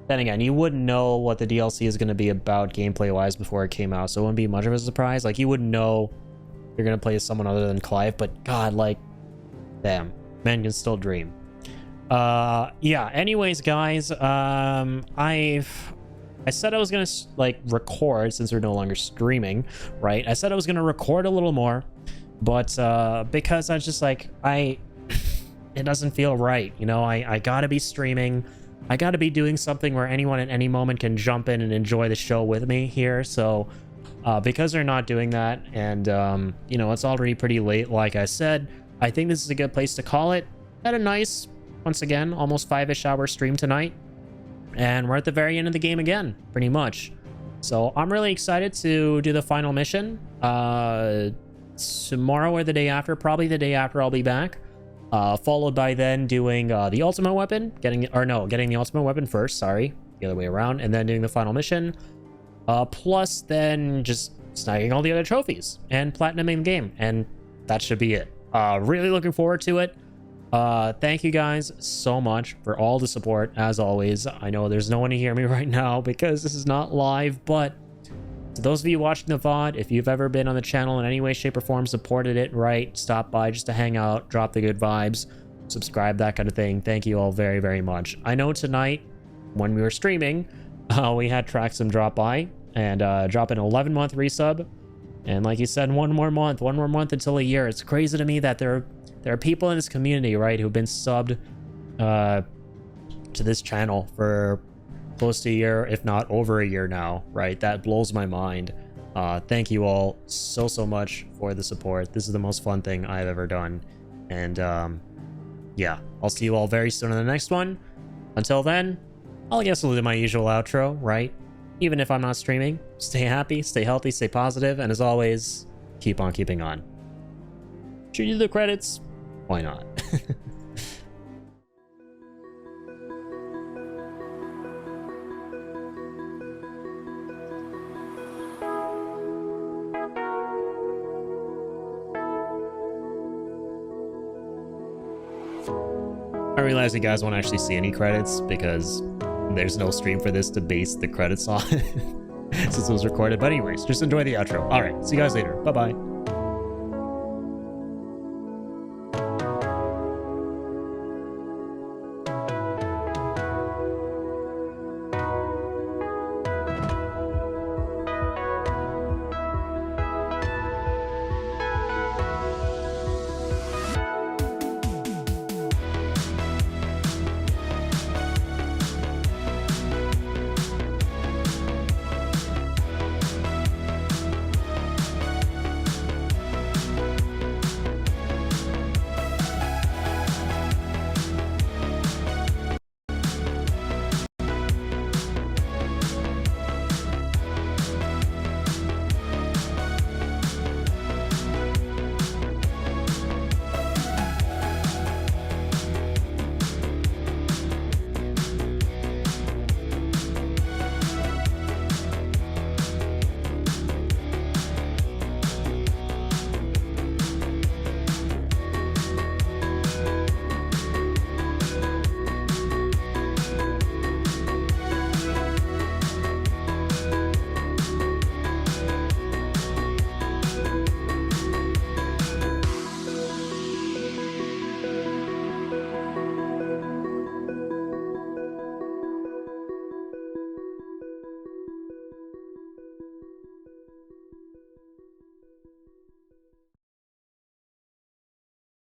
then again, you wouldn't know what the DLC is going to be about gameplay-wise before it came out, so it wouldn't be much of a surprise. Like, you wouldn't know you're going to play as someone other than Clive, but god, like, damn, man can still dream. Yeah, anyways, guys, I said I was gonna, like, record, since we're no longer streaming, right? I said I was gonna record a little more, but because I was just like, it doesn't feel right, you know? I gotta be streaming. I gotta be doing something where anyone at any moment can jump in and enjoy the show with me here. So because they're not doing that, and you know, it's already pretty late, like I said, I think this is a good place to call it. Had a nice, once again, almost 5-ish hour stream tonight, and we're at the very end of the game again, pretty much. So I'm really excited to do the final mission. Tomorrow or the day after, probably the day after, I'll be back. Followed by then doing the ultimate weapon, getting the ultimate weapon first, sorry, the other way around, and then doing the final mission. Plus then just snagging all the other trophies and platinuming the game, and that should be it. Really looking forward to it. Thank you guys so much for all the support, as always. I know there's no one to hear me right now because this is not live, but to those of you watching the VOD, if you've ever been on the channel in any way, shape, or form, supported it, right, stop by just to hang out, drop the good vibes, subscribe, that kind of thing, thank you all very, very much. I know tonight, when we were streaming, we had Traxxum drop by and drop an 11-month resub, and like you said, one more month until a year. It's crazy to me that there are people in this community, right, who've been subbed to this channel for close to a year, if not over a year now, right? That blows my mind. Thank you all so much for the support. This is the most fun thing I've ever done. And yeah, I'll see you all very soon in the next one. Until then, I'll guess I'll do my usual outro, right? Even if I'm not streaming, stay happy, stay healthy, stay positive, and as always, keep on keeping on. Should you do the credits? Why not? I realize you guys won't actually see any credits because there's no stream for this to base the credits on since it was recorded. But anyways, just enjoy the outro. All right, see you guys later. Bye-bye.